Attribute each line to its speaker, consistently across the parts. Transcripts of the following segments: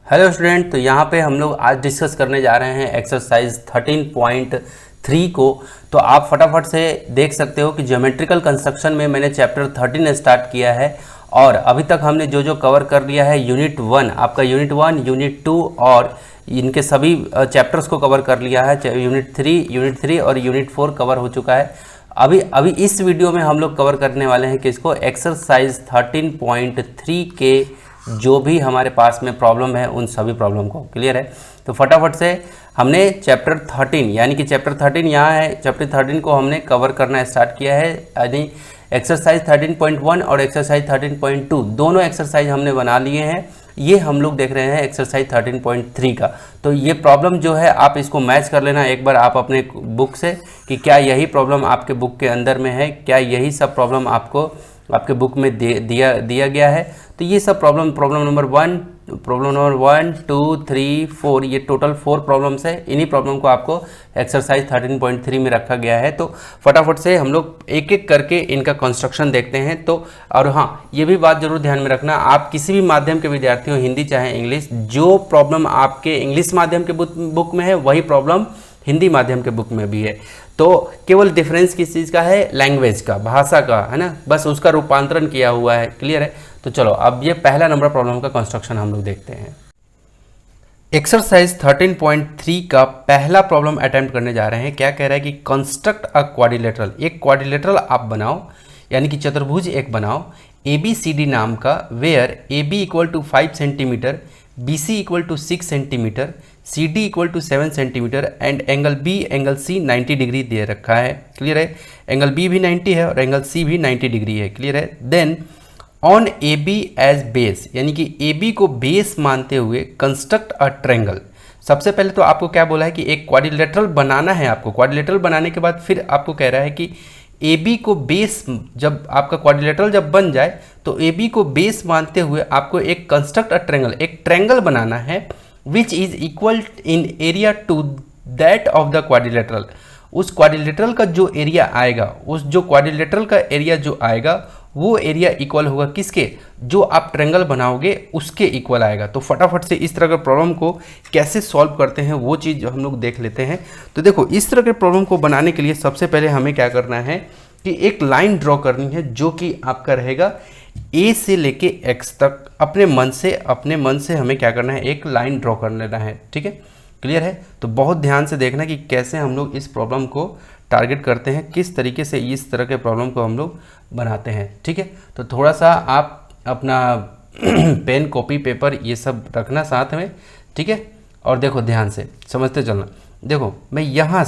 Speaker 1: Hello student, तो यहाँ पे हम लोग आज डिस्कस करने जा रहे हैं एक्सरसाइज 13.3 को। तो आप फटाफट से देख सकते हो कि ज्योमेट्रिकल कंस्ट्रक्शन में मैंने चैप्टर 13 स्टार्ट किया है और अभी तक हमने जो जो कवर कर लिया है यूनिट 1, आपका यूनिट 1, यूनिट 2 और इनके सभी चैप्टर्स को कवर कर लिया है। यूनिट 3 और यूनिट 4 कवर हो चुका है। अभी इस वीडियो में हम लोग कवर करने वाले हैं कि इसको एक्सरसाइज 13.3 के जो भी हमारे पास में प्रॉब्लम है उन सभी प्रॉब्लम को। क्लियर है? तो फटाफट से हमने चैप्टर 13 यानी कि चैप्टर 13 यहाँ है, चैप्टर 13 को हमने कवर करना स्टार्ट किया है। यानी एक्सरसाइज 13.1 और एक्सरसाइज 13.2 दोनों एक्सरसाइज हमने बना लिए हैं। ये हम लोग देख रहे हैं एक्सरसाइज 13.3 का। तो ये प्रॉब्लम जो है आप इसको मैच कर लेना एक बार आप अपने बुक से कि क्या यही प्रॉब्लम आपके बुक के अंदर में है, क्या यही सब प्रॉब्लम आपको आपके बुक में दिया गया है। तो ये सब प्रॉब्लम नंबर 1, 2, 3, 4 ये टोटल 4 प्रॉब्लम्स है। इन्हीं प्रॉब्लम को आपको एक्सरसाइज 13.3 में रखा गया है। तो फटाफट से हम लोग एक एक करके इनका कंस्ट्रक्शन देखते हैं। तो और हाँ, ये भी बात जरूर ध्यान में रखना, आप किसी भी माध्यम के विद्यार्थी हो, हिंदी चाहे इंग्लिश, जो प्रॉब्लम आपके इंग्लिश माध्यम के बुक में है वही प्रॉब्लम हिंदी माध्यम के बुक में भी है। तो केवल डिफरेंस किस चीज़ का है? लैंग्वेज का, भाषा का, है ना, बस उसका रूपांतरण किया हुआ है। क्लियर है? तो चलो अब ये पहला नंबर प्रॉब्लम का कंस्ट्रक्शन हम लोग देखते हैं। एक्सरसाइज 13.3 का पहला प्रॉब्लम अटेम्प्ट करने जा रहे हैं। क्या कह रहा है कि कंस्ट्रक्ट अ क्वाड्रिलेटरल, एक क्वाड्रिलेटरल आप बनाओ यानी कि चतुर्भुज एक बनाओ ABCD नाम का, where AB equal to 5 centimetre, BC equal to 6 centimetre, CD equal to 7 centimetre and angle B angle C 90 degree दे रखा है। क्लियर है? एंगल B भी 90 है और एंगल C भी 90 डिग्री है। क्लियर है? Then on AB as base, यानी कि AB को बेस मानते हुए कंस्ट्रक्ट अ ट्रायंगल। सबसे पहले तो आपको क्या बोला है कि एक क्वाड्रिलेटरल बनाना है आपको। क्वाड्रिलेटरल बनाने के बाद फिर आपको कह रहा है कि AB को बेस, जब आपका क्वाड्रिलेटरल जब बन जाए तो AB को बेस मानते हुए आपको एक कंस्ट्रक्ट अ ट्रायंगल, एक ट्रायंगल बनाना है which is equal in area to that of the quadrilateral. उस क्वाड्रिलेटरल का जो एरिया आएगा, उस जो क्वाड्रिलेटरल का एरिया जो आएगा वो एरिया इक्वल होगा किसके? जो आप ट्रायंगल बनाओगे उसके इक्वल आएगा। तो फटाफट से इस तरह के प्रॉब्लम को कैसे सॉल्व करते हैं वो चीज़ हम लोग देख लेते हैं। तो देखो, इस तरह के प्रॉब्लम को बनाने के लिए सबसे पहले हमें क्या करना है कि एक लाइन ड्रॉ करनी है जो कि आपका रहेगा A से लेके X तक। अपने मन से हमें क्या करना है, एक लाइन ड्रॉ कर लेना है। ठीक है? क्लियर है? तो बहुत ध्यान से देखना कि कैसे हम लोग इस प्रॉब्लम को टारगेट करते हैं, किस तरीके से इस तरह के प्रॉब्लम को हम लोग बनाते हैं। ठीक है? तो थोड़ा सा आप अपना पेन, कॉपी, पेपर ये सब रखना साथ में। ठीक है? और देखो ध्यान से समझते चलना। देखो, मैं यहाँ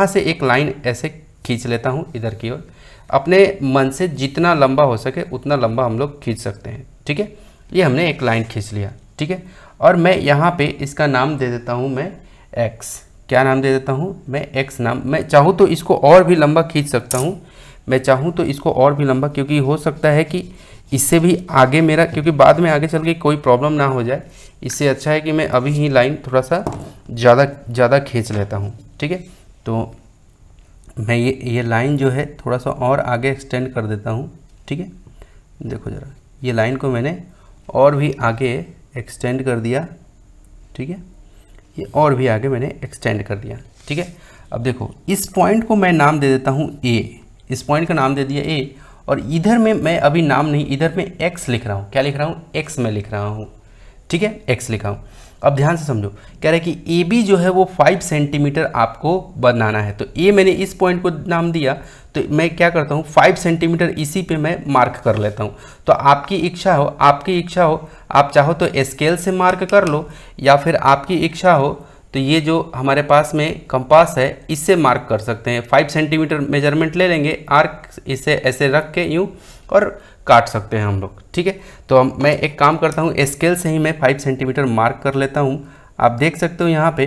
Speaker 1: से एक लाइन ऐसे खींच लेता हूँ इधर की ओर। अपने मन से जितना लंबा हो सके उतना लंबा हम लोग खींच सकते हैं। ठीक है? ये हमने एक लाइन खींच लिया। ठीक है? और मैं यहाँ पे इसका नाम दे देता हूँ मैं X। क्या नाम दे देता हूँ मैं? X नाम। मैं चाहूँ तो इसको और भी लंबा खींच सकता हूँ, मैं चाहूँ तो इसको और भी लंबा, क्योंकि हो सकता है कि इससे भी आगे मेरा, क्योंकि बाद में आगे चल के कोई प्रॉब्लम ना हो जाए, इससे अच्छा है कि मैं अभी ही लाइन थोड़ा सा ज़्यादा खींच लेता हूँ। ठीक है? तो मैं ये लाइन जो है थोड़ा सा और आगे एक्सटेंड कर देता हूँ। ठीक है? देखो ज़रा, ये लाइन को मैंने और भी आगे एक्सटेंड कर दिया। ठीक है? ये और भी आगे मैंने एक्सटेंड कर दिया। ठीक है? अब देखो, इस पॉइंट को मैं नाम दे देता हूँ A। इस पॉइंट का नाम दे दिया A, और इधर में मैं अभी नाम नहीं, इधर में X लिख रहा हूँ। क्या लिख रहा हूँ? X में लिख रहा हूँ। ठीक है? X लिखा हूँ। अब ध्यान से समझो, कह रहा है कि AB जो है वो 5 सेंटीमीटर आपको बनाना है। तो A मैंने इस पॉइंट को नाम दिया, तो मैं क्या करता हूँ 5 सेंटीमीटर इसी पे मैं मार्क कर लेता हूँ। तो आपकी इच्छा हो, आप चाहो तो स्केल से मार्क कर लो, या फिर आपकी इच्छा हो तो ये जो हमारे पास में कंपास है इससे मार्क कर सकते हैं। 5 सेंटीमीटर मेजरमेंट ले लेंगे, आर्क इसे ऐसे रख के यूँ और काट सकते हैं हम लोग। ठीक है? तो मैं एक काम करता हूँ, स्केल से ही मैं 5 सेंटीमीटर मार्क कर लेता हूँ। आप देख सकते हो यहाँ पे,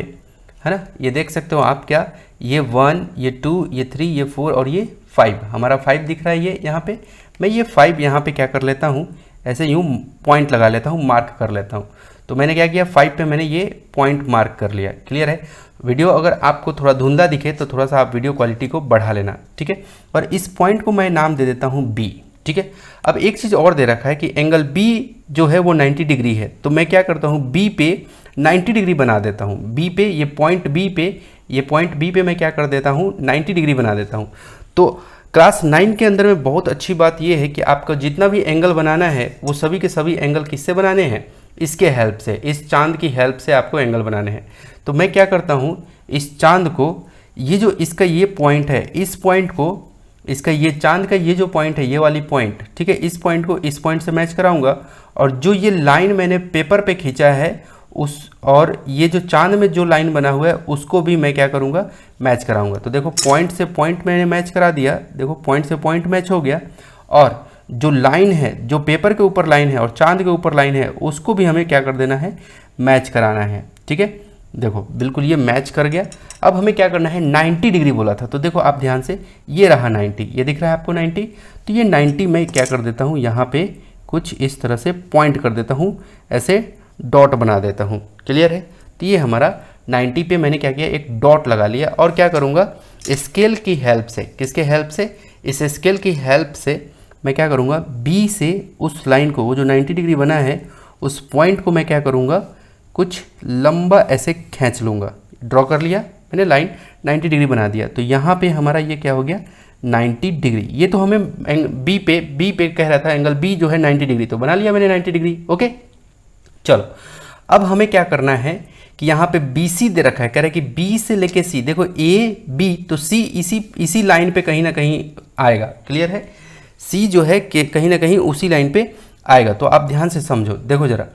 Speaker 1: है ना, ये देख सकते हो आप, क्या ये 1, ये 2, ये 3, ये 4 और ये 5, हमारा 5 दिख रहा है ये यहाँ पे। मैं ये 5 यहाँ पे क्या कर लेता हूँ, ऐसे यूँ पॉइंट लगा लेता हूँ, मार्क कर लेता हूँ। तो मैंने क्या किया, 5 पे मैंने ये पॉइंट मार्क कर लिया। क्लियर है? वीडियो अगर आपको थोड़ा धुंधला दिखे तो थोड़ा सा आप वीडियो क्वालिटी को बढ़ा लेना। ठीक है? और इस पॉइंट को मैं नाम दे देता हूँ B। ठीक है। अब एक चीज़ और दे रखा है कि एंगल बी जो है वो 90 डिग्री है, तो मैं क्या करता हूँ बी पे 90 डिग्री बना देता हूँ। बी पे ये पॉइंट बी पे मैं क्या कर देता हूँ 90 डिग्री बना देता हूँ। तो क्लास 9 के अंदर में बहुत अच्छी बात ये है कि आपका जितना भी एंगल बनाना है वो सभी के सभी एंगल किससे बनाने हैं, इसके हेल्प से, इस चांद की हेल्प से आपको एंगल बनाने हैं। तो मैं क्या करता हूँ इस चांद को, ये जो इसका ये पॉइंट है, इस पॉइंट को, इसका ये चांद का ये जो पॉइंट है, ये वाली पॉइंट, ठीक है, इस पॉइंट को इस पॉइंट से मैच कराऊंगा। और जो ये लाइन मैंने पेपर पे खींचा है उस, और ये जो चांद में जो लाइन बना हुआ है उसको भी मैं क्या करूंगा मैच कराऊंगा। तो देखो पॉइंट से पॉइंट मैंने मैच करा दिया, देखो पॉइंट से पॉइंट मैच हो गया। और जो लाइन है, जो पेपर के ऊपर लाइन है और चांद के ऊपर लाइन है, उसको भी हमें क्या कर देना है, मैच कराना है। ठीक है, देखो बिल्कुल ये मैच कर गया। अब हमें क्या करना है, 90 डिग्री बोला था, तो देखो आप ध्यान से, ये रहा 90, ये दिख रहा है आपको 90। तो ये 90 मैं क्या कर देता हूँ, यहाँ पे कुछ इस तरह से पॉइंट कर देता हूँ, ऐसे डॉट बना देता हूँ। क्लियर है, तो ये हमारा 90 पे मैंने क्या किया, एक डॉट लगा लिया। और क्या करूँगा, स्केल की हेल्प से, किसके हेल्प से, इस स्केल की हेल्प से मैं क्या करूँगा, बी से उस लाइन को, वो जो 90 डिग्री बना है उस पॉइंट को मैं क्या करूँगा, कुछ लंबा ऐसे खींच लूँगा। ड्रॉ कर लिया मैंने लाइन, 90 डिग्री बना दिया। तो यहाँ पे हमारा ये क्या हो गया, 90 डिग्री। ये तो हमें बी पे कह रहा था, एंगल बी जो है 90 डिग्री, तो बना लिया मैंने 90 डिग्री। ओके, चलो अब हमें क्या करना है कि यहाँ पे बी सी दे रखा है, कह रहा है कि बी से लेके सी, देखो ए बी, तो सी इसी लाइन पे कहीं ना कहीं आएगा। क्लियर है, सी जो है कि कहीं ना कहीं उसी लाइन पे आएगा। तो आप ध्यान से समझो, देखो जरा,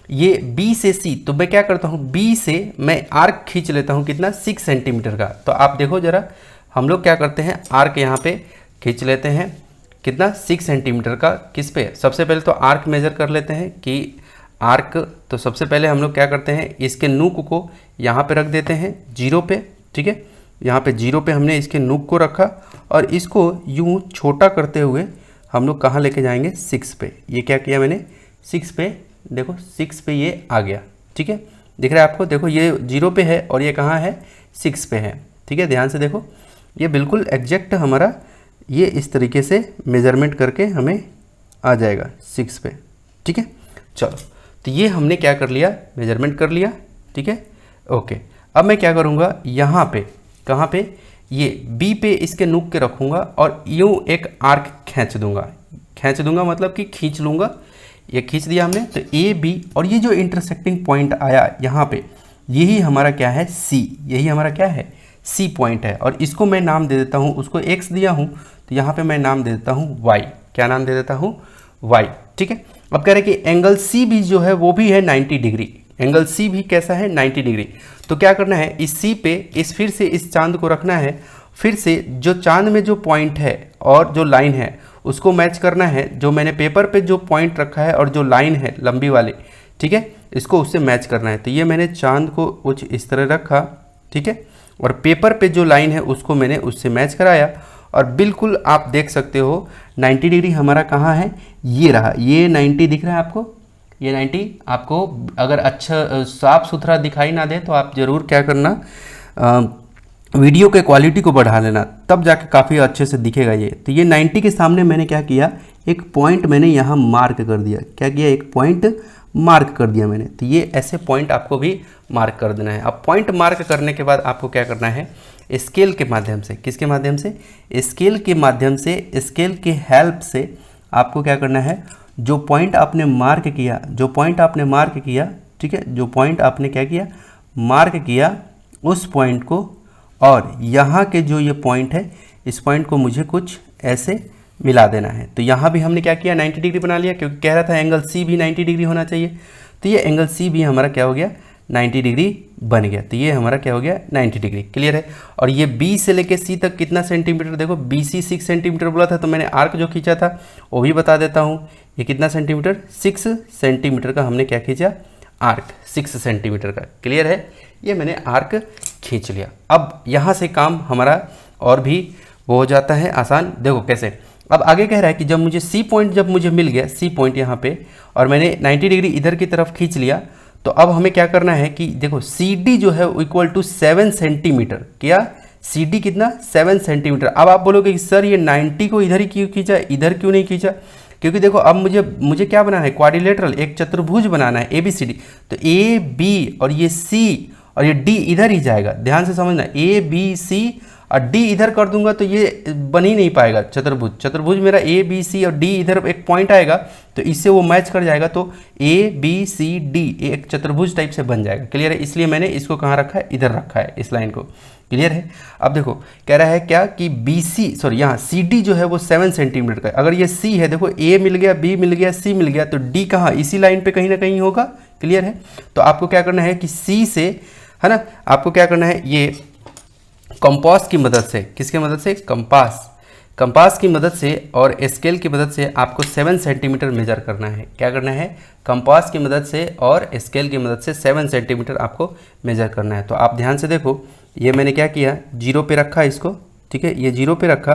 Speaker 1: ये बी से सी, तो मैं क्या करता हूँ, बी से मैं आर्क खींच लेता हूँ, कितना, 6 सेंटीमीटर का। तो आप देखो जरा, हम लोग क्या करते हैं, आर्क यहाँ पे खींच लेते हैं, कितना, 6 सेंटीमीटर का। किस पे, सबसे पहले तो आर्क मेजर कर लेते हैं कि आर्क, तो सबसे पहले हम लोग क्या करते हैं, इसके नूक को यहाँ पे रख देते हैं 0 पे। ठीक है, यहाँ पे 0 पे हमने इसके नूक को रखा, और इसको यूँ छोटा करते हुए हम लोग कहाँ लेके जाएंगे, 6 पे। ये क्या किया मैंने, 6 पे, देखो 6 पे ये आ गया। ठीक है, दिख रहा है आपको, देखो ये 0 पे है और ये कहाँ है, 6 पे है। ठीक है, ध्यान से देखो, ये बिल्कुल एग्जैक्ट हमारा ये इस तरीके से मेजरमेंट करके हमें आ जाएगा 6 पे। ठीक है, चलो, तो ये हमने क्या कर लिया, मेजरमेंट कर लिया। ठीक है, ओके। अब मैं क्या करूँगा, यहाँ पे, कहाँ पे, ये बी पे इसके नूक के रखूँगा और यूँ एक आर्क खींच दूंगा, मतलब कि खींच लूँगा। ये खींच दिया हमने, तो ए बी, और ये जो इंटरसेक्टिंग पॉइंट आया यहाँ पे, यही हमारा क्या है, सी, यही हमारा क्या है, सी पॉइंट है। और इसको मैं नाम दे देता हूँ, उसको एक्स दिया हूँ, तो यहाँ पे मैं नाम दे देता हूँ वाई। क्या नाम दे देता हूँ, वाई। ठीक है, अब कह रहे हैं कि एंगल सी भी जो है वो भी है 90 डिग्री। एंगल सी भी कैसा है, 90 डिग्री। तो क्या करना है, इस सी पे फिर से इस चांद को रखना है, फिर से जो चांद में जो पॉइंट है और जो लाइन है उसको मैच करना है। जो मैंने पेपर पे जो पॉइंट रखा है और जो लाइन है लंबी वाली, ठीक है, इसको उससे मैच करना है। तो ये मैंने चांद को कुछ इस तरह रखा, ठीक है, और पेपर पे जो लाइन है उसको मैंने उससे मैच कराया, और बिल्कुल आप देख सकते हो 90 डिग्री हमारा कहाँ है, ये रहा, ये 90 दिख रहा है आपको, ये 90। आपको अगर अच्छा साफ सुथरा दिखाई ना दे तो आप ज़रूर क्या करना, वीडियो के क्वालिटी को बढ़ा लेना, तब जाके काफ़ी अच्छे से दिखेगा ये। तो ये 90 के सामने मैंने क्या किया, एक पॉइंट मैंने यहाँ मार्क कर दिया। क्या किया, एक पॉइंट मार्क कर दिया मैंने। तो ये ऐसे पॉइंट आपको भी मार्क कर देना है। अब पॉइंट मार्क करने के बाद आपको क्या करना है, स्केल के माध्यम से, किसके माध्यम से, स्केल के माध्यम से, स्केल के हेल्प से आपको क्या करना है, जो पॉइंट आपने मार्क किया, ठीक है, जो पॉइंट आपने क्या किया, मार्क किया, उस पॉइंट को, और यहाँ के जो ये पॉइंट है, इस पॉइंट को मुझे कुछ ऐसे मिला देना है। तो यहाँ भी हमने क्या किया, 90 डिग्री बना लिया, क्योंकि कह रहा था एंगल सी भी 90 डिग्री होना चाहिए। तो ये एंगल सी भी हमारा क्या हो गया, 90 डिग्री बन गया। तो ये हमारा क्या हो गया, 90 डिग्री। क्लियर है। और ये बी से लेके सी तक कितना सेंटीमीटर, देखो बी सी 6 सेंटीमीटर बोला था, तो मैंने आर्क जो खींचा था वो भी बता देता हूँ। ये कितना सेंटीमीटर, 6 सेंटीमीटर का हमने क्या खींचा, आर्क 6 सेंटीमीटर का। क्लियर है, ये मैंने आर्क खींच लिया। अब यहाँ से काम हमारा और भी वो हो जाता है आसान। देखो कैसे, अब आगे कह रहा है कि जब मुझे सी पॉइंट जब मुझे मिल गया, सी पॉइंट यहाँ पे, और मैंने 90 डिग्री इधर की तरफ खींच लिया, तो अब हमें क्या करना है कि देखो सी डी जो है इक्वल टू 7 सेंटीमीटर, क्या सी डी कितना 7 सेंटीमीटर। अब आप बोलोगे कि सर ये 90 को इधर ही क्यों खींचा, इधर क्यों नहीं खींचा? क्योंकि देखो अब मुझे क्या बनाना है, क्वाड्रिलेटरल, एक चतुर्भुज बनाना है ABCD। तो AB और ये C और ये D इधर ही जाएगा, ध्यान से समझना। ABC और D इधर कर दूंगा तो ये बन ही नहीं पाएगा चतुर्भुज। चतुर्भुज मेरा ABC और D इधर एक पॉइंट आएगा तो इससे वो मैच कर जाएगा, तो ABCD एक चतुर्भुज टाइप से बन जाएगा। क्लियर है? इसलिए मैंने इसको कहाँ रखा है, इधर रखा है, इस लाइन को। क्लियर है? अब देखो कह रहा है क्या कि यहाँ CD जो है वो 7 सेंटीमीटर का है। अगर ये C है, देखो A मिल गया, B मिल गया, C मिल गया, तो D कहाँ, इसी लाइन पे कहीं ना कहीं होगा। क्लियर है? तो आपको क्या करना है कि C से, है ना, आपको क्या करना है, ये कंपास की मदद से, किसके मदद से, कंपास की मदद से और स्केल की मदद से आपको 7 सेंटीमीटर मेजर करना है। क्या करना है, कंपास की मदद से और स्केल की मदद से 7 सेंटीमीटर आपको मेजर करना है। तो आप ध्यान से देखो, ये मैंने क्या किया, 0 पे रखा इसको, ठीक है, ये 0 पे रखा,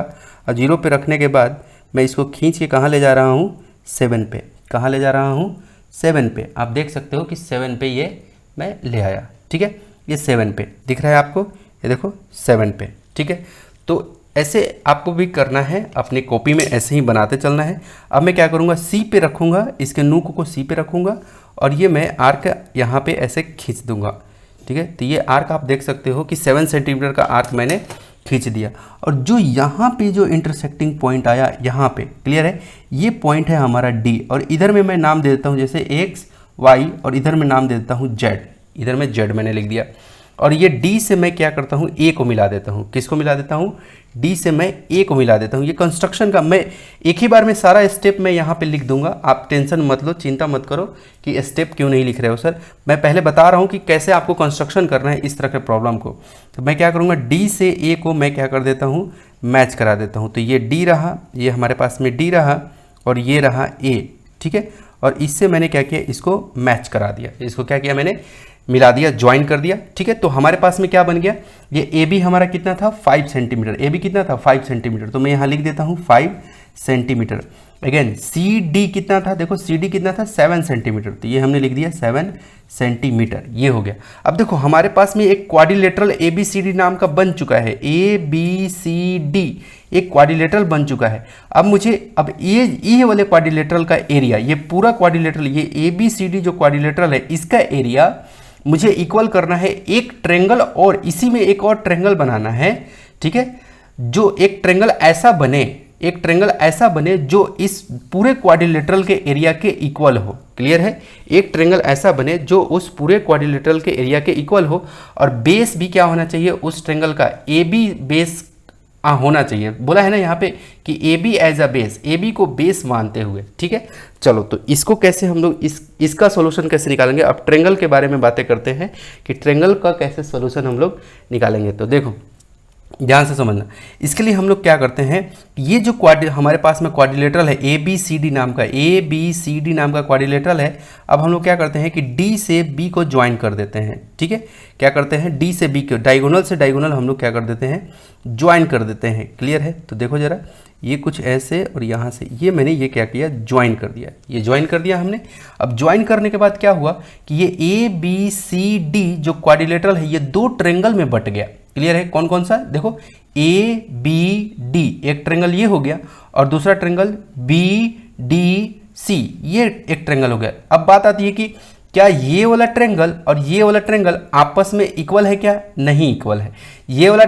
Speaker 1: और 0 पे रखने के बाद मैं इसको खींच के कहाँ ले जा रहा हूँ, 7 पे। कहाँ ले जा रहा हूँ, 7 पे। आप देख सकते हो कि 7 पे ये मैं ले आया। ठीक है, ये 7 पे दिख रहा है आपको, ये देखो 7 पे। ठीक है, तो ऐसे आपको भी करना है, अपनी कॉपी में ऐसे ही बनाते चलना है। अब मैं क्या करूँगा, C पे रखूँगा, इसके नूक को C पे रखूँगा और ये मैं आर्क यहाँ पे ऐसे खींच दूँगा। ठीक है, तो ये आर्क आप देख सकते हो कि 7 सेंटीमीटर का आर्क मैंने खींच दिया। और जो यहाँ पे जो इंटरसेक्टिंग पॉइंट आया यहाँ पे, क्लियर है, ये पॉइंट है हमारा D, और इधर में मैं नाम दे देता हूँ जैसे X Y, और इधर मैं नाम दे देता हूँ Z। इधर में Z मैंने लिख दिया, और ये D से मैं क्या करता हूँ, A को मिला देता हूँ। किसको मिला देता हूँ, D से मैं A को मिला देता हूँ। ये कंस्ट्रक्शन का मैं एक ही बार में सारा स्टेप मैं यहाँ पे लिख दूंगा। आप टेंशन मत लो, चिंता मत करो कि स्टेप क्यों नहीं लिख रहे हो सर, मैं पहले बता रहा हूँ कि कैसे आपको कंस्ट्रक्शन करना है इस तरह के प्रॉब्लम को। तो मैं क्या करूँगा, D से A को मैं क्या कर देता हूँ, मैच करा देता हूँ। तो ये D रहा, ये हमारे पास में D रहा, और ये रहा A। ठीक है, और इससे मैंने क्या किया, इसको मैच करा दिया। इसको क्या किया, मैंने मिला दिया, ज्वाइन कर दिया। ठीक है, तो हमारे पास में क्या बन गया, ये AB हमारा कितना था, 5 सेंटीमीटर। AB कितना था, 5 सेंटीमीटर। तो मैं यहाँ लिख देता हूँ 5 सेंटीमीटर। अगेन CD कितना था, देखो CD कितना था, 7 सेंटीमीटर। तो ये हमने लिख दिया 7 सेंटीमीटर, ये हो गया। अब देखो हमारे पास में एक क्वाड्रिलेटरल ABCD नाम का बन चुका है, ABCD एक क्वाड्रिलेटरल बन चुका है। अब मुझे अब ये वाले क्वाड्रिलेटरल का एरिया, ये पूरा क्वाड्रिलेटरल, ये ABCD जो क्वाड्रिलेटरल है, इसका एरिया मुझे इक्वल करना है एक ट्रेंगल, और इसी में एक और ट्रेंगल बनाना है। ठीक है, जो एक ट्रेंगल ऐसा बने, जो इस पूरे क्वाड्रिलेटरल के एरिया के इक्वल हो। क्लियर है, एक ट्रेंगल ऐसा बने जो उस पूरे क्वाड्रिलेटरल के एरिया के इक्वल हो, और बेस भी क्या होना चाहिए उस ट्रेंगल का, AB बेस होना चाहिए। बोला है ना यहाँ पे कि AB as a base, AB को बेस मानते हुए। ठीक है, चलो तो इसको कैसे हम लोग इसका सॉल्यूशन कैसे निकालेंगे। अब ट्रेंगल के बारे में बातें करते हैं कि ट्रेंगल का कैसे सॉल्यूशन हम लोग निकालेंगे। तो देखो ध्यान से समझना, इसके लिए हम लोग क्या करते हैं, ये जो हमारे पास में क्वाड्रिलेटरल है ABCD नाम का क्वाड्रिलेटरल है। अब हम लोग क्या करते हैं कि D से B को ज्वाइन कर देते हैं। ठीक है, क्या करते हैं, D से B को डायगोनल से डायगोनल हम लोग क्या कर देते हैं, ज्वाइन कर देते हैं। क्लियर है, तो देखो जरा, ये कुछ ऐसे और यहाँ से ये मैंने ये क्या किया, ज्वाइन कर दिया। ये ज्वाइन कर दिया हमने। अब ज्वाइन करने के बाद क्या हुआ कि ये ABCD जो क्वाड्रिलेटरल है, ये 2 ट्रेंगल में बट गया। क्लियर है, कौन कौन सा, देखो ABD एक ट्रेंगल ये हो गया, और दूसरा ट्रेंगल BDC ये एक ट्रेंगल हो गया। अब बात आती है कि क्या ये वाला ट्रेंगल और ये वाला ट्रेंगल आपस में इक्वल है, क्या नहीं इक्वल है। ये वाला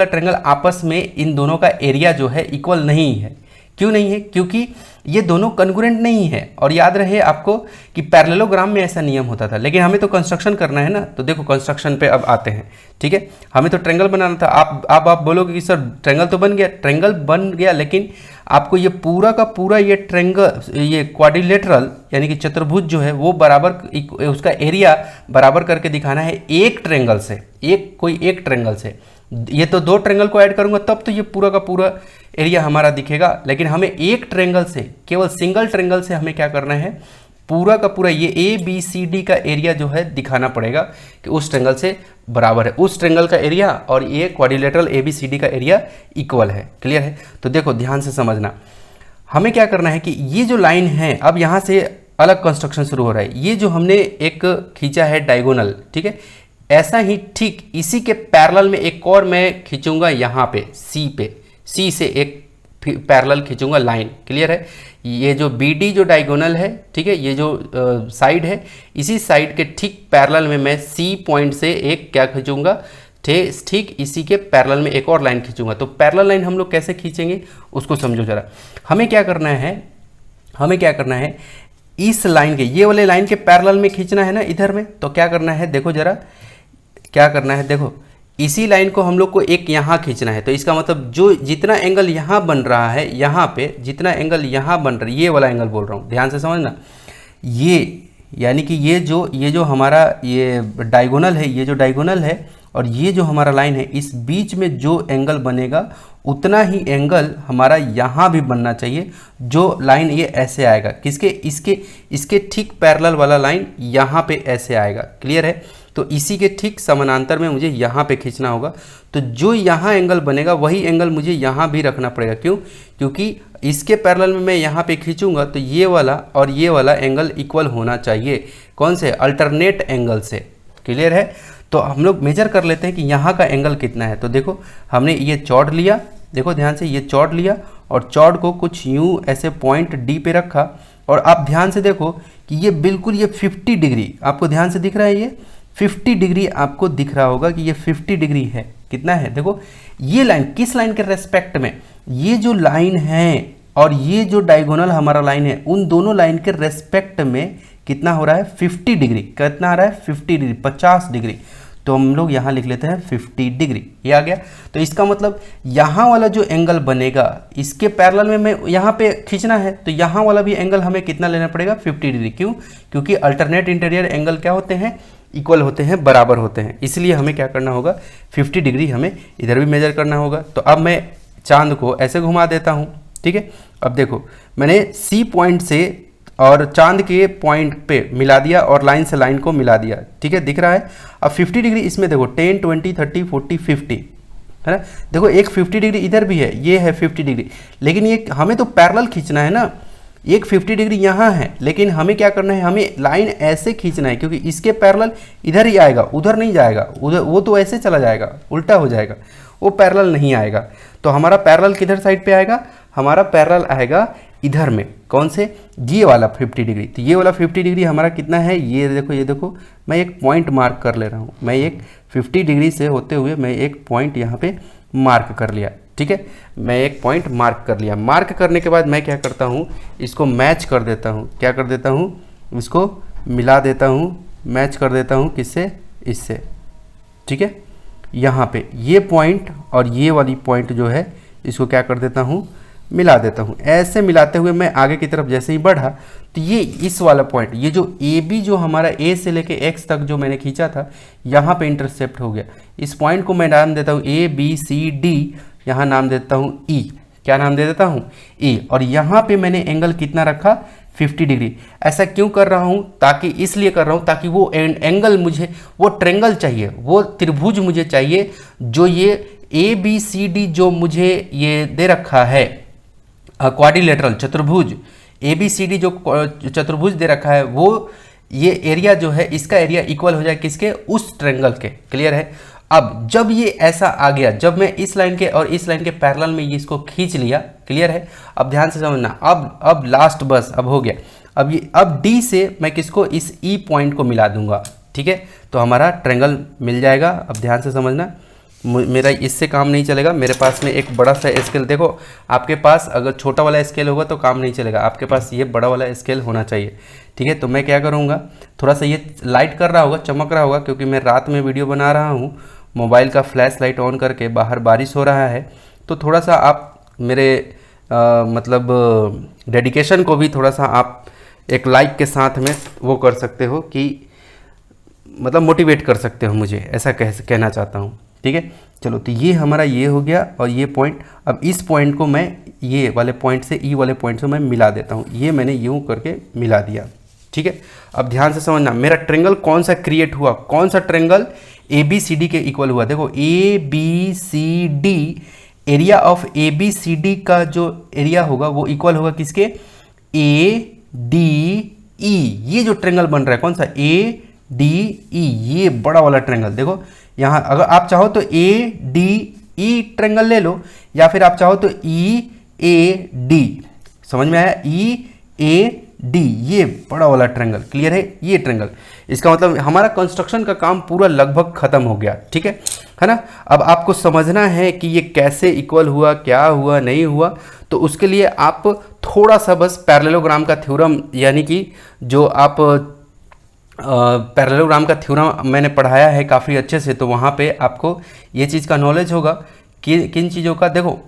Speaker 1: ट्रेंगल आपस में इन दोनों का एरिया जो है इक्वल नहीं है। क्यों नहीं है, क्योंकि ये दोनों कन्ग्रुएंट नहीं है। और याद रहे आपको कि पैरेललोग्राम में ऐसा नियम होता था, लेकिन हमें तो कंस्ट्रक्शन करना है ना। तो देखो कंस्ट्रक्शन पे अब आते हैं। ठीक है, हमें तो ट्रेंगल बनाना था। आप बोलोगे कि सर ट्रेंगल तो बन गया, लेकिन आपको ये पूरा का पूरा ये ट्रेंगल, ये क्वाड्रिलेटरल यानी कि चतुर्भुज जो है वो बराबर, उसका एरिया बराबर करके दिखाना है एक ट्रेंगल से, एक ट्रेंगल से। ये तो 2 ट्रेंगल को ऐड करूंगा तब तो ये पूरा का पूरा एरिया हमारा दिखेगा, लेकिन हमें एक ट्रेंगल से, केवल सिंगल ट्रेंगल से हमें क्या करना है, पूरा का पूरा ये ABCD का एरिया जो है दिखाना पड़ेगा कि उस ट्रेंगल से बराबर है। उस ट्रेंगल का एरिया और ये क्वाड्रिलेटरल ABCD का एरिया इक्वल है। क्लियर है, तो देखो ध्यान से समझना, हमें क्या करना है कि ये जो लाइन है, अब यहाँ से अलग कंस्ट्रक्शन शुरू हो रहा है। ये जो हमने एक खींचा है डायगोनल, ठीक है, ऐसा ही ठीक इसी के पैरेलल में एक और मैं खींचूंगा यहाँ पे सी से एक पैरेलल खींचूंगा लाइन। क्लियर है? ये जो BD जो डायगोनल है, ठीक है, ये जो साइड है, इसी साइड के ठीक पैरेलल में मैं C पॉइंट से एक क्या खींचूंगा, ठीक इसी के पैरेलल में एक और लाइन खींचूंगा। तो पैरेलल लाइन हम लोग कैसे खींचेंगे उसको समझो जरा। हमें क्या करना है, इस लाइन के, ये वाले लाइन के पैरेलल में खींचना है ना इधर में। तो क्या करना है, देखो जरा क्या करना है, देखो इसी लाइन को हम लोग को एक यहाँ खींचना है। तो इसका मतलब जो जितना एंगल यहाँ बन रहा है, यहाँ पे जितना एंगल यहाँ बन रहा है, ये वाला एंगल बोल रहा हूँ, ध्यान से समझना। ये यानी कि ये जो हमारा ये डायगोनल है, ये जो डायगोनल है और ये जो हमारा लाइन है, इस बीच में जो एंगल बनेगा उतना ही एंगल हमारा यहाँ भी बनना चाहिए। जो लाइन ये ऐसे आएगा, किसके, इसके ठीक पैरेलल वाला लाइन यहाँ पे ऐसे आएगा। क्लियर है? तो इसी के ठीक समानांतर में मुझे यहाँ पे खींचना होगा। तो जो यहाँ एंगल बनेगा वही एंगल मुझे यहाँ भी रखना पड़ेगा। क्यों? क्योंकि इसके पैरेलल में मैं यहाँ पे खींचूंगा तो ये वाला और ये वाला एंगल इक्वल होना चाहिए। कौन से? अल्टरनेट एंगल से। क्लियर है? तो हम लोग मेजर कर लेते हैं कि यहाँ का एंगल कितना है। तो देखो हमने ये चॉर्ड लिया, देखो ध्यान से, ये चॉर्ड लिया और चॉर्ड को कुछ यूँ ऐसे पॉइंट D पे रखा और आप ध्यान से देखो कि ये बिल्कुल ये 50 डिग्री आपको ध्यान से दिख रहा है, ये 50 डिग्री आपको दिख रहा होगा कि ये 50 डिग्री है। कितना है? देखो ये लाइन किस लाइन के रेस्पेक्ट में, ये जो लाइन है और ये जो डायगोनल हमारा लाइन है, उन दोनों लाइन के रेस्पेक्ट में कितना हो रहा है? 50 डिग्री। कितना आ रहा है? 50 डिग्री, 50 डिग्री। तो हम लोग यहाँ लिख लेते हैं 50 डिग्री। ये आ गया। तो इसका मतलब यहाँ वाला जो एंगल बनेगा, इसके पैरेलल में मैं यहाँ पे खींचना है, तो यहाँ वाला भी एंगल हमें कितना लेना पड़ेगा? 50 डिग्री। क्यों? क्योंकि अल्टरनेट इंटीरियर एंगल क्या होते हैं? इक्वल होते हैं, बराबर होते हैं। इसलिए हमें क्या करना होगा? 50 डिग्री हमें इधर भी मेजर करना होगा। तो अब मैं चांद को ऐसे घुमा देता हूँ। ठीक है? अब देखो मैंने C पॉइंट से और चांद के पॉइंट पे मिला दिया और लाइन से लाइन को मिला दिया। ठीक है? दिख रहा है? अब 50 डिग्री इसमें देखो 10, 20, 30, 40, 50 है ना। देखो एक 50 डिग्री इधर भी है, ये है 50 डिग्री, लेकिन ये हमें तो पैरेलल खींचना है ना। एक 50 डिग्री यहाँ है, लेकिन हमें क्या करना है, हमें लाइन ऐसे खींचना है क्योंकि इसके पैरेलल इधर ही आएगा, उधर नहीं जाएगा। उधर वो तो ऐसे चला जाएगा, उल्टा हो जाएगा, वो पैरेलल नहीं आएगा। तो हमारा पैरेलल किधर साइड पे आएगा? हमारा पैरेलल आएगा इधर में। कौन से? ये वाला 50 डिग्री। तो ये वाला 50 डिग्री हमारा कितना है? ये देखो मैं एक पॉइंट मार्क कर ले रहा हूँ। मैं एक 50 डिग्री से होते हुए मैं एक पॉइंट यहाँ पे मार्क कर लिया। ठीक है? मैं एक पॉइंट मार्क कर लिया। मार्क करने के बाद मैं क्या करता हूँ, इसको मैच कर देता हूँ। क्या कर देता हूँ? इसको मिला देता हूँ, मैच कर देता हूँ। किससे? इससे। ठीक है? यहाँ पे ये पॉइंट और ये वाली पॉइंट जो है, इसको क्या कर देता हूँ, मिला देता हूँ। ऐसे मिलाते हुए मैं आगे की तरफ जैसे ही बढ़ा तो ये इस वाला पॉइंट, ये जो AB जो हमारा A से लेके X तक जो मैंने खींचा था, यहाँ पे इंटरसेप्ट हो गया। इस पॉइंट को मैं नाम देता हूँ ABCD, यहाँ नाम देता हूँ E। क्या नाम दे देता हूँ? E। और यहाँ पे मैंने एंगल कितना रखा? 50 डिग्री। ऐसा क्यों कर रहा हूँ? ताकि इसलिए कर रहा हूँ ताकि वो एंगल मुझे, वो ट्रेंगल चाहिए, वो त्रिभुज मुझे चाहिए जो ये ABCD जो मुझे ये दे रखा है, क्वाड्रिलेटरल चतुर्भुज, ABCD जो चतुर्भुज दे रखा है, वो ये एरिया जो है, इसका एरिया इक्वल हो जाए किसके? उस ट्रेंगल के। क्लियर है? अब जब ये ऐसा आ गया, जब मैं इस लाइन के और इस लाइन के पैरेलल में ये इसको खींच लिया। क्लियर है? अब ध्यान से समझना। अब लास्ट बस अब हो गया। अब D से मैं किसको? इस E पॉइंट को मिला दूंगा। ठीक है? तो हमारा ट्रेंगल मिल जाएगा। अब ध्यान से समझना, मेरा इससे काम नहीं चलेगा। मेरे पास में एक बड़ा सा स्केल, देखो आपके पास अगर छोटा वाला स्केल होगा तो काम नहीं चलेगा, आपके पास ये बड़ा वाला स्केल होना चाहिए। ठीक है? तो मैं क्या करूँगा, थोड़ा सा ये लाइट कर रहा होगा, चमक रहा होगा, क्योंकि मैं रात में वीडियो बना रहा हूँ, मोबाइल का फ्लैश लाइट ऑन करके, बाहर बारिश हो रहा है, तो थोड़ा सा आप मेरे मतलब डेडिकेशन को भी थोड़ा सा आप एक लाइक के साथ में वो कर सकते हो कि मतलब मोटिवेट कर सकते हो मुझे, ऐसा कहना चाहता हूँ। ठीक है? चलो, तो ये हमारा ये हो गया और ये पॉइंट। अब इस पॉइंट को मैं ये वाले पॉइंट से E वाले पॉइंट से मैं मिला देता हूँ। ये मैंने यूँ करके मिला दिया। ठीक है? अब ध्यान से समझना, मेरा ट्रेंगल कौन सा क्रिएट हुआ? कौन सा ट्रेंगल? ABCD के इक्वल हुआ। देखो ABCD, एरिया ऑफ ABCD का जो एरिया होगा वो इक्वल होगा किसके? ADE। ये जो ट्रेंगल बन रहा है कौन सा? डी ई, ये बड़ा वाला ट्रेंगल देखो यहाँ, अगर आप चाहो तो ए डी ई ट्रेंगल ले लो, या फिर आप चाहो तो ई ए डी, समझ में आया, ई ए डी, ये बड़ा वाला ट्रेंगल, क्लियर है, ये ट्रेंगल। इसका मतलब हमारा कंस्ट्रक्शन का काम पूरा लगभग खत्म हो गया, ठीक है ना। अब आपको समझना है कि ये कैसे इक्वल हुआ, क्या हुआ, नहीं हुआ, तो उसके लिए आप थोड़ा सा बस पैरेललोग्राम का थ्योरम, यानी कि जो आप पैरेललोग्राम का थ्योरम मैंने पढ़ाया है काफ़ी अच्छे से, तो वहाँ पे आपको ये चीज़ का नॉलेज होगा कि किन चीज़ों का। देखो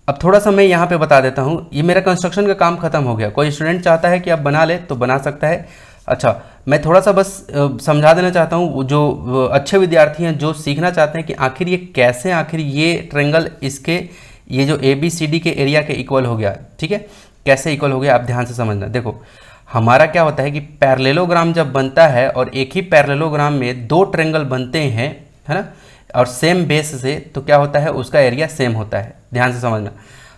Speaker 1: अब थोड़ा सा मैं यहाँ पे बता देता हूँ, ये मेरा कंस्ट्रक्शन का काम खत्म हो गया। कोई स्टूडेंट चाहता है कि आप बना ले तो बना सकता है। अच्छा, मैं थोड़ा सा बस समझा देना चाहता हूँ, जो अच्छे विद्यार्थी हैं जो सीखना चाहते हैं कि आखिर ये कैसे, आखिर ये ट्रेंगल इसके ये जो ABCD के एरिया के इक्वल हो गया, ठीक है, कैसे इक्वल हो गया, आप ध्यान से समझना। देखो हमारा क्या होता है कि पैरेललोग्राम जब बनता है और एक ही पैरेललोग्राम में दो ट्रेंगल बनते हैं, है ना, और सेम बेस से, तो क्या होता है, उसका एरिया सेम होता है। ध्यान से समझना।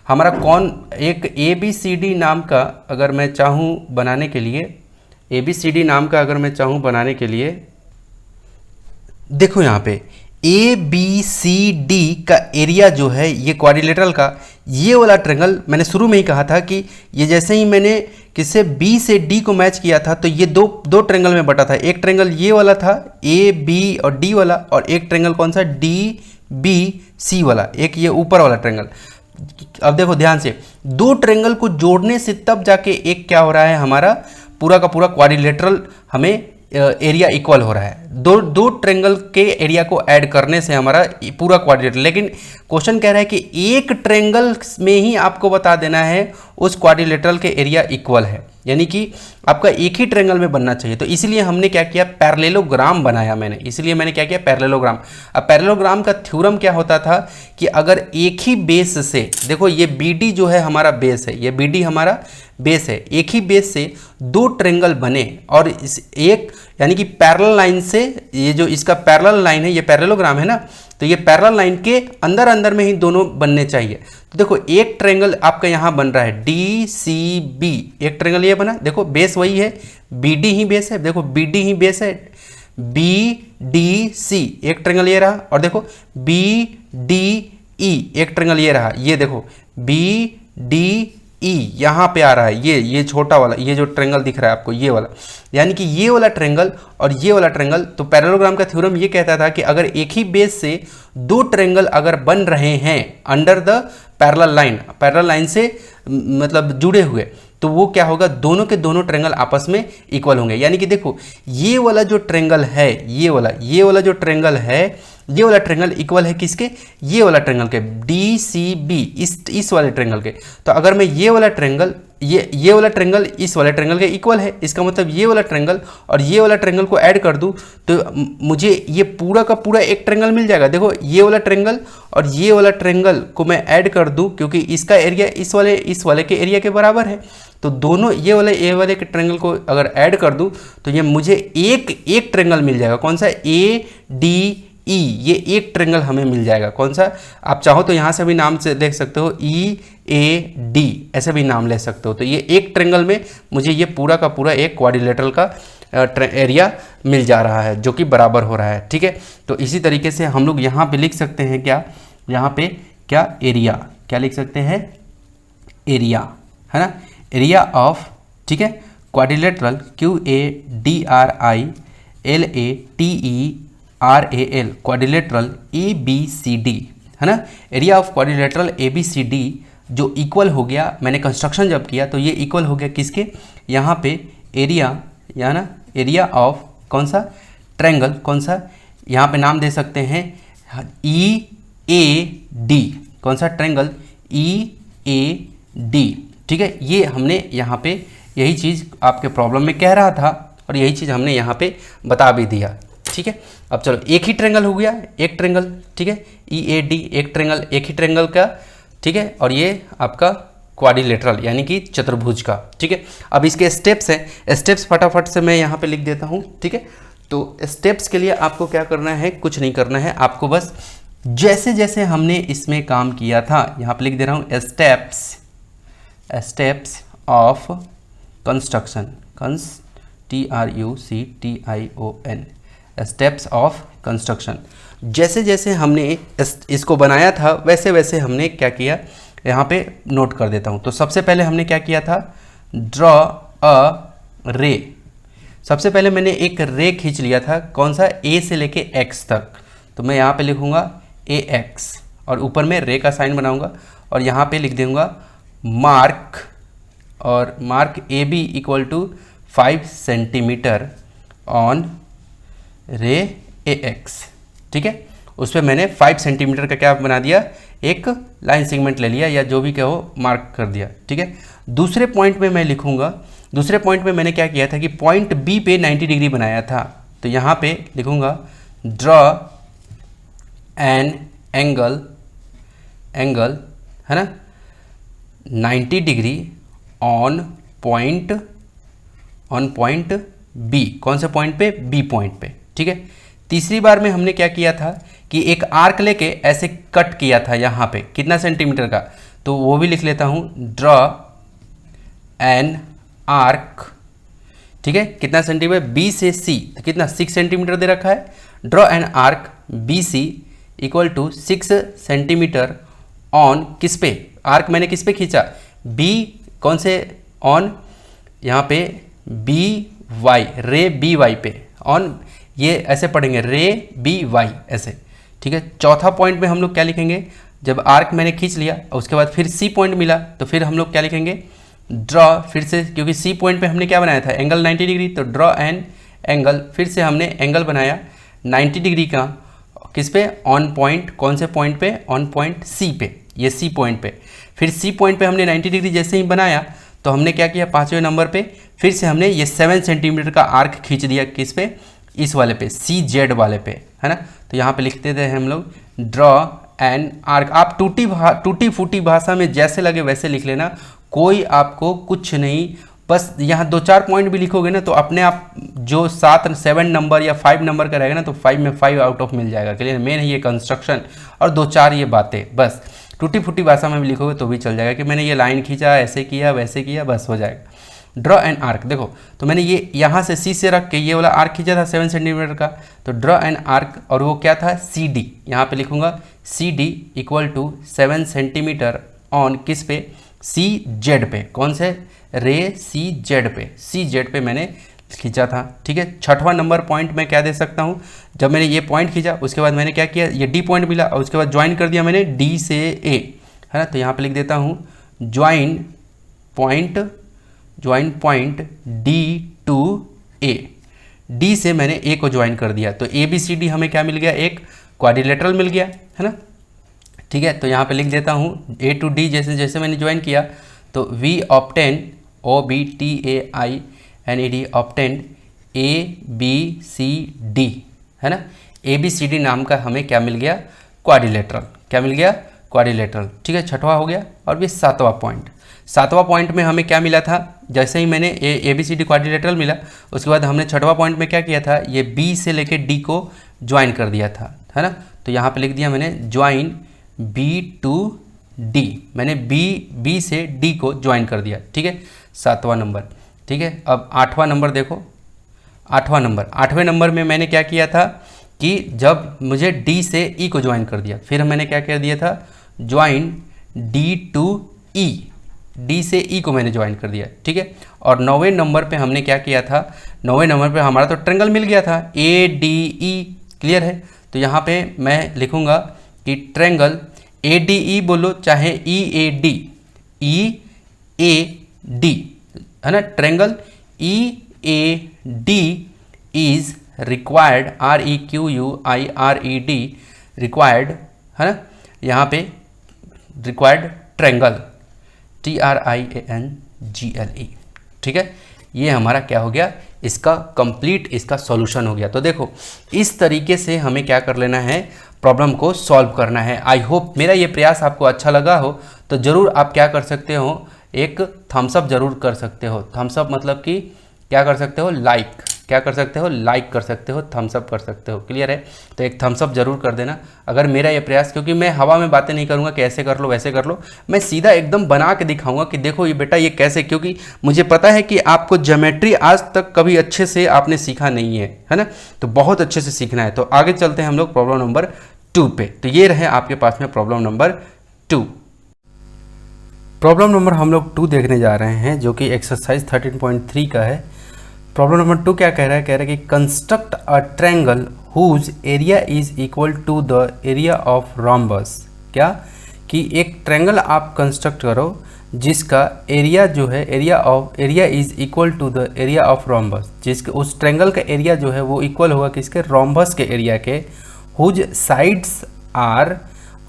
Speaker 1: हमारा कौन एक ABCD नाम का अगर मैं चाहूँ बनाने के लिए, ABCD नाम का अगर मैं चाहूँ बनाने के लिए, देखो यहाँ पे ABCD का एरिया जो है ये क्वाड्रिलेटरल का, ये वाला ट्रेंगल मैंने शुरू में ही कहा था कि ये जैसे ही मैंने किससे B से D को मैच किया था तो ये दो ट्रेंगल में बटा था। एक ट्रेंगल ये वाला था AB और D वाला, और एक ट्रेंगल कौन सा, DBC वाला, एक ये ऊपर वाला ट्रेंगल। अब देखो ध्यान से, दो ट्रेंगल को जोड़ने से तब जाके एक क्या हो रहा है, हमारा पूरा का पूरा क्वाड्रिलेटरल हमें एरिया इक्वल हो रहा है। दो ट्रेंगल के एरिया को ऐड करने से हमारा पूरा क्वाड्रिलेटरल। लेकिन क्वेश्चन कह रहा है कि एक ट्रेंगल में ही आपको बता देना है उस क्वाड्रिलेटरल के एरिया इक्वल है, यानी कि आपका एक ही ट्रेंगल में बनना चाहिए। तो इसलिए हमने क्या किया, पैरेललोग्राम बनाया मैंने, इसलिए मैंने क्या किया, पैरेललोग्राम। अब पैरेललोग्राम का थ्योरम क्या होता था कि अगर एक ही बेस से, देखो ये BD जो है हमारा बेस है, ये BD हमारा बेस है, एक ही बेस से दो ट्रेंगल बने और इस एक यानी कि पैरेलल लाइन से, ये जो इसका पैरेलल लाइन है, ये पैरेललोग्राम है ना, तो ये पैरेलल लाइन के अंदर अंदर में ही दोनों बनने चाहिए। तो देखो एक ट्रेंगल आपका यहाँ बन रहा है DCB, एक ट्रेंगल ये बना, देखो बेस वही है, BD ही बेस है, देखो BD ही बेस है, BDC एक ट्रेंगल ये रहा, और देखो BDE एक ट्रेंगल ये रहा, ये देखो BDE यहाँ पे आ रहा है, ये छोटा वाला, ये जो ट्रेंगल दिख रहा है आपको, ये वाला, यानी कि ये वाला ट्रेंगल और ये वाला ट्रेंगल। तो पैरेललोग्राम का थ्योरम ये कहता था कि अगर एक ही बेस से दो ट्रेंगल अगर बन रहे हैं अंडर द पैरेलल लाइन से मतलब जुड़े हुए, तो वो क्या होगा, दोनों के दोनों ट्रेंगल आपस में इक्वल होंगे। यानी कि देखो ये वाला जो ट्रेंगल है, ये वाला जो ट्रेंगल है, ये वाला ट्रेंगल इक्वल है किसके, ये वाला ट्रेंगल के, DCB, इस वाले ट्रेंगल के। तो अगर मैं ये वाला ट्रेंगल, ये वाला ट्रेंगल इस वाले ट्रेंगल के इक्वल है, इसका मतलब ये वाला ट्रेंगल और ये वाला ट्रेंगल को ऐड कर दूं तो मुझे ये पूरा का पूरा एक ट्रेंगल मिल जाएगा। देखो ये वाला ट्रेंगल और ये वाला ट्रेंगल को मैं ऐड कर दूं, क्योंकि इसका एरिया इस वाले के एरिया के बराबर है, तो दोनों ये वाले के ट्रेंगल को अगर ऐड कर दूं तो ये मुझे एक ट्रेंगल मिल जाएगा। कौन सा, ADE, ये एक ट्रेंगल हमें मिल जाएगा। कौन सा, आप चाहो तो यहाँ से भी नाम से देख सकते हो, EAD ऐसे भी नाम ले सकते हो। तो ये एक ट्रेंगल में मुझे ये पूरा का पूरा एक क्वाड्रिलेटरल का एरिया मिल जा रहा है, जो कि बराबर हो रहा है, ठीक है। तो इसी तरीके से हम लोग यहाँ पे लिख सकते हैं क्या, यहाँ पे क्या, एरिया, क्या लिख सकते हैं, एरिया, है ना, एरिया ऑफ, ठीक है, क्वाड्रिलेटरल QUADRILATERAL क्वाड्रिलेटरल ABCD, है ना, एरिया ऑफ क्वाड्रिलेटरल ABCD जो इक्वल हो गया, मैंने कंस्ट्रक्शन जब किया तो ये इक्वल हो गया किसके, यहाँ पे एरिया, या ना, एरिया ऑफ कौन सा ट्रेंगल, कौन सा, यहाँ पे नाम दे सकते हैं EAD, कौन सा ट्रेंगल, EAD, ठीक है। ये हमने यहाँ पे यही चीज़ आपके प्रॉब्लम में कह रहा था और यही चीज़ हमने यहाँ पे बता भी दिया, ठीक है। अब चलो एक ही ट्रेंगल हो गया, एक ट्रेंगल, ठीक है, EAD एक ट्रेंगल, एक ही ट्रेंगल का, ठीक है, और ये आपका क्वाड्रिलेटरल यानी कि चतुर्भुज का, ठीक है। अब इसके स्टेप्स हैं, स्टेप्स फटाफट से मैं यहाँ पे लिख देता हूँ, ठीक है। तो स्टेप्स के लिए आपको क्या करना है, कुछ नहीं करना है, आपको बस जैसे जैसे हमने इसमें काम किया था, यहाँ पे लिख दे रहा हूँ, steps of construction TRUCTION, steps of construction. जैसे जैसे हमने इसको बनाया था वैसे वैसे हमने क्या किया, यहाँ पे नोट कर देता हूँ। तो सबसे पहले हमने क्या किया था, ड्रॉ अ रे। सबसे पहले मैंने एक रे खींच लिया था, कौन सा, ए से लेके एक्स तक। तो मैं यहाँ पे लिखूँगा AX और ऊपर में रे का साइन बनाऊँगा और यहाँ पे लिख दूँगा मार्क, और mark AB equal to 5 centimetre on ray AX। ठीक है, उस पर मैंने 5 सेंटीमीटर का क्या बना दिया, एक लाइन सेगमेंट ले लिया या जो भी कहो मार्क कर दिया। ठीक है, दूसरे पॉइंट में मैं लिखूंगा, दूसरे पॉइंट में मैंने क्या किया था कि पॉइंट बी पे 90 डिग्री बनाया था। तो यहाँ पे लिखूंगा ड्रॉ एन एंगल, एंगल है ना 90 डिग्री ऑन पॉइंट बी। कौन से पॉइंट पे, बी पॉइंट पे। ठीक है, तीसरी बार में हमने क्या किया था कि एक आर्क लेके ऐसे कट किया था यहाँ पे, कितना सेंटीमीटर का, तो वो भी लिख लेता हूँ, ड्रॉ एन आर्क। ठीक है, कितना सेंटीमीटर, बी से सी, तो कितना 6 सेंटीमीटर दे रखा है। Draw an arc B C equal to 6 centimetre on, किस पे, आर्क मैंने किस पे खींचा, बी, कौन से, ऑन, यहाँ पे बी वाई, रे बी वाई पे, ऑन, ये ऐसे पढ़ेंगे रे बी वाई ऐसे। ठीक है, चौथा पॉइंट में हम लोग क्या लिखेंगे, जब आर्क मैंने खींच लिया और उसके बाद फिर सी पॉइंट मिला तो फिर हम लोग क्या लिखेंगे, ड्रॉ, फिर से, क्योंकि सी पॉइंट पे हमने क्या बनाया था, एंगल 90 डिग्री, तो ड्रॉ एन एंगल, फिर से हमने एंगल बनाया 90 डिग्री का, किस पे, ऑन पॉइंट, कौन से पॉइंट पे, ऑन पॉइंट सी पे, ये सी पॉइंट पे। फिर सी पॉइंट पे हमने 90 डिग्री जैसे ही बनाया तो हमने क्या किया, 5वें नंबर पे फिर से हमने ये 7 सेंटीमीटर का आर्क खींच दिया, किस पे, इस वाले पे, CZ वाले पे, है ना। तो यहाँ पे लिखते थे हम लोग ड्रॉ एन आर्क। आप टूटी फूटी भाषा में जैसे लगे वैसे लिख लेना, कोई आपको कुछ नहीं, बस यहाँ 2-4 पॉइंट भी लिखोगे ना तो अपने आप जो 7 नंबर या 5 नंबर का रहेगा ना तो 5 में 5 आउट ऑफ मिल जाएगा। क्लियर, मेन है ये कंस्ट्रक्शन और 2-4 ये बातें, बस टूटी फूटी भाषा में भी लिखोगे तो भी चल जाएगा कि मैंने ये लाइन खींचा, ऐसे किया, वैसे किया, बस हो जाएगा। ड्रॉ एन आर्क, देखो तो मैंने ये यहाँ से सी से रख के ये वाला आर्क खींचा था 7 सेंटीमीटर का, तो ड्रॉ एन आर्क, और वो क्या था, CD। यहाँ पे लिखूंगा CD equal to 7 centimetre on, किस पे, CZ पे, कौन से, रे CZ पे, CZ पे मैंने खींचा था। ठीक है, छठवां नंबर पॉइंट मैं क्या दे सकता हूँ, जब मैंने ये पॉइंट खींचा उसके बाद मैंने क्या किया, ये D पॉइंट मिला और उसके बाद ज्वाइन कर दिया मैंने D से A, है ना। तो यहाँ पे लिख देता हूँ join point D to A, D से मैंने A को ज्वाइन कर दिया, तो ABCD हमें क्या मिल गया, एक क्वाड्रिलेटरल मिल गया, है ना। ठीक है, तो यहाँ पे लिख देता हूँ A to D, जैसे जैसे मैंने ज्वाइन किया तो V obtain, OBTAINED obtain ABCD, है ना। ABCD नाम का हमें क्या मिल गया, क्वाड्रिलेटरल, क्या मिल गया, क्वाड्रिलेटरल। ठीक है, छठवां हो गया। और भी सातवां पॉइंट में हमें क्या मिला था, जैसे ही मैंने ABCD क्वाड्रिलेटरल मिला उसके बाद हमने छठवां पॉइंट में क्या किया था, ये B से लेके D को ज्वाइन कर दिया था, है ना। तो यहाँ पे लिख दिया मैंने ज्वाइन B to D, मैंने B से D को ज्वाइन कर दिया। ठीक है, 7वां नंबर। ठीक है, अब 8वां नंबर देखो, 8वें नंबर में मैंने क्या किया था कि जब मुझे D से E को ज्वाइन कर दिया, फिर मैंने क्या कर दिया था, join D to E, D से E को मैंने ज्वाइन कर दिया। ठीक है, और 9वें नंबर पे हमने क्या किया था, 9वें नंबर पे हमारा तो ट्रायंगल मिल गया था ADE, क्लियर है। तो यहाँ पे मैं लिखूँगा कि ट्रायंगल ADE बोलो चाहे EAD, है ना, triangle EAD is required, REQUIRED, required, है ना। यहाँ पे रिक्वायर्ड ट्रायंगल TRIANGLE। ठीक है, ये हमारा क्या हो गया, इसका कंप्लीट, इसका सॉल्यूशन हो गया। तो देखो इस तरीके से हमें क्या कर लेना है, प्रॉब्लम को सॉल्व करना है। आई होप मेरा ये प्रयास आपको अच्छा लगा हो, तो ज़रूर आप क्या कर सकते हो, एक थम्स अप जरूर कर सकते हो। थम्स अप मतलब कि क्या कर सकते हो, लाइक। क्या कर सकते हो, लाइक कर सकते हो, थम्स अप कर सकते हो। क्लियर है, तो एक थम्स अप जरूर कर देना अगर मेरा ये प्रयास, क्योंकि मैं हवा में बातें नहीं करूँगा कि ऐसे कर लो वैसे कर लो, मैं सीधा एकदम बना के दिखाऊंगा कि देखो ये बेटा ये कैसे, क्योंकि मुझे पता है कि आपको ज्योमेट्री आज तक कभी अच्छे से आपने सीखा नहीं है ना, तो बहुत अच्छे से सीखना है। तो आगे चलते हैं हम लोग प्रॉब्लम नंबर 2 पे। तो ये रहे आपके पास में प्रॉब्लम नंबर 2। प्रॉब्लम नंबर हम लोग 2 देखने जा रहे हैं, जो कि एक्सरसाइज 13.3 का है। प्रॉब्लम नंबर 2 क्या कह रहा है, कह रहा है कि construct a triangle whose area is equal to the area of rhombus. क्या कि एक ट्रायंगल आप कंस्ट्रक्ट करो जिसका एरिया जो है, area is equal to the area of rhombus, जिसके उस ट्रायंगल का एरिया जो है वो इक्वल होगा किसके, रोम्बस के एरिया के, whose sides are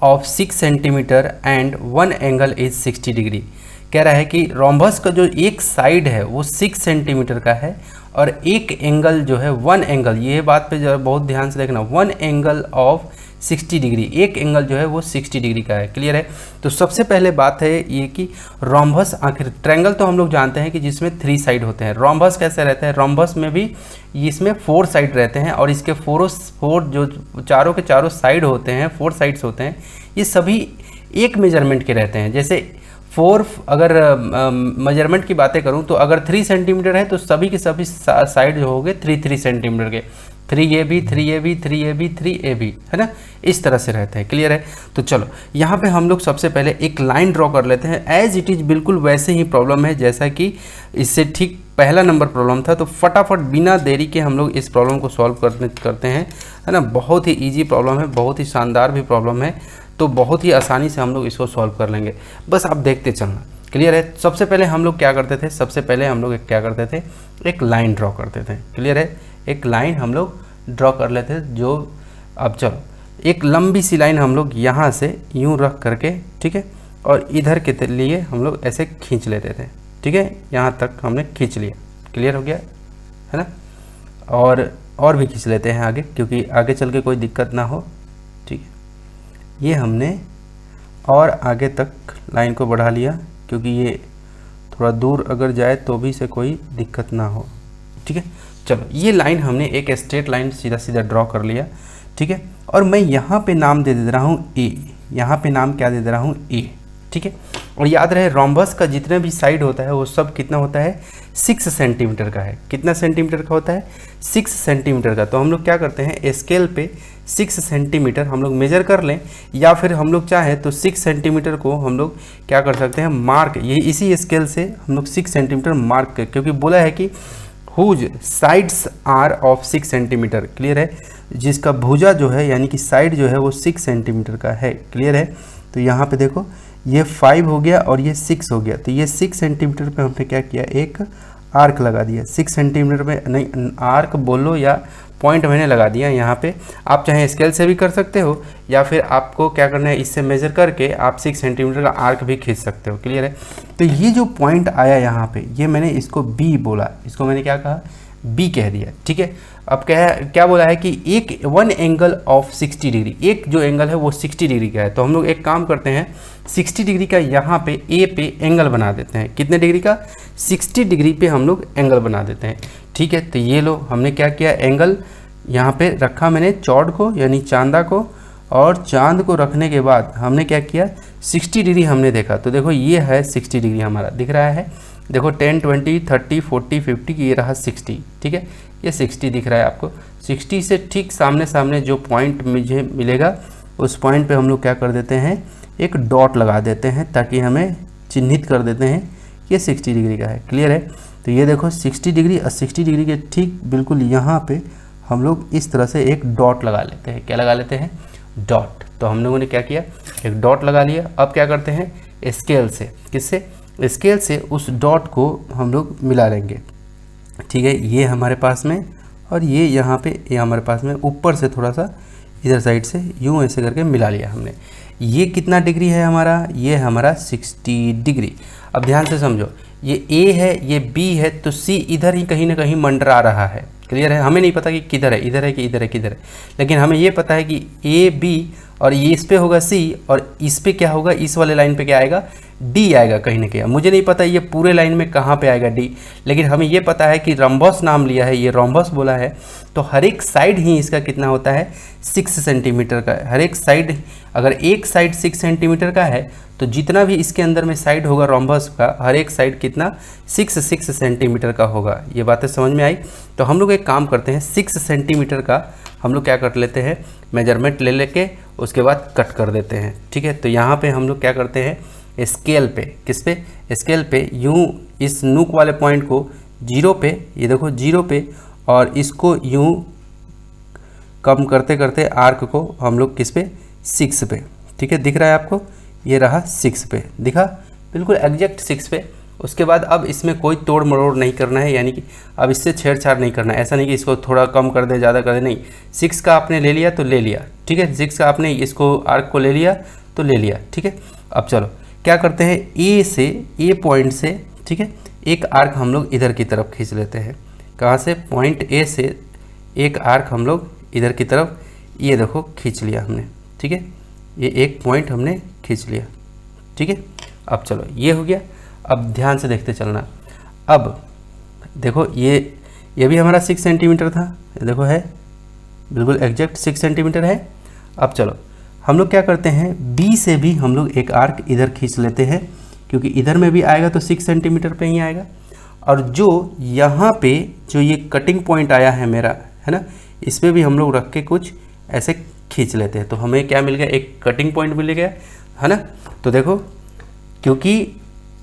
Speaker 1: of 6 centimetre and one angle is 60 degree. कह रहा है कि रोम्बस का जो एक साइड है वो 6 सेंटीमीटर का है और एक एंगल जो है, वन एंगल, ये बात पे जरा बहुत ध्यान से देखना, वन एंगल ऑफ 60 डिग्री, एक एंगल जो है वो 60 डिग्री का है। क्लियर है, तो सबसे पहले बात है ये कि रोम्बस, आखिर ट्रायंगल तो हम लोग जानते हैं कि जिसमें 3 साइड होते हैं, रोम्बस कैसे रहता है, रोम्बस में भी इसमें 4 साइड रहते हैं और इसके 4 जो चारों के चारों साइड होते हैं, 4 साइड्स होते हैं, ये सभी एक मेजरमेंट के रहते हैं। जैसे 4, अगर मेजरमेंट की बातें करूं तो अगर 3 सेंटीमीटर है तो सभी के सभी साइड जो हो गए 3 सेंटीमीटर के, 3AB 3AB 3AB 3AB, है ना, इस तरह से रहते हैं। क्लियर है, तो चलो यहाँ पे हम लोग सबसे पहले एक लाइन ड्रॉ कर लेते हैं। एज इट इज़ बिल्कुल वैसे ही प्रॉब्लम है जैसा कि इससे ठीक पहला नंबर प्रॉब्लम था। तो फटाफट बिना देरी के हम लोग इस प्रॉब्लम को सॉल्व करते हैं, है ना। बहुत ही ईजी प्रॉब्लम है, बहुत ही शानदार भी प्रॉब्लम है, तो बहुत ही आसानी से हम लोग इसको सॉल्व कर लेंगे, बस आप देखते चलना। क्लियर है, सबसे पहले हम लोग क्या करते थे, सबसे पहले हम लोग क्या करते थे, एक लाइन ड्रॉ करते थे। क्लियर है, एक लाइन हम लोग ड्रॉ कर लेते थे, जो अब चलो एक लंबी सी लाइन हम लोग यहाँ से यूँ रख करके, ठीक है, और इधर के लिए हम लोग ऐसे खींच लेते थे। ठीक है, यहाँ तक हमने खींच लिया। क्लियर हो गया, है ना, और भी खींच लेते हैं आगे, क्योंकि आगे चल के कोई दिक्कत ना हो। ठीक है, ये हमने और आगे तक लाइन को बढ़ा लिया, क्योंकि ये थोड़ा दूर अगर जाए तो भी से कोई दिक्कत ना हो। ठीक है, चलो ये लाइन हमने एक स्ट्रेट लाइन सीधा सीधा ड्रॉ कर लिया। ठीक है, और मैं यहाँ पे नाम दे रहा हूँ ए, यहाँ पे नाम क्या दे रहा हूँ ए। ठीक है, और याद रहे रोम्बस का जितना भी साइड होता है वो सब कितना होता है, 6 सेंटीमीटर का है। कितना सेंटीमीटर का होता है, 6 सेंटीमीटर का। तो हम लोग क्या करते हैं, स्केल पे 6 सेंटीमीटर हम लोग मेजर कर लें, या फिर हम लोग चाहें तो 6 सेंटीमीटर को हम लोग क्या कर सकते हैं, मार्क, ये इसी स्केल से हम लोग 6 सेंटीमीटर मार्क कर, क्योंकि बोला है कि whose sides are of 6 centimetre. Clear है, जिसका भुजा जो है यानी कि साइड जो है वो 6 सेंटीमीटर का है। क्लियर है, तो यहाँ पे देखो ये 5 हो गया और ये 6 हो गया, तो ये 6 सेंटीमीटर पे हमने क्या किया, एक आर्क लगा दिया। 6 सेंटीमीटर में नहीं, आर्क बोलो या पॉइंट मैंने लगा दिया यहाँ पे। आप चाहे स्केल से भी कर सकते हो, या फिर आपको क्या करना है, इससे मेजर करके आप 6 सेंटीमीटर का आर्क भी खींच सकते हो। क्लियर है, तो ये जो पॉइंट आया यहाँ पे, ये मैंने इसको बी बोला, इसको मैंने क्या कहा, बी कह दिया। ठीक है, अब क्या बोला है कि एक वन एंगल ऑफ 60 डिग्री, एक जो एंगल है वो 60 डिग्री का है। तो हम लोग एक काम करते हैं, 60 डिग्री का यहाँ पे ए पे एंगल बना देते हैं। कितने डिग्री का, 60 डिग्री पे हम लोग एंगल बना देते हैं। ठीक है, तो ये लो हमने क्या किया, एंगल यहाँ पे रखा मैंने चौड़ को यानी चांदा को, और चांद को रखने के बाद हमने क्या किया, 60 डिग्री हमने देखा। तो देखो ये है 60 डिग्री हमारा दिख रहा है, देखो 10 20 30 40 50, ये रहा 60। ठीक है, ये 60 दिख रहा है आपको। 60 से ठीक सामने सामने जो पॉइंट मुझे मिलेगा उस पॉइंट पे हम लोग क्या कर देते हैं, एक डॉट लगा देते हैं, ताकि हमें चिन्हित कर देते हैं ये 60 डिग्री का है। क्लियर है, तो ये देखो 60 डिग्री और 60 डिग्री के ठीक बिल्कुल यहाँ पे हम लोग इस तरह से एक डॉट लगा लेते हैं। क्या लगा लेते हैं, डॉट। तो हम लोगों ने क्या किया, एक डॉट लगा लिया। अब क्या करते हैं, स्केल से, किससे, स्केल से उस डॉट को हम लोग मिला लेंगे। ठीक है, ये हमारे पास में और ये यहाँ पे, ये हमारे पास में ऊपर से थोड़ा सा इधर साइड से यूँ ऐसे करके मिला लिया हमने। ये कितना डिग्री है हमारा, ये हमारा 60 डिग्री। अब ध्यान से समझो, ये ए है, ये बी है, तो सी इधर ही कहीं ना कहीं मंडरा रहा है। क्लियर है, हमें नहीं पता कि किधर है, इधर है कि इधर है, किधर है, लेकिन हमें ये पता है कि ए बी, और ये इस पे होगा सी, और इस पे क्या होगा, इस वाले लाइन पे क्या आएगा, डी आएगा कहीं ना कहीं। मुझे नहीं पता ये पूरे लाइन में कहाँ पे आएगा डी, लेकिन हमें ये पता है कि रोम्बस नाम लिया है, ये रोम्बस बोला है, तो हर एक साइड ही इसका कितना होता है 6 सेंटीमीटर का। हर एक साइड, अगर एक साइड 6 सेंटीमीटर का है तो जितना भी इसके अंदर में साइड होगा रोम्बस का, हर एक साइड कितना 6 सेंटीमीटर का होगा। ये बातें समझ में आई। तो हम लोग एक काम करते हैं, 6 सेंटीमीटर का हम लोग क्या कर लेते हैं, मेजरमेंट ले लेके उसके बाद कट कर देते हैं। ठीक है, तो यहाँ पे हम लोग क्या करते हैं, स्केल पे, किस पे, स्केल पे यूँ इस नूक वाले पॉइंट को 0 पे, ये देखो 0 पे, और इसको यूँ कम करते करते आर्क को हम लोग किस पे, 6 पे। ठीक है, दिख रहा है आपको, ये रहा 6 पे, दिखा, बिल्कुल एग्जैक्ट 6 पे। उसके बाद अब इसमें कोई तोड़ मरोड़ नहीं करना है, यानी कि अब इससे छेड़छाड़ नहीं करना है। ऐसा नहीं कि इसको थोड़ा कम कर दे, ज़्यादा कर दे, नहीं। 6 का आपने ले लिया तो ले लिया, ठीक है। 6 का आपने इसको आर्क को ले लिया तो ले लिया, ठीक है। अब चलो क्या करते हैं, ए से, ए पॉइंट से, ठीक है, एक आर्क हम लोग इधर की तरफ खींच लेते हैं। कहाँ से, पॉइंट ए से एक आर्क हम लोग इधर की तरफ, ये देखो खींच लिया हमने, ठीक है। ये एक पॉइंट हमने खींच लिया, ठीक है। अब चलो ये हो गया। अब ध्यान से देखते चलना। अब देखो ये भी हमारा 6 सेंटीमीटर था, ये देखो है बिल्कुल एग्जैक्ट 6 सेंटीमीटर है। अब चलो हम लोग क्या करते हैं, बी से भी हम लोग एक आर्क इधर खींच लेते हैं, क्योंकि इधर में भी आएगा तो 6 सेंटीमीटर पे ही आएगा। और जो यहाँ पे जो ये कटिंग पॉइंट आया है मेरा, है ना, इस पर भी हम लोग रख के कुछ ऐसे खींच लेते हैं, तो हमें क्या मिल गया, एक कटिंग पॉइंट मिल गया, है ना। तो देखो क्योंकि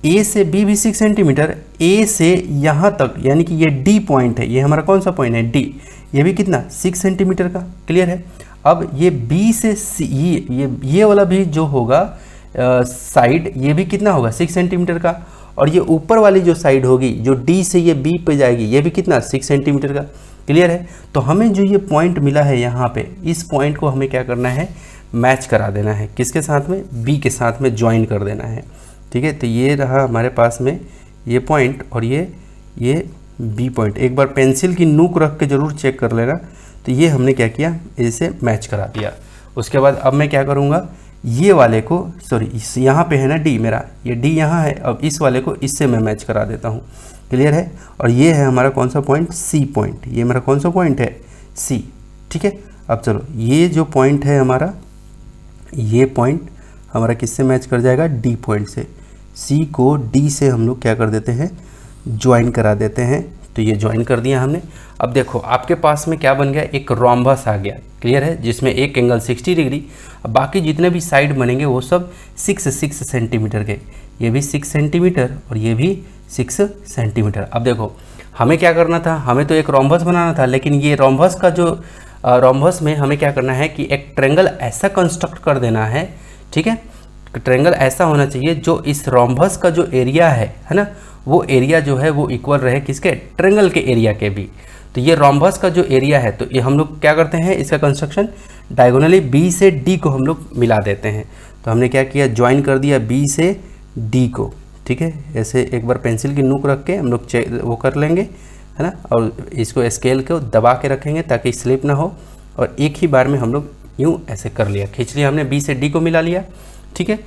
Speaker 1: ए से बी भी 6 सेंटीमीटर, ए से यहाँ तक यानी कि ये डी पॉइंट है, ये हमारा कौन सा पॉइंट है, डी, ये भी कितना 6 सेंटीमीटर का, क्लियर है। अब ये बी से सी, ये वाला भी जो होगा साइड, ये भी कितना होगा 6 सेंटीमीटर का। और ये ऊपर वाली जो साइड होगी जो डी से ये बी पे जाएगी, ये भी कितना 6 सेंटीमीटर का, क्लियर है। तो हमें जो ये पॉइंट मिला है यहाँ पे, इस पॉइंट को हमें क्या करना है, मैच करा देना है, किसके साथ में, बी के साथ में ज्वाइन कर देना है, ठीक है। तो ये रहा हमारे पास में ये पॉइंट, और ये बी पॉइंट। एक बार पेंसिल की नोक रख के ज़रूर चेक कर लेना। तो ये हमने क्या किया, इसे मैच करा दिया। उसके बाद अब मैं क्या करूँगा, ये वाले को, सॉरी यहाँ पे है ना डी मेरा, ये डी यहाँ है, अब इस वाले को इससे मैं मैच करा देता हूँ, क्लियर है। और ये है हमारा कौन सा पॉइंट, सी पॉइंट, ये मेरा कौन सा पॉइंट है, सी, ठीक है। अब चलो ये जो पॉइंट है हमारा, ये पॉइंट हमारा किससे मैच कर जाएगा, डी पॉइंट से। सी को डी से हम लोग क्या कर देते हैं, ज्वाइन करा देते हैं। तो ये ज्वाइन कर दिया हमने। अब देखो आपके पास में क्या बन गया, एक रोम्बस आ गया, क्लियर है, जिसमें एक एंगल 60 डिग्री, अब बाकी जितने भी साइड बनेंगे वो सब 6 सेंटीमीटर के, ये भी 6 सेंटीमीटर और ये भी 6 सेंटीमीटर। अब देखो हमें क्या करना था, हमें तो एक रोम्बस बनाना था, लेकिन ये रोम्बस का जो रोम्बस में हमें क्या करना है कि एक ट्रायंगल ऐसा कंस्ट्रक्ट कर देना है, ठीक है। ट्रायंगल ऐसा होना चाहिए जो इस रोम्बस का जो एरिया है ना, वो एरिया जो है वो इक्वल रहे किसके, ट्रायंगल के एरिया के भी। तो ये रोम्बस का जो एरिया है, तो ये हम लोग क्या करते हैं, इसका कंस्ट्रक्शन डायगोनली बी से डी को हम लोग मिला देते हैं। तो हमने क्या किया, ज्वाइन कर दिया बी से डी को, ठीक है। ऐसे एक बार पेंसिल की नोक रख के हम लोग वो कर लेंगे, है ना, और इसको स्केल को दबा के रखेंगे ताकि स्लिप ना हो, और एक ही बार में हम लोग यूँ ऐसे कर लिया, खींच लिया हमने, बी से डी को मिला लिया, ठीक है,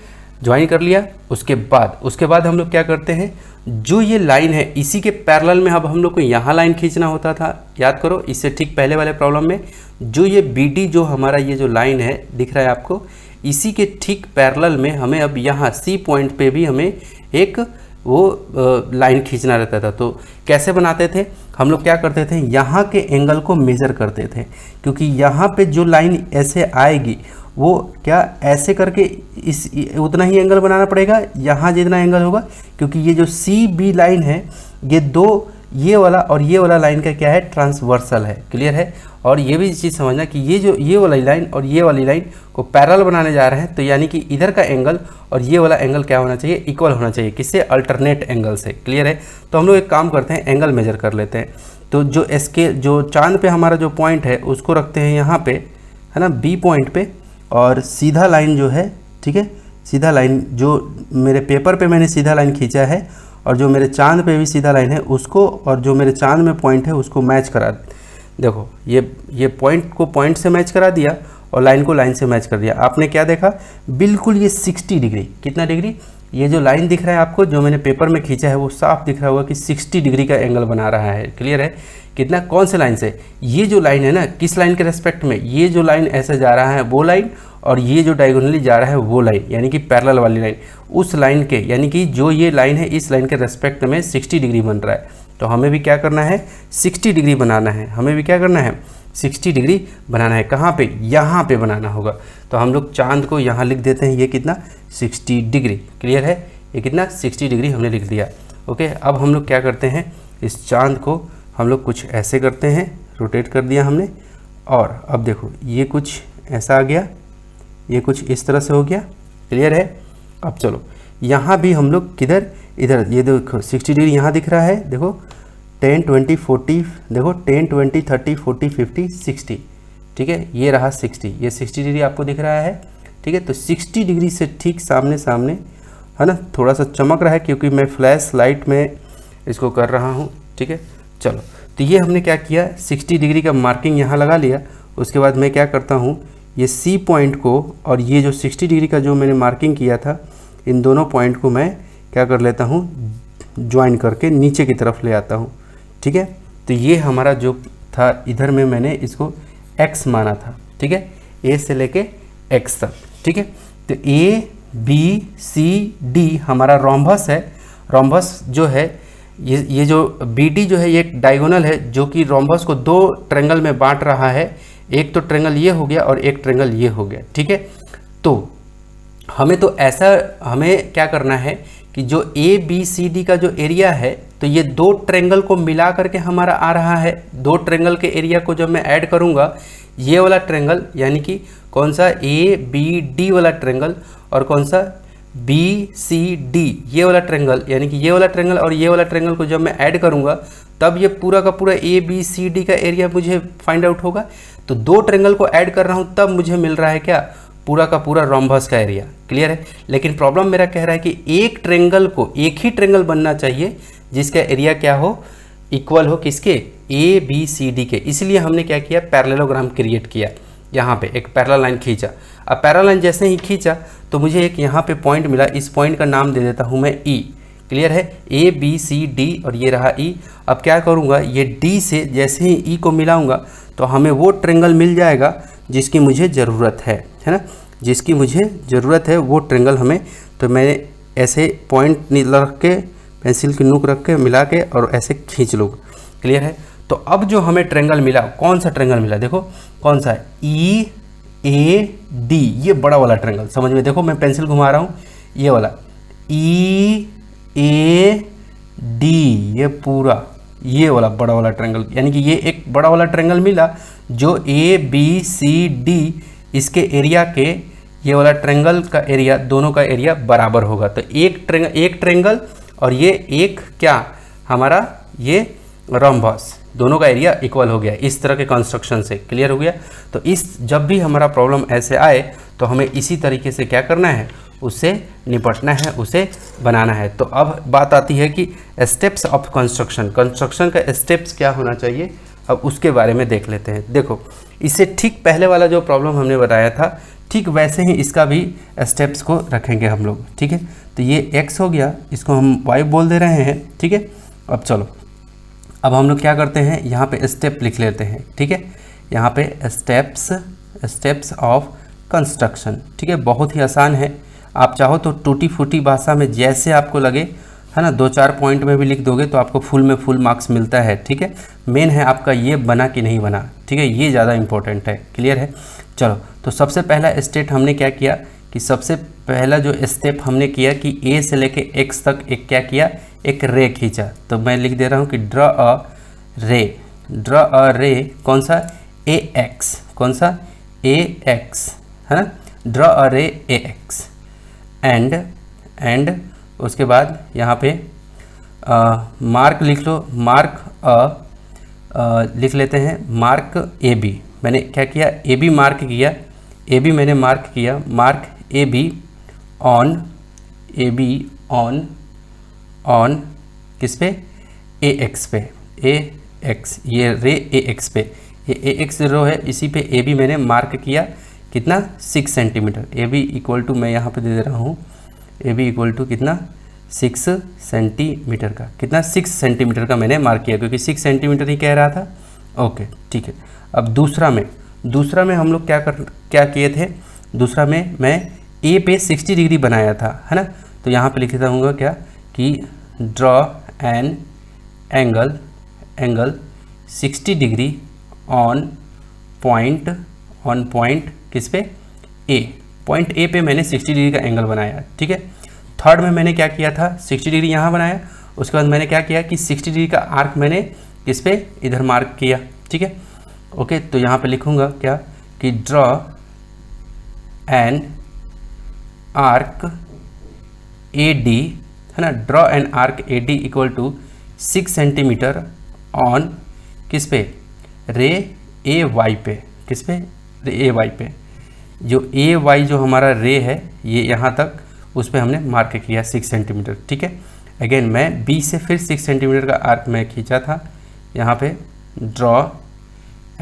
Speaker 1: ज्वाइन कर लिया। उसके बाद हम लोग क्या करते हैं, जो ये लाइन है इसी के पैरेलल में अब हम लोग को यहाँ लाइन खींचना होता था, याद करो, इससे ठीक पहले वाले प्रॉब्लम में जो ये बी डी जो हमारा ये जो लाइन है दिख रहा है आपको, इसी के ठीक पैरेलल में हमें अब यहाँ सी पॉइंट पे भी हमें एक वो लाइन खींचना रहता था। तो कैसे बनाते थे हम लोग, क्या करते थे, यहाँ के एंगल को मेज़र करते थे, क्योंकि यहाँ पे जो लाइन ऐसे आएगी वो क्या ऐसे करके इस उतना ही एंगल बनाना पड़ेगा, यहाँ जितना एंगल होगा, क्योंकि ये जो सी बी लाइन है, ये दो, ये वाला और ये वाला लाइन का क्या है, ट्रांसवर्सल है, क्लियर है। और ये भी चीज़ समझना कि ये जो ये वाली लाइन और ये वाली लाइन को पैरेलल बनाने जा रहे हैं, तो यानी कि इधर का एंगल और ये वाला एंगल क्या होना चाहिए, इक्वल होना चाहिए, किससे, अल्टरनेट एंगल से, क्लियर है। तो हम लोग एक काम करते हैं, एंगल मेजर कर लेते हैं। तो जो जो चांद पे हमारा जो पॉइंट है उसको रखते हैं यहाँ पे, है ना, बी पॉइंट पे, और सीधा लाइन जो है, ठीक है, सीधा लाइन जो मेरे पेपर पे मैंने सीधा लाइन खींचा है, और जो मेरे चांद पे भी सीधा लाइन है उसको, और जो मेरे चांद में पॉइंट है उसको मैच करा। देखो ये पॉइंट को पॉइंट से मैच करा दिया और लाइन को लाइन से मैच कर दिया। आपने क्या देखा, बिल्कुल ये 60 डिग्री, कितना डिग्री, ये जो लाइन दिख रहा है आपको, जो मैंने पेपर में खींचा है, वो साफ दिख रहा होगा कि 60 डिग्री का एंगल बना रहा है। क्लियर है? कितना, कौन से लाइन से? ये जो लाइन है ना, किस लाइन के रेस्पेक्ट में? ये जो लाइन ऐसे जा रहा है वो लाइन, और ये जो डायगोनली जा रहा है वो लाइन, यानी कि पैरेलल वाली लाइन, उस लाइन के, यानी कि जो ये लाइन है इस लाइन के रेस्पेक्ट में 60 डिग्री बन रहा है। तो हमें भी क्या करना है, 60 डिग्री बनाना है। हमें भी क्या करना है, 60 डिग्री बनाना है। कहाँ पे? यहाँ पे बनाना होगा। तो हम लोग चांद को यहाँ लिख देते हैं, ये कितना, 60 डिग्री। क्लियर है? ये कितना, 60 डिग्री हमने लिख दिया। ओके, अब हम लोग क्या करते हैं, इस चांद को हम लोग कुछ ऐसे करते हैं, रोटेट कर दिया हमने, और अब देखो ये कुछ ऐसा आ गया, ये कुछ इस तरह से हो गया। क्लियर है? अब चलो यहाँ भी हम लोग किधर, इधर, ये देखो 60 डिग्री यहाँ दिख रहा है, देखो 10, 20, 40, देखो 10, 20, 30, 40, 50, 60। ठीक है, ये रहा 60, ये 60 डिग्री आपको दिख रहा है। ठीक है, तो 60 डिग्री से ठीक सामने सामने है ना, थोड़ा सा चमक रहा है क्योंकि मैं फ्लैश लाइट में इसको कर रहा हूँ। ठीक है, चलो, तो ये हमने क्या किया, 60 डिग्री का मार्किंग यहाँ लगा लिया। उसके बाद मैं क्या करता हूँ, ये सी पॉइंट को और ये जो 60 डिग्री का जो मैंने मार्किंग किया था, इन दोनों पॉइंट को मैं क्या कर लेता हूँ, ज्वाइन करके नीचे की तरफ ले आता हूँ। ठीक है, तो ये हमारा जो था, इधर में मैंने इसको x माना था। ठीक है, a से लेके x तक। ठीक है, तो a b c d हमारा रोम्बस है। रोम्बस जो है, ये जो बी डी जो है, ये एक डायगोनल है जो कि रोम्बस को दो ट्रेंगल में बांट रहा है। एक तो ट्रेंगल ये हो गया और एक ट्रेंगल ये हो गया। ठीक है, तो हमें तो ऐसा, हमें क्या करना है कि जो ए बी सी डी का जो एरिया है, तो ये दो ट्रेंगल को मिला करके हमारा आ रहा है। दो ट्रेंगल के एरिया को जब मैं ऐड करूँगा, ये वाला ट्रेंगल यानी कि कौन सा, ए बी डी वाला ट्रेंगल, और कौन सा, बी सी डी, ये वाला ट्रेंगल, यानी कि ये वाला ट्रेंगल और ये वाला ट्रेंगल को जब मैं ऐड करूँगा, तब ये पूरा का पूरा ए बी सी डी का एरिया मुझे फाइंड आउट होगा। तो दो ट्रेंगल को ऐड कर रहा हूँ, तब मुझे मिल रहा है क्या, पूरा का पूरा रोम्बस का एरिया। क्लियर है? लेकिन प्रॉब्लम मेरा कह रहा है कि एक ट्रेंगल को, एक ही ट्रेंगल बनना चाहिए जिसका एरिया क्या हो, इक्वल हो किसके, ए बी सी डी के। इसलिए हमने क्या किया, पैरेललोग्राम क्रिएट किया। यहाँ पे एक पैरेलल लाइन खींचा। अब पैरेलल लाइन जैसे ही खींचा तो मुझे एक यहाँ पे पॉइंट मिला। इस पॉइंट का नाम दे देता हूँ मैं ई। क्लियर है? ए बी सी डी, और ये रहा ई। अब क्या करूँगा, ये डी से जैसे ही ई को मिलाऊंगा तो हमें वो ट्रेंगल मिल जाएगा जिसकी मुझे ज़रूरत है ना, जिसकी मुझे ज़रूरत है वो ट्रेंगल हमें। तो मैं ऐसे पॉइंट रख के, पेंसिल की नोक रख के मिला के और ऐसे खींच लूँगा। क्लियर है? तो अब जो हमें ट्रेंगल मिला, कौन सा ट्रेंगल मिला, देखो कौन सा है, ई ए डी, ये बड़ा वाला ट्रेंगल। समझ में, देखो मैं पेंसिल घुमा रहा हूँ, ये वाला ई ए डी, ये पूरा, ये वाला बड़ा वाला ट्रेंगल, यानी कि ये एक बड़ा वाला ट्रेंगल मिला जो ए बी सी डी, इसके एरिया के, ये वाला ट्रेंगल का एरिया, दोनों का एरिया बराबर होगा। तो एक ट्रेंगल और ये एक क्या, हमारा ये रोम्बस, दोनों का एरिया इक्वल हो गया इस तरह के कंस्ट्रक्शन से। क्लियर हो गया? तो इस, जब भी हमारा प्रॉब्लम ऐसे आए तो हमें इसी तरीके से क्या करना है, उससे निपटना है, उसे बनाना है। तो अब बात आती है कि स्टेप्स ऑफ कंस्ट्रक्शन, कंस्ट्रक्शन का स्टेप्स क्या होना चाहिए, अब उसके बारे में देख लेते हैं। देखो, इससे ठीक पहले वाला जो प्रॉब्लम हमने बताया था, ठीक वैसे ही इसका भी स्टेप्स को रखेंगे हम लोग। ठीक है, तो ये x हो गया, इसको हम y बोल दे रहे हैं। ठीक है, अब चलो, अब हम लोग क्या करते हैं, यहाँ पे स्टेप लिख लेते हैं। ठीक है, यहाँ पे स्टेप्स ऑफ कंस्ट्रक्शन। ठीक है, बहुत ही आसान है। आप चाहो तो टूटी फूटी भाषा में जैसे आपको लगे, है ना, 2-4 पॉइंट में भी लिख दोगे तो आपको फुल में फुल मार्क्स मिलता है। ठीक है, मेन है आपका ये बना कि नहीं बना। ठीक है, ये ज़्यादा इंपॉर्टेंट है। क्लियर है? चलो, तो सबसे पहला स्टेप हमने क्या किया कि सबसे पहला जो स्टेप हमने किया कि ए से लेके एक्स तक एक क्या किया, एक रे खींचा। तो मैं लिख दे रहा हूँ कि ड्रॉ अ रे, कौन सा, ए एक्स, कौन सा, ए एक्स, है ना, ड्रॉ अ रे ए एक्स, एंड उसके बाद यहाँ पे मार्क लिख लो, लिख लेते हैं मार्क ए बी। मैंने क्या किया, ए बी मार्क किया, ए बी मैंने मार्क किया, मार्क ए बी ऑन किस पे, ए एक्स पे, ए एक्स, ये रे ए एक्स पे, ये ए एक्स रो है, इसी पे ए बी मैंने मार्क किया कितना, 6 centimetre. A B equal to मैं यहाँ पे दे रहा हूँ ए बी इक्वल टू कितना 6 सेंटीमीटर का, कितना 6 सेंटीमीटर का मैंने मार्क किया क्योंकि 6 सेंटीमीटर ही कह रहा था। ओके ठीक है। अब दूसरा में हम लोग क्या किए थे, दूसरा में मैं ए पे 60 डिग्री बनाया था, है ना। तो यहाँ पे लिखता हूँ क्या कि draw an angle 60 degree on point किस पे, ए, पॉइंट ए पे मैंने 60 डिग्री का एंगल बनाया, ठीक है। थर्ड में मैंने क्या किया था, 60 डिग्री यहाँ बनाया, उसके बाद मैंने क्या किया कि 60 डिग्री का आर्क मैंने किस पे, इधर मार्क किया, ठीक है। ओके, तो यहाँ पे लिखूँगा क्या कि draw an arc A D, है ना, draw an arc A D equal to 6 centimetre on किस पे, रे ए वाई पे, किस पे, रे ए वाई पे। जो ए वाई जो हमारा रे है ये यहाँ तक, उस पर हमने मार्क किया 6 सेंटीमीटर, ठीक है। अगेन मैं बी से फिर 6 सेंटीमीटर का आर्क मैं खींचा था, यहाँ पे draw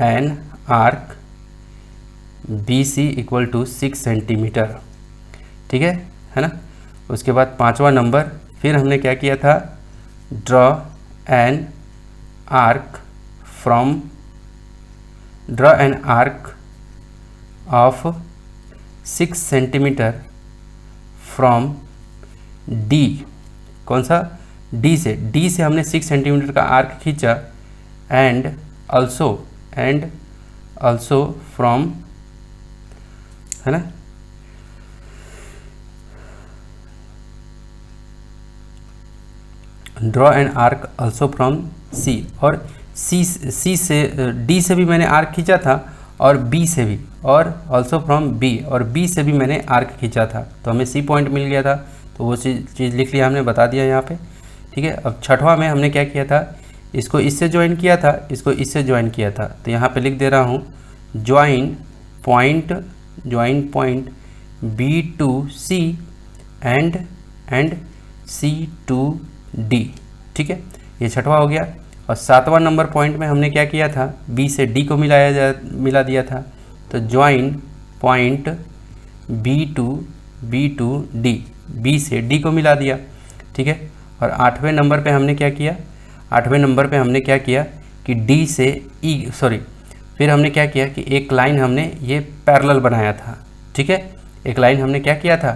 Speaker 1: an arc B C equal to 6 centimetre, ठीक है ना। उसके बाद 5वां नंबर फिर हमने क्या किया था, draw an arc of 6 centimetre from D, कौन सा, डी से हमने 6 सेंटीमीटर का आर्क खींचा, एंड ऑल्सो फ्रॉम, है ना, draw an arc also from C, और सी से डी से भी मैंने आर्क खींचा था, और बी से भी, और ऑल्सो फ्रॉम बी, और बी से भी मैंने आर्क खींचा था, तो हमें सी पॉइंट मिल गया था, तो वो चीज़ लिख लिया हमने, बता दिया यहाँ पे, ठीक है। अब छठवां में हमने क्या किया था, इसको इससे ज्वाइन किया था, इसको इससे ज्वाइन किया था, तो यहाँ पे लिख दे रहा हूँ join point B to C and C to D, ठीक है। ये छठवां हो गया। और 7वां नंबर पॉइंट में हमने क्या किया था, बी से डी को मिला दिया था, तो join point B to D, B से डी को मिला दिया, ठीक है। और 8वें नंबर पे हमने क्या किया, कि डी से ई, फिर हमने क्या किया कि एक लाइन हमने ये पैरेलल बनाया था, ठीक है। एक लाइन हमने क्या किया था,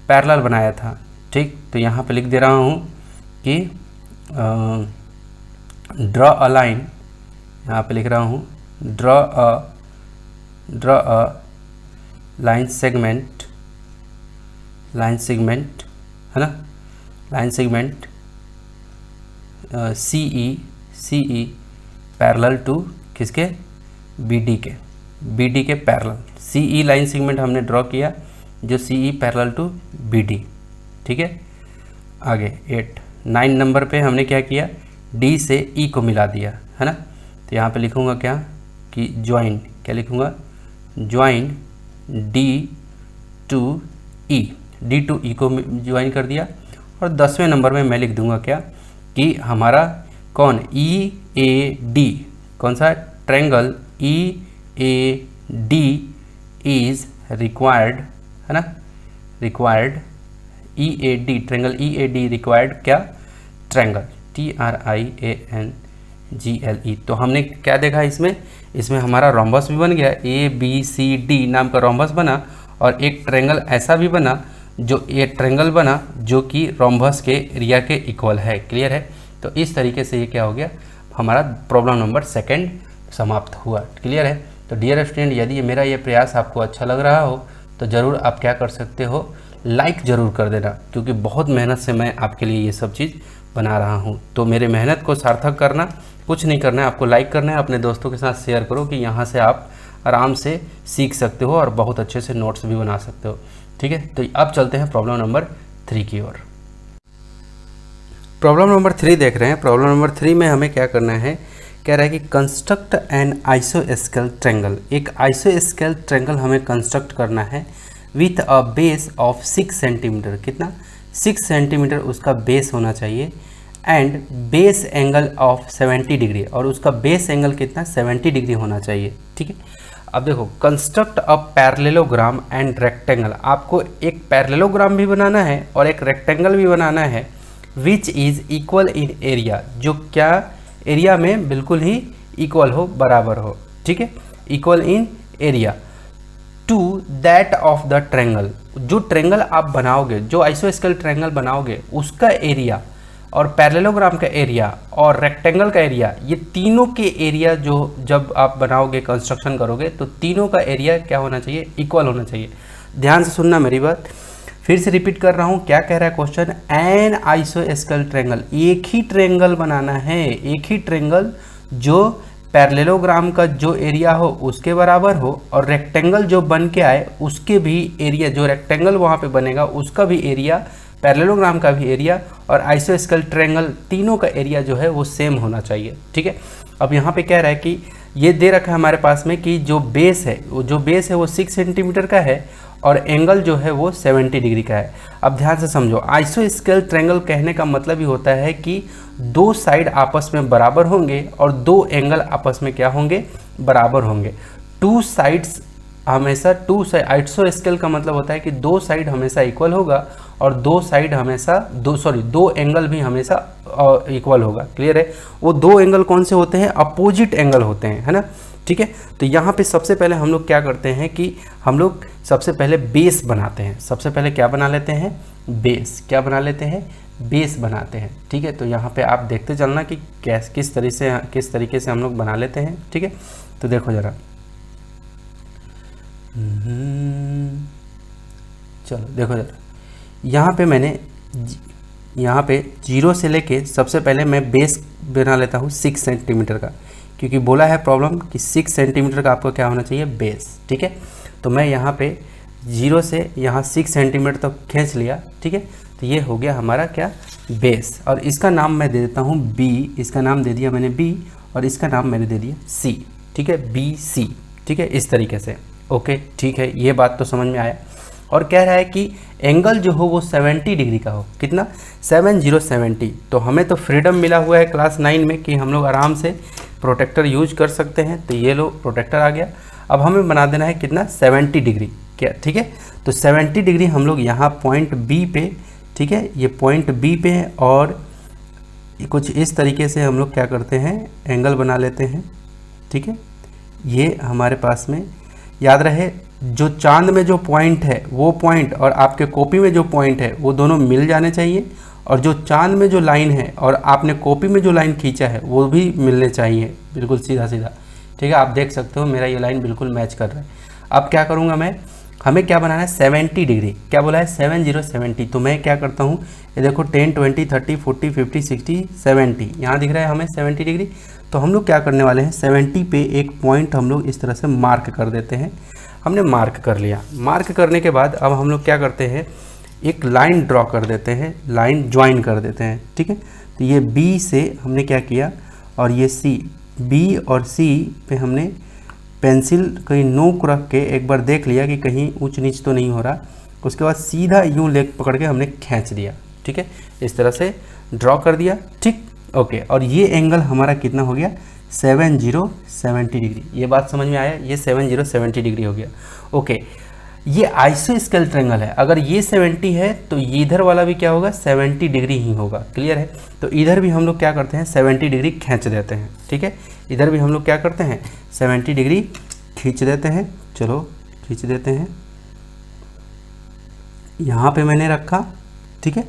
Speaker 1: पैरेलल बनाया था, ठीक। तो यहाँ पे लिख दे रहा हूँ कि ड्रॉ अ लाइन, यहाँ पे लिख रहा हूँ ड्रॉ अ लाइन सेगमेंट, है ना, line segment C E parallel to किसके, बी डी के parallel, C E line segment हमने ड्रॉ किया जो C E parallel to B D, ठीक है। आगे 9 नंबर पे हमने क्या किया, डी से ई को मिला दिया, है ना। तो यहाँ पे लिखूँगा क्या कि ज्वाइन, क्या लिखूँगा, ज्वाइन डी टू ई को ज्वाइन कर दिया। और 10वें नंबर में मैं लिख दूँगा क्या कि हमारा कौन, ई ए डी, कौन सा, triangle E A D is required, है ना, required E A D, triangle E A D required क्या, ट्रायंगल TRIANGLE। तो हमने क्या देखा इसमें हमारा रोम्बस भी बन गया, ABCD नाम का रोम्बस बना, और एक ट्रायंगल ऐसा भी बना जो कि रोम्बस के एरिया के इक्वल है। क्लियर है। तो इस तरीके से ये क्या हो गया, हमारा प्रॉब्लम नंबर 2 समाप्त हुआ। क्लियर है। तो डियर स्टूडेंट, यदि मेरा ये प्रयास आपको अच्छा लग रहा हो तो ज़रूर आप क्या कर सकते हो, लाइक ज़रूर कर देना, क्योंकि बहुत मेहनत से मैं आपके लिए ये सब चीज़ बना रहा हूँ। तो मेरे मेहनत को सार्थक करना, कुछ नहीं करना है, आपको लाइक करना है, अपने दोस्तों के साथ शेयर करो कि यहाँ से आप आराम से सीख सकते हो और बहुत अच्छे से नोट्स भी बना सकते हो। ठीक है। तो अब चलते हैं प्रॉब्लम नंबर 3 की ओर। प्रॉब्लम नंबर 3 देख रहे हैं। प्रॉब्लम नंबर 3 में हमें क्या करना है, कह रहा है कि कंस्ट्रक्ट एन आइसोस्केल ट्रायंगल। एक आइसोस्केल ट्रायंगल हमें कंस्ट्रक्ट करना है with a base of 6 centimetre. कितना, 6 सेंटीमीटर उसका बेस होना चाहिए, and base angle of 70 degree, और उसका बेस एंगल कितना 70 डिग्री होना चाहिए। ठीक है। अब देखो, construct a parallelogram and rectangle, आपको एक पैरेललोग्राम भी बनाना है और एक रेक्टेंगल भी बनाना है, which is equal in area, जो क्या एरिया में बिल्कुल ही इक्वल हो, बराबर हो, ठीक है, equal in area to that of the triangle. जो ट्रायंगल आप बनाओगे, जो आइसोस्केल ट्रायंगल बनाओगे, उसका एरिया और पैरेललोग्राम का एरिया और रेक्टेंगल का एरिया, ये तीनों के एरिया जो जब आप बनाओगे, कंस्ट्रक्शन करोगे, तो तीनों का एरिया क्या होना चाहिए, इक्वल होना चाहिए। ध्यान से सुनना मेरी बात, फिर से रिपीट कर रहा हूँ, क्या कह रहा है क्वेश्चन, एन आइसोस्केल ट्रायंगल, एक ही ट्रायंगल बनाना है, एक ही ट्रायंगल जो पैरेललोग्राम का जो एरिया हो उसके बराबर हो और रेक्टेंगल जो बन के आए उसके भी एरिया, जो रेक्टेंगल वहाँ पे बनेगा उसका भी एरिया, पैरेललोग्राम का भी एरिया और आइसोस्केल ट्रायंगल, तीनों का एरिया जो है वो सेम होना चाहिए, ठीक है। अब यहाँ पे कह रहा है कि ये दे रखा है हमारे पास में कि जो बेस है वो 6 सेंटीमीटर का है और एंगल जो है वो 70 डिग्री का है। अब ध्यान से समझो, आइसोस्केल ट्रायंगल कहने का मतलब ही होता है कि दो साइड आपस में बराबर होंगे और दो एंगल आपस में क्या होंगे, बराबर होंगे। टू साइड्स हमेशा, आइसोस्केल का मतलब होता है कि दो साइड हमेशा इक्वल होगा और दो साइड हमेशा दो एंगल भी हमेशा इक्वल होगा। क्लियर है? वो दो एंगल कौन से होते हैं, अपोजिट एंगल होते हैं, है ना, ठीक है। तो यहाँ पे सबसे पहले हम लोग क्या करते हैं कि हम लोग सबसे पहले बेस बनाते हैं। सबसे पहले क्या बना लेते हैं, बेस, क्या बना लेते हैं, बेस बनाते हैं, ठीक है। तो यहाँ पे आप देखते चलना कि किस तरीके से हम लोग बना लेते हैं, ठीक है। तो देखो जरा, चलो देखो जरा, यहाँ पे मैंने यहाँ पे 0 से लेके सबसे पहले मैं बेस बना लेता हूँ 6 सेंटीमीटर का, क्योंकि बोला है प्रॉब्लम कि 6 सेंटीमीटर का आपको क्या होना चाहिए, बेस, ठीक है। तो मैं यहाँ पे 0 से यहाँ 6 सेंटीमीटर तक खींच लिया, ठीक है। तो ये हो गया हमारा क्या, बेस, और इसका नाम मैं दे देता हूँ बी, इसका नाम दे दिया मैंने बी और इसका नाम मैंने दे दिया सी, ठीक है, बी सी, ठीक है, इस तरीके से। ओके, ठीक है, ये बात तो समझ में आया। और कह रहा है कि एंगल जो हो वो 70 डिग्री का हो, कितना, 70। तो हमें तो फ्रीडम मिला हुआ है क्लास 9 में कि हम लोग आराम से प्रोटेक्टर यूज कर सकते हैं। तो ये लो प्रोटेक्टर आ गया। अब हमें बना देना है कितना, 70 डिग्री, क्या, ठीक है। तो 70 डिग्री हम लोग यहाँ पॉइंट बी पे, ठीक है, ये पॉइंट बी पे है और कुछ इस तरीके से हम लोग क्या करते हैं, एंगल बना लेते हैं, ठीक है। ये हमारे पास में याद रहे, जो चांद में जो पॉइंट है वो पॉइंट और आपके कॉपी में जो पॉइंट है वो दोनों मिल जाने चाहिए, और जो चांद में जो लाइन है और आपने कॉपी में जो लाइन खींचा है वो भी मिलने चाहिए, बिल्कुल सीधा सीधा, ठीक है। आप देख सकते हो मेरा ये लाइन बिल्कुल मैच कर रहा है। अब क्या करूँगा मैं, हमें क्या बनाना है, 70 डिग्री, क्या बोला है, 70। तो मैं क्या करता हूँ, ये देखो 10, 20, 30, 40, 50, 60, 70, यहाँ दिख रहा है हमें 70 डिग्री। तो हम लोग क्या करने वाले हैं, 70 पे एक पॉइंट हम लोग इस तरह से मार्क कर देते हैं। हमने मार्क कर लिया। मार्क करने के बाद अब हम लोग क्या करते हैं, एक लाइन ड्रॉ कर देते हैं, लाइन ज्वाइन कर देते हैं, ठीक है। तो ये बी से हमने क्या किया, और ये सी, बी और सी पे हमने पेंसिल कहीं नोक रख के एक बार देख लिया कि कहीं ऊंच नीच तो नहीं हो रहा। उसके बाद सीधा यूँ लेग पकड़ के हमने खींच दिया, ठीक है, इस तरह से ड्रॉ कर दिया, ठीक, ओके। और ये एंगल हमारा कितना हो गया, 70 डिग्री। ये बात समझ में आया, ये 70 डिग्री हो गया, ओके। ये आइसोस्केल ट्रायंगल है, अगर ये 70 है तो ये इधर वाला भी क्या होगा, 70 डिग्री ही होगा। क्लियर है? तो इधर भी हम लोग क्या करते हैं, 70 डिग्री खींच देते हैं, ठीक है। इधर भी हम लोग क्या करते हैं, 70 डिग्री खींच देते हैं। चलो खींच देते हैं, यहाँ पे मैंने रखा, ठीक है।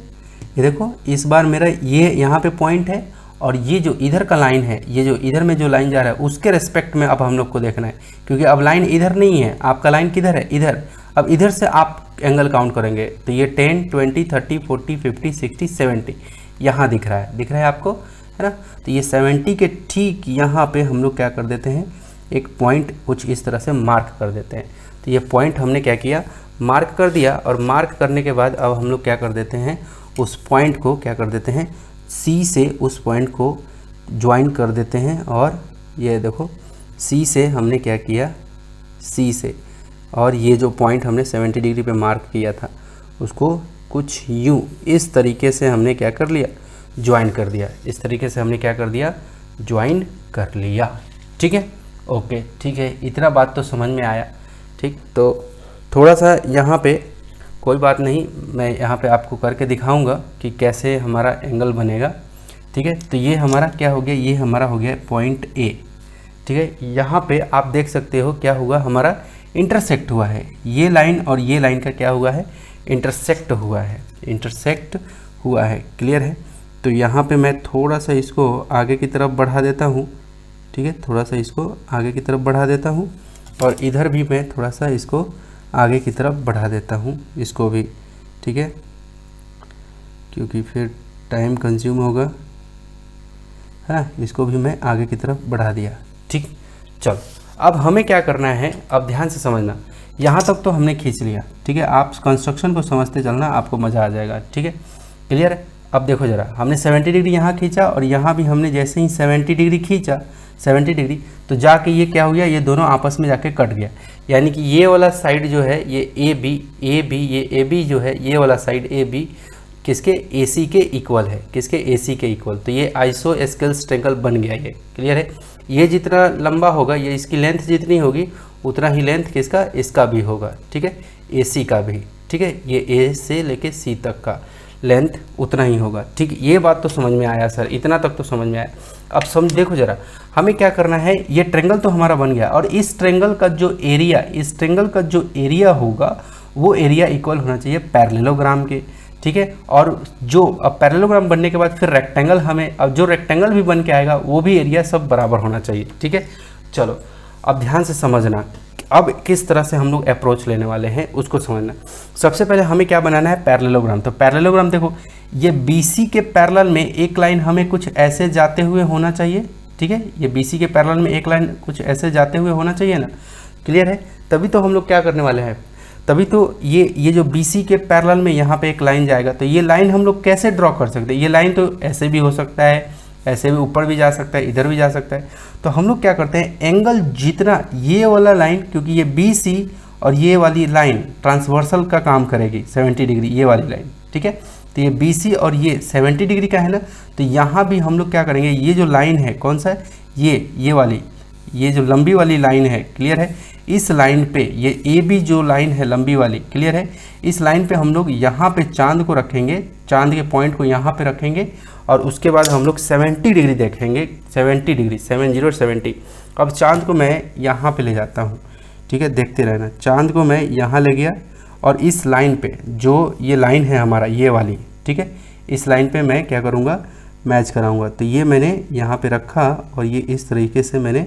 Speaker 1: ये देखो इस बार मेरा ये यहाँ पे पॉइंट है और ये जो इधर का लाइन है, ये जो इधर में जो लाइन जा रहा है उसके रेस्पेक्ट में अब हम लोग को देखना है, क्योंकि अब लाइन इधर नहीं है, आपका लाइन किधर है, इधर। अब इधर से आप एंगल काउंट करेंगे तो ये 10, 20, 30, 40, 50, 60, 70 यहाँ दिख रहा है आपको, है ना। तो ये 70 के ठीक यहाँ पे हम लोग क्या कर देते हैं, एक पॉइंट कुछ इस तरह से मार्क कर देते हैं। तो ये पॉइंट हमने क्या किया, मार्क कर दिया, और मार्क करने के बाद अब हम लोग क्या कर देते हैं, उस पॉइंट को क्या कर देते हैं, सी से उस पॉइंट को ज्वाइन कर देते हैं। और ये देखो सी से हमने क्या किया, सी से, और ये जो पॉइंट हमने 70 डिग्री पे मार्क किया था उसको कुछ यूँ इस तरीके से हमने क्या कर लिया, ज्वाइन कर दिया। इस तरीके से हमने क्या कर दिया, ज्वाइन कर लिया, ठीक है। ओके ठीक है, इतना बात तो समझ में आया। ठीक, तो थोड़ा सा यहाँ पे कोई बात नहीं, मैं यहाँ पे आपको करके दिखाऊंगा कि कैसे हमारा एंगल बनेगा। ठीक है, तो ये हमारा क्या हो गया, ये हमारा हो गया पॉइंट ए। ठीक है, यहाँ पे आप देख सकते हो क्या हुआ, हमारा इंटरसेक्ट हुआ है, ये लाइन और ये लाइन का क्या हुआ है, इंटरसेक्ट हुआ है, इंटरसेक्ट हुआ है। क्लियर है। तो यहाँ पे मैं थोड़ा सा इसको आगे की तरफ बढ़ा देता हूँ। ठीक है, थोड़ा सा इसको आगे की तरफ बढ़ा देता हूँ और इधर भी मैं थोड़ा सा इसको आगे की तरफ बढ़ा देता हूँ, इसको भी। ठीक है, क्योंकि फिर टाइम कंज्यूम होगा। हाँ, इसको भी मैं आगे की तरफ बढ़ा दिया। ठीक, चलो अब हमें क्या करना है, अब ध्यान से समझना। यहाँ तक तो हमने खींच लिया। ठीक है, आप कंस्ट्रक्शन को समझते चलना, आपको मज़ा आ जाएगा। ठीक है, क्लियर है। अब देखो ज़रा, हमने 70 डिग्री यहाँ खींचा और यहाँ भी हमने जैसे ही 70 डिग्री खींचा, 70 डिग्री, तो जाके ये क्या हो गया, ये दोनों आपस में जाके कट गया। यानी कि ये वाला साइड जो है ये ए बी, ये ए बी जो है, ये वाला साइड ए बी किसके, ए सी के इक्वल है, किसके, ए सी के इक्वल। तो ये आइसोस्केलेस ट्रायंगल बन गया। ये क्लियर है। ये जितना लंबा होगा, ये इसकी लेंथ जितनी होगी उतना ही लेंथ किसका, इसका भी होगा। ठीक है, ए सी का भी। ठीक है, ये ए से लेके सी तक का लेंथ उतना ही होगा। ठीक, ये बात तो समझ में आया सर, इतना तक तो समझ में आया। अब समझ, देखो जरा, हमें क्या करना है, ये ट्रायंगल तो हमारा बन गया और इस ट्रायंगल का जो एरिया, इस ट्रायंगल का जो एरिया होगा वो एरिया इक्वल होना चाहिए पैरेललोग्राम के। ठीक है, और जो अब पैरेललोग्राम बनने के बाद फिर रेक्टेंगल, हमें अब जो रेक्टेंगल भी बन के आएगा वो भी एरिया सब बराबर होना चाहिए। ठीक है, चलो अब ध्यान से समझना, अब किस तरह से हम लोग अप्रोच लेने वाले हैं उसको समझना। सबसे पहले हमें क्या बनाना है, पैरेललोग्राम। तो पैरेललोग्राम देखो, ये BC के पैरेलल में एक लाइन हमें कुछ ऐसे जाते हुए होना चाहिए। ठीक है, ये BC के पैरेलल में एक लाइन कुछ ऐसे जाते हुए होना चाहिए ना। क्लियर है, तभी तो हम लोग क्या करने वाले हैं, तभी तो ये जो BC के पैरेलल में यहाँ पे एक लाइन जाएगा। तो ये लाइन हम लोग कैसे ड्रॉ कर सकते हैं, ये लाइन तो ऐसे भी हो सकता है, ऐसे भी ऊपर भी जा सकता है, इधर भी जा सकता है। तो हम लोग क्या करते हैं, एंगल जितना ये वाला लाइन, क्योंकि ये BC और ये वाली लाइन ट्रांसवर्सल का काम करेगी 70 डिग्री, ये वाली लाइन। ठीक है, तो ये BC और ये 70 डिग्री का है ना, तो यहाँ भी हम लोग क्या करेंगे, ये जो लाइन है कौन सा है, ये वाली, ये जो लंबी वाली लाइन है, क्लियर है, इस लाइन पे ये AB जो लाइन है लंबी वाली, क्लियर है, इस लाइन पे हम लोग यहाँ पे चांद को रखेंगे, चांद के पॉइंट को यहाँ पे रखेंगे और उसके बाद हम लोग 70 डिग्री देखेंगे, 70 डिग्री, 70। अब चांद को मैं यहाँ पे ले जाता हूँ। ठीक है, देखते रहना, चांद को मैं यहाँ ले गया और इस लाइन पे जो ये लाइन है हमारा, ये वाली, ठीक है, इस लाइन पे मैं क्या करूँगा, मैच कराऊँगा। तो ये मैंने यहाँ पे रखा और ये इस तरीके से मैंने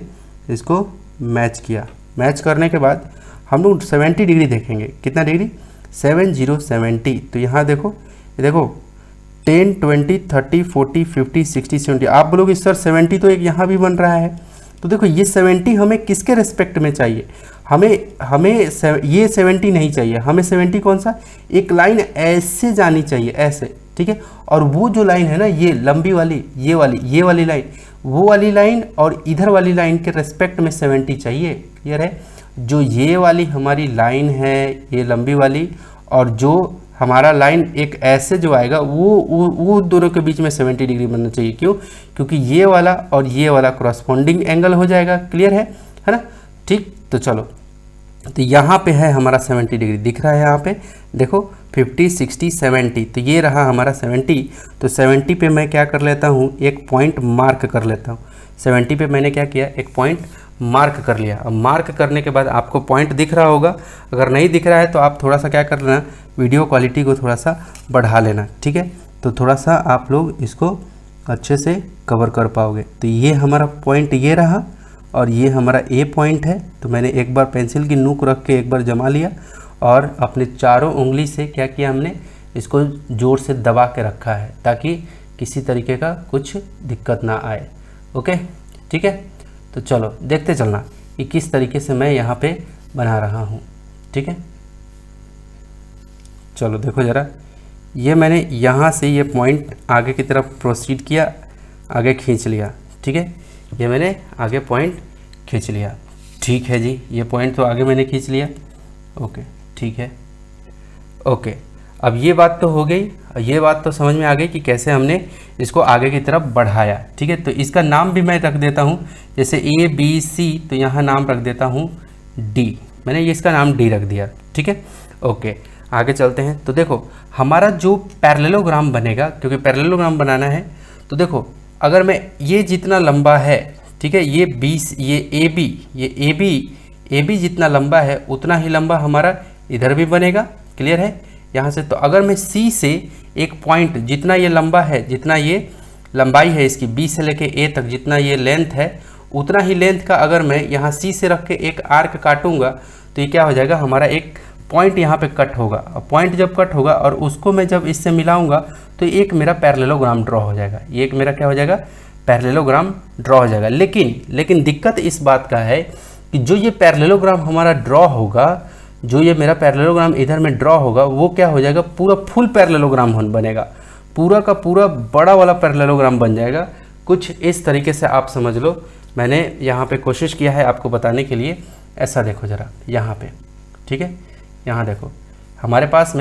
Speaker 1: इसको मैच किया। मैच करने के बाद हम लोग 70 डिग्री देखेंगे, कितना डिग्री, 70। तो यहाँ देखो, ये देखो 10, 20, 30, 40, 50, 60, 70। आप बोलोगे सर 70 तो एक यहाँ भी बन रहा है। तो देखो ये 70 हमें किसके रेस्पेक्ट में चाहिए, हमें ये 70 नहीं चाहिए, हमें 70 कौन सा, एक लाइन ऐसे जानी चाहिए, ऐसे। ठीक है, और वो जो लाइन है ना, ये लंबी वाली, ये वाली लाइन, वो वाली लाइन और इधर वाली लाइन के रेस्पेक्ट में 70 चाहिए। क्लियर है, जो ये वाली हमारी लाइन है, ये लंबी वाली, और जो हमारा लाइन एक ऐसे जो आएगा वो दोनों के बीच में 70 डिग्री बनना चाहिए। क्यों, क्योंकि ये वाला और ये वाला क्रॉसपोंडिंग एंगल हो जाएगा। क्लियर है ना। ठीक, तो चलो, तो यहाँ पे है हमारा 70 डिग्री दिख रहा है, यहाँ पे देखो 50, 60, 70। तो ये रहा हमारा 70। तो 70 पे मैं क्या कर लेता हूँ, एक पॉइंट मार्क कर लेता हूँ। 70 पे मैंने क्या किया, एक पॉइंट मार्क कर लिया। अब मार्क करने के बाद आपको पॉइंट दिख रहा होगा, अगर नहीं दिख रहा है तो आप थोड़ा सा क्या कर लेना, वीडियो क्वालिटी को थोड़ा सा बढ़ा लेना। ठीक है, तो थोड़ा सा आप लोग इसको अच्छे से कवर कर पाओगे। तो ये हमारा पॉइंट ये रहा और ये हमारा ए पॉइंट है। तो मैंने एक बार पेंसिल की नोक रख के एक बार जमा लिया और अपने चारों उंगली से क्या किया, हमने इसको ज़ोर से दबा के रखा है ताकि किसी तरीके का कुछ दिक्कत ना आए। ओके, ठीक है, तो चलो देखते चलना कि किस तरीके से मैं यहाँ पे बना रहा हूँ। ठीक है, चलो देखो ज़रा, ये मैंने यहाँ से ये पॉइंट आगे की तरफ प्रोसीड किया, आगे खींच लिया। ठीक है, ये मैंने आगे पॉइंट खींच लिया। ठीक है जी, ये पॉइंट तो आगे मैंने खींच लिया। ओके, ठीक है, ओके, अब ये बात तो हो गई। ये बात तो समझ में आ गई कि कैसे हमने इसको आगे की तरफ बढ़ाया। ठीक है, तो इसका नाम भी मैं रख देता हूँ, जैसे ABC, तो यहाँ नाम रख देता हूँ D। मैंने ये इसका नाम D रख दिया। ठीक है, ओके, आगे चलते हैं। तो देखो हमारा जो पैरेललोग्राम बनेगा, क्योंकि पैरेललोग्राम बनाना है, तो देखो अगर मैं ये जितना लंबा है, ठीक है, ये 20, ये AB जितना लंबा है उतना ही लंबा हमारा इधर भी बनेगा। क्लियर है यहाँ से? तो अगर मैं C से एक पॉइंट, जितना ये लंबा है, जितना ये लंबाई है इसकी B से लेके A तक, जितना ये लेंथ है, उतना ही लेंथ का अगर मैं यहाँ C से रख के एक आर्क काटूंगा तो ये क्या हो जाएगा, हमारा एक पॉइंट यहाँ पे कट होगा। और पॉइंट जब कट होगा और उसको मैं जब इससे मिलाऊंगा तो एक मेरा पैरेललोग्राम ड्रॉ हो जाएगा। ये एक मेरा क्या हो जाएगा, पैरेललोग्राम ड्रॉ हो जाएगा। लेकिन दिक्कत इस बात का है कि जो ये पैरेललोग्राम हमारा ड्रॉ होगा, जो ये मेरा पैरेललोग्राम इधर में ड्रॉ होगा, वो क्या हो जाएगा, पूरा फुल पैरेललोग्राम बनेगा, पूरा का पूरा बड़ा वाला पैरेललोग्राम बन जाएगा। कुछ इस तरीके से आप समझ लो। मैंने यहाँ पे कोशिश किया है आपको बताने के लिए। ऐसा देखो ज़रा यहाँ पे, ठीक है, यहाँ देखो हमारे पास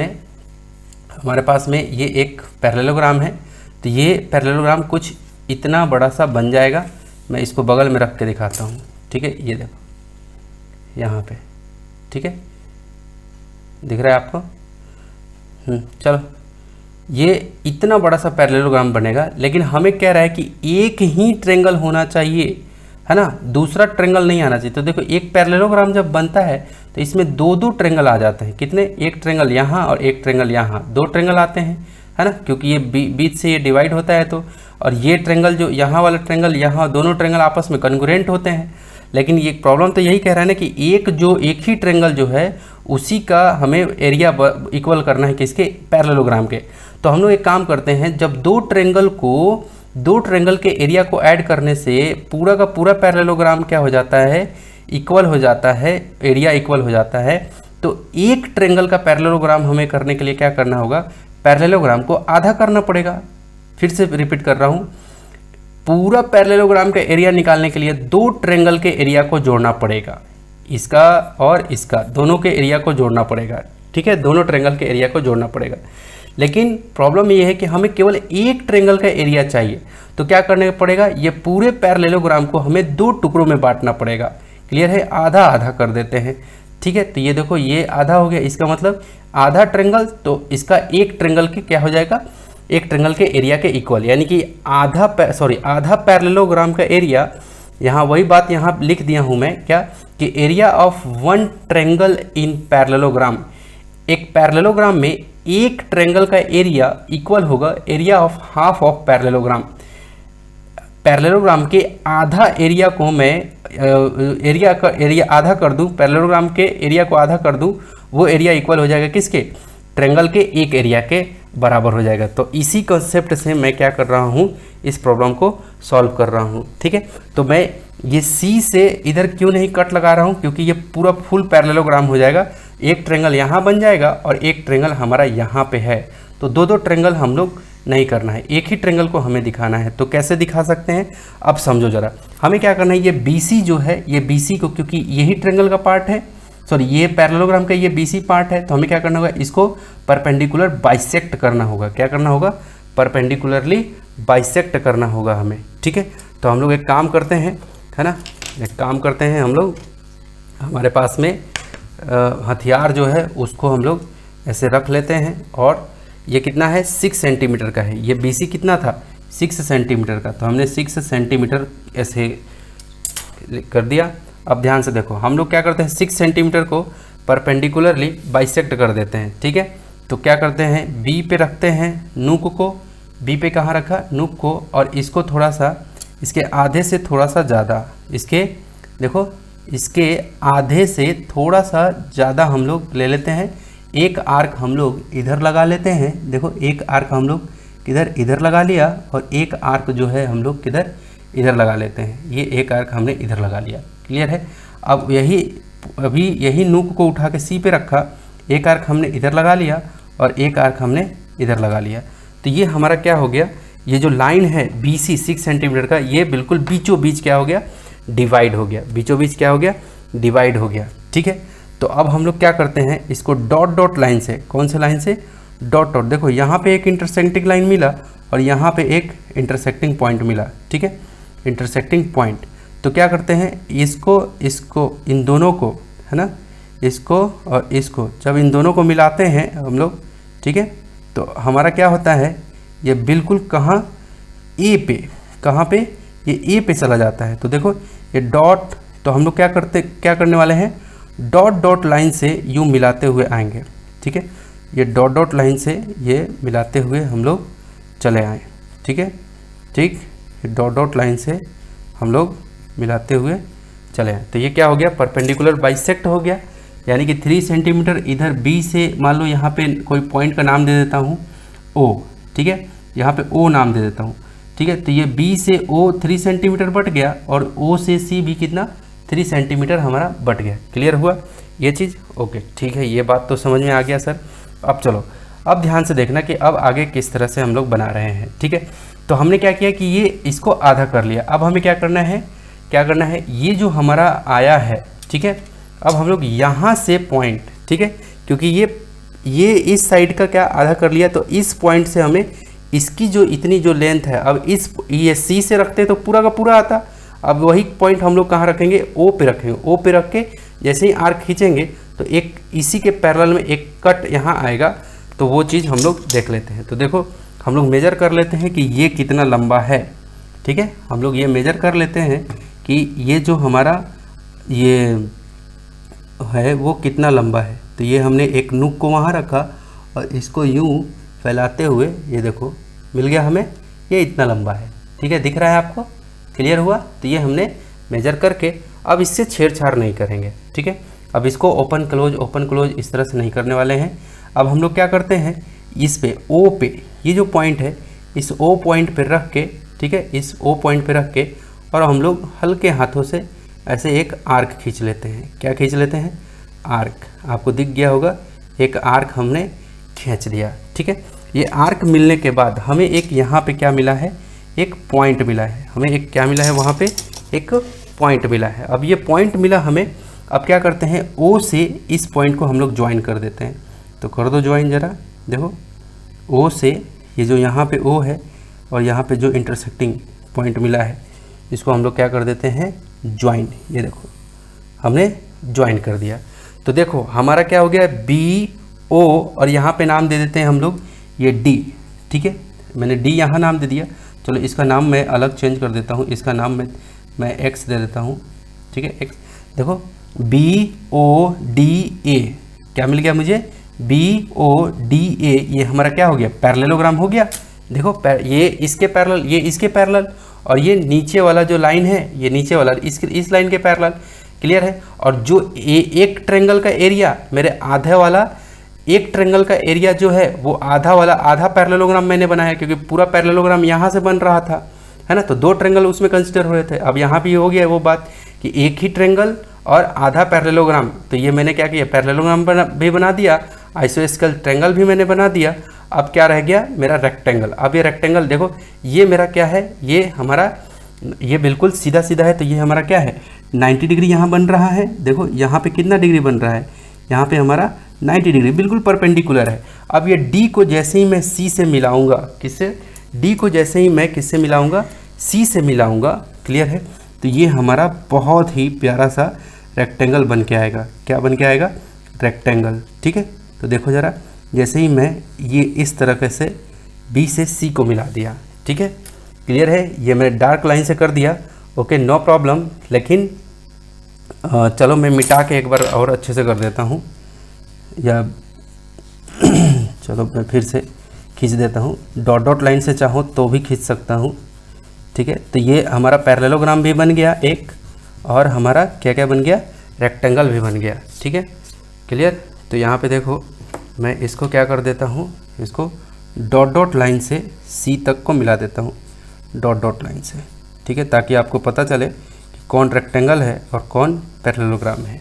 Speaker 1: में ये एक पैरेललोग्राम है। तो ये पैरेललोग्राम कुछ इतना बड़ा सा बन जाएगा। मैं इसको बगल में रख के दिखाता हूँ। ठीक है, ये देखो यहाँ पे, ठीक है, दिख रहा है आपको? चलो, ये इतना बड़ा सा पैरेललोग्राम बनेगा, लेकिन हमें कह रहा है कि एक ही ट्रायंगल होना चाहिए, है ना, दूसरा ट्रायंगल नहीं आना चाहिए। तो देखो एक पैरेललोग्राम जब बनता है तो इसमें दो ट्रायंगल आ जाते हैं। कितने? एक ट्रायंगल यहाँ और एक ट्रायंगल यहाँ, दो ट्रायंगल आते हैं, है ना, क्योंकि ये बीच से ये डिवाइड होता है। तो और ये ट्रायंगल जो यहाँ वाला ट्रायंगल, यहाँ दोनों ट्रायंगल आपस में कॉन्ग्रुएंट होते हैं। लेकिन ये प्रॉब्लम तो यही कह रहा है ना कि एक ही ट्रायंगल जो है उसी का हमें एरिया इक्वल करना है, किसके? पैरेललोग्राम के। तो हम लोग एक काम करते हैं, जब दो ट्रायंगल के एरिया को ऐड करने से पूरा का पूरा पैरेललोग्राम क्या हो जाता है, इक्वल हो जाता है, एरिया इक्वल हो जाता है। तो एक ट्रायंगल का पैरेललोग्राम हमें करने के लिए क्या करना होगा, पैरेललोग्राम को आधा करना पड़ेगा। फिर से रिपीट कर रहा हूँ, पूरा पैरेललोग्राम का एरिया निकालने के लिए दो ट्रायंगल के एरिया को जोड़ना पड़ेगा, इसका और इसका, दोनों के एरिया को जोड़ना पड़ेगा। ठीक है, दोनों ट्रायंगल के एरिया को जोड़ना पड़ेगा। लेकिन प्रॉब्लम ये है कि हमें केवल एक ट्रायंगल का एरिया चाहिए। तो क्या करने पड़ेगा, ये पूरे पैरेललोग्राम को हमें दो टुकड़ों में बांटना पड़ेगा। क्लियर है? आधा आधा कर देते हैं। ठीक है, तो ये देखो ये आधा हो गया, इसका मतलब आधा ट्रायंगल, तो इसका एक ट्रायंगल के क्या हो जाएगा, एक ट्रायंगल के एरिया के इक्वल, यानी कि आधा पैरेललोग्राम का एरिया, यहाँ वही बात यहाँ लिख दिया हूँ मैं, क्या कि area of one triangle in parallelogram, एक पैरेललोग्राम में एक ट्रायंगल का एरिया इक्वल होगा area of half of parallelogram. Parallelogram के आधा एरिया को मैं एरिया आधा कर दूं, पैरेललोग्राम के एरिया को आधा कर दूं, वो एरिया इक्वल हो जाएगा किसके, ट्रायंगल के एक एरिया के बराबर हो जाएगा। तो इसी कॉन्सेप्ट से मैं क्या कर रहा हूँ, इस प्रॉब्लम को सॉल्व कर रहा हूँ। ठीक है, तो मैं ये C से इधर क्यों नहीं कट लगा रहा हूँ, क्योंकि ये पूरा फुल पैरेललोग्राम हो जाएगा। एक ट्रायंगल यहाँ बन जाएगा और एक ट्रायंगल हमारा यहाँ पे है। तो दो ट्रायंगल हम लोग नहीं करना है, एक ही ट्रायंगल को हमें दिखाना है। तो कैसे दिखा सकते हैं, अब समझो जरा। हमें क्या करना है, ये BC जो है, ये BC को, क्योंकि यही ट्रायंगल का पार्ट है, सॉरी ये पैरेललोग्राम का ये BC पार्ट है, तो हमें क्या करना होगा, इसको परपेंडिकुलर बाइसेक्ट करना होगा। क्या करना होगा, परपेंडिकुलरली बाइसेक्ट करना होगा हमें। ठीक है, तो हम लोग एक काम करते हैं, है ना, एक काम करते हैं हम लोग, हमारे पास में हथियार जो है उसको हम लोग ऐसे रख लेते हैं। और ये कितना है, 6 सेंटीमीटर का है। ये BC कितना था, 6 सेंटीमीटर का। तो हमने 6 सेंटीमीटर ऐसे कर दिया। अब ध्यान से देखो, हम लोग क्या करते हैं, 6 सेंटीमीटर को परपेंडिकुलरली बाइसेक्ट कर देते हैं। ठीक है, तो क्या करते हैं, B पे रखते हैं नूक को। B पे कहाँ रखा, नूक को, और इसको थोड़ा सा, इसके आधे से थोड़ा सा ज़्यादा, इसके देखो, इसके आधे से थोड़ा सा ज़्यादा हम लोग ले लेते हैं। एक आर्क हम लोग इधर लगा लेते हैं। देखो एक आर्क हम लोग किधर, इधर लगा लिया, और एक आर्क जो है हम लोग किधर, इधर लगा लेते हैं। ये एक आर्क हमने इधर लगा लिया। क्लियर है? अब यही नूक को उठा के C पे रखा, एक आर्क हमने इधर लगा लिया और एक आर्क हमने इधर लगा लिया। तो ये हमारा क्या हो गया, ये जो लाइन है BC 6 सेंटीमीटर का, ये बिल्कुल बीचों बीच क्या हो गया, डिवाइड हो गया। बीचों बीच क्या हो गया, डिवाइड हो गया। ठीक है, तो अब हम लोग क्या करते हैं, इसको डॉट डॉट लाइन से, कौन से लाइन से, डॉट डॉट, देखो यहाँ पे एक इंटरसेक्टिंग लाइन मिला और यहाँ पे एक इंटरसेक्टिंग पॉइंट मिला, ठीक है, इंटरसेक्टिंग पॉइंट। तो क्या करते हैं, इसको इन दोनों को, है ना, इसको और इसको जब इन दोनों को मिलाते हैं हम लोग, ठीक है, तो हमारा क्या होता है, ये बिल्कुल कहाँ, ए पे, कहाँ पे, ये ए पे चला जाता है। तो देखो ये डॉट, तो हम लोग क्या करने वाले हैं, डॉट डॉट लाइन से यूँ मिलाते हुए आएंगे, ठीक है, ये डॉट डॉट लाइन से ये मिलाते हुए हम लोग चले आए, ठीक है, ठीक, डॉट डॉट लाइन से हम लोग मिलाते हुए चले आए। तो ये क्या हो गया, परपेंडिकुलर बाइसेक्ट हो गया, यानी कि 3 सेंटीमीटर इधर बी से, मान लो यहाँ पे कोई पॉइंट का नाम दे देता हूँ ओ, ठीक है, यहाँ पे ओ नाम दे देता हूँ, ठीक है। तो ये बी से ओ 3 सेंटीमीटर बट गया और ओ से सी भी कितना, 3 सेंटीमीटर हमारा बट गया। क्लियर हुआ ये चीज़? ओके, ठीक है, ये बात तो समझ में आ गया सर। अब चलो, अब ध्यान से देखना कि अब आगे किस तरह से हम लोग बना रहे हैं, ठीक है। तो हमने क्या किया कि ये इसको आधा कर लिया। अब हमें क्या करना है, ये जो हमारा आया है, ठीक है, अब हम लोग यहाँ से पॉइंट, ठीक है, क्योंकि ये इस साइड का क्या आधा कर लिया, तो इस पॉइंट से हमें इसकी जो इतनी जो लेंथ है, अब ये सी से रखते तो पूरा का पूरा आता। अब वही पॉइंट हम लोग कहाँ रखेंगे, ओ पे रखेंगे। ओ पे रख के जैसे ही आर्क खींचेंगे तो एक इसी के पैरेलल में एक कट यहाँ आएगा, तो वो चीज़ हम लोग देख लेते हैं। तो देखो हम लोग मेजर कर लेते हैं कि ये कितना लंबा है, ठीक है, हम लोग ये मेजर कर लेते हैं कि ये जो हमारा ये है वो कितना लंबा है। तो ये हमने एक नुक को वहाँ रखा और इसको यूँ फैलाते हुए, ये देखो मिल गया हमें, ये इतना लंबा है, ठीक है, दिख रहा है आपको? क्लियर हुआ? तो ये हमने मेजर करके अब इससे छेड़छाड़ नहीं करेंगे, ठीक है। अब इसको ओपन क्लोज इस तरह से नहीं करने वाले हैं। अब हम लोग क्या करते हैं, इस पे ओ पे, ये जो पॉइंट है इस ओ पॉइंट पे रख के, ठीक है, इस ओ पॉइंट पे रख के और हम लोग हल्के हाथों से ऐसे एक आर्क खींच लेते हैं। क्या खींच लेते हैं? आर्क। आपको दिख गया होगा, एक आर्क हमने खींच लिया, ठीक है। ये आर्क मिलने के बाद हमें एक यहाँ पे क्या मिला है, एक पॉइंट मिला है, हमें एक क्या मिला है, वहाँ पे एक पॉइंट मिला है। अब ये पॉइंट मिला हमें, अब क्या करते हैं, ओ से इस पॉइंट को हम लोग ज्वाइन कर देते हैं। तो कर दो ज्वाइन ज़रा, देखो ओ से ये जो यहाँ पे ओ है और यहाँ पे जो इंटरसेक्टिंग पॉइंट मिला है, इसको हम लोग क्या कर देते हैं, ज्वाइन। ये देखो हमने ज्वाइन कर दिया। तो देखो हमारा क्या हो गया, बी ओ और यहाँ पे नाम दे देते हैं हम लोग ये डी, ठीक है, मैंने डी यहाँ नाम दे दिया। चलो इसका नाम मैं अलग चेंज कर देता हूँ, इसका नाम मैं एक्स दे देता हूँ, ठीक है, एक्स। देखो बी ओ डी ए क्या मिल गया मुझे, बी ओ डी ए, ये हमारा क्या हो गया, पैरेललोग्राम हो गया। देखो ये इसके पैरेलल, ये इसके पैरेलल, और ये नीचे वाला जो लाइन है ये नीचे वाला इस लाइन के पैरेलल। क्लियर है? और जो एक ट्रायंगल का एरिया, मेरे आधे वाला एक ट्रायंगल का एरिया जो है वो आधा वाला आधा पैरेललोग्राम मैंने बनाया, क्योंकि पूरा पैरेललोग्राम यहाँ से बन रहा था, है ना। तो 2 ट्रायंगल उसमें कंसिडर हो रहे थे। अब यहाँ भी हो गया वो बात कि एक ही ट्रायंगल और आधा पैरेललोग्राम। तो ये मैंने क्या किया, पैरेललोग्राम भी बना दिया, आइसोस्केल ट्रायंगल भी मैंने बना दिया। अब क्या रह गया, मेरा रेक्टेंगल। अब ये रेक्टेंगल देखो, ये मेरा क्या है, ये हमारा ये बिल्कुल सीधा सीधा है, तो ये हमारा क्या है, 90 डिग्री यहाँ बन रहा है। देखो यहाँ पे कितना डिग्री बन रहा है, यहाँ पे हमारा 90 डिग्री बिल्कुल परपेंडिकुलर है। अब ये डी को जैसे ही मैं सी से मिलाऊंगा, किससे, डी को जैसे ही मैं किससे मिलाऊंगा, सी से मिलाऊंगा। क्लियर है? तो ये हमारा बहुत ही प्यारा सा रेक्टेंगल बन के आएगा। क्या बन के आएगा, रेक्टेंगल, ठीक है। तो देखो ज़रा, जैसे ही मैं ये इस तरह से बी से सी को मिला दिया, ठीक है। क्लियर है? ये मैंने डार्क लाइन से कर दिया, ओके, नो प्रॉब्लम। लेकिन चलो मैं मिटा के एक बार और अच्छे से कर देता हूँ, या चलो मैं फिर से खींच देता हूँ, डॉट डॉट लाइन से चाहो तो भी खींच सकता हूँ, ठीक है। तो ये हमारा पैरेललोग्राम भी बन गया एक, और हमारा क्या क्या बन गया, रेक्टेंगल भी बन गया, ठीक है। क्लियर? तो यहाँ पे देखो मैं इसको क्या कर देता हूँ, इसको डॉट डॉट लाइन से सी तक को मिला देता हूँ, डॉट डॉट लाइन से, ठीक है, ताकि आपको पता चले कि कौन रेक्टेंगल है और कौन पैरेललोग्राम है,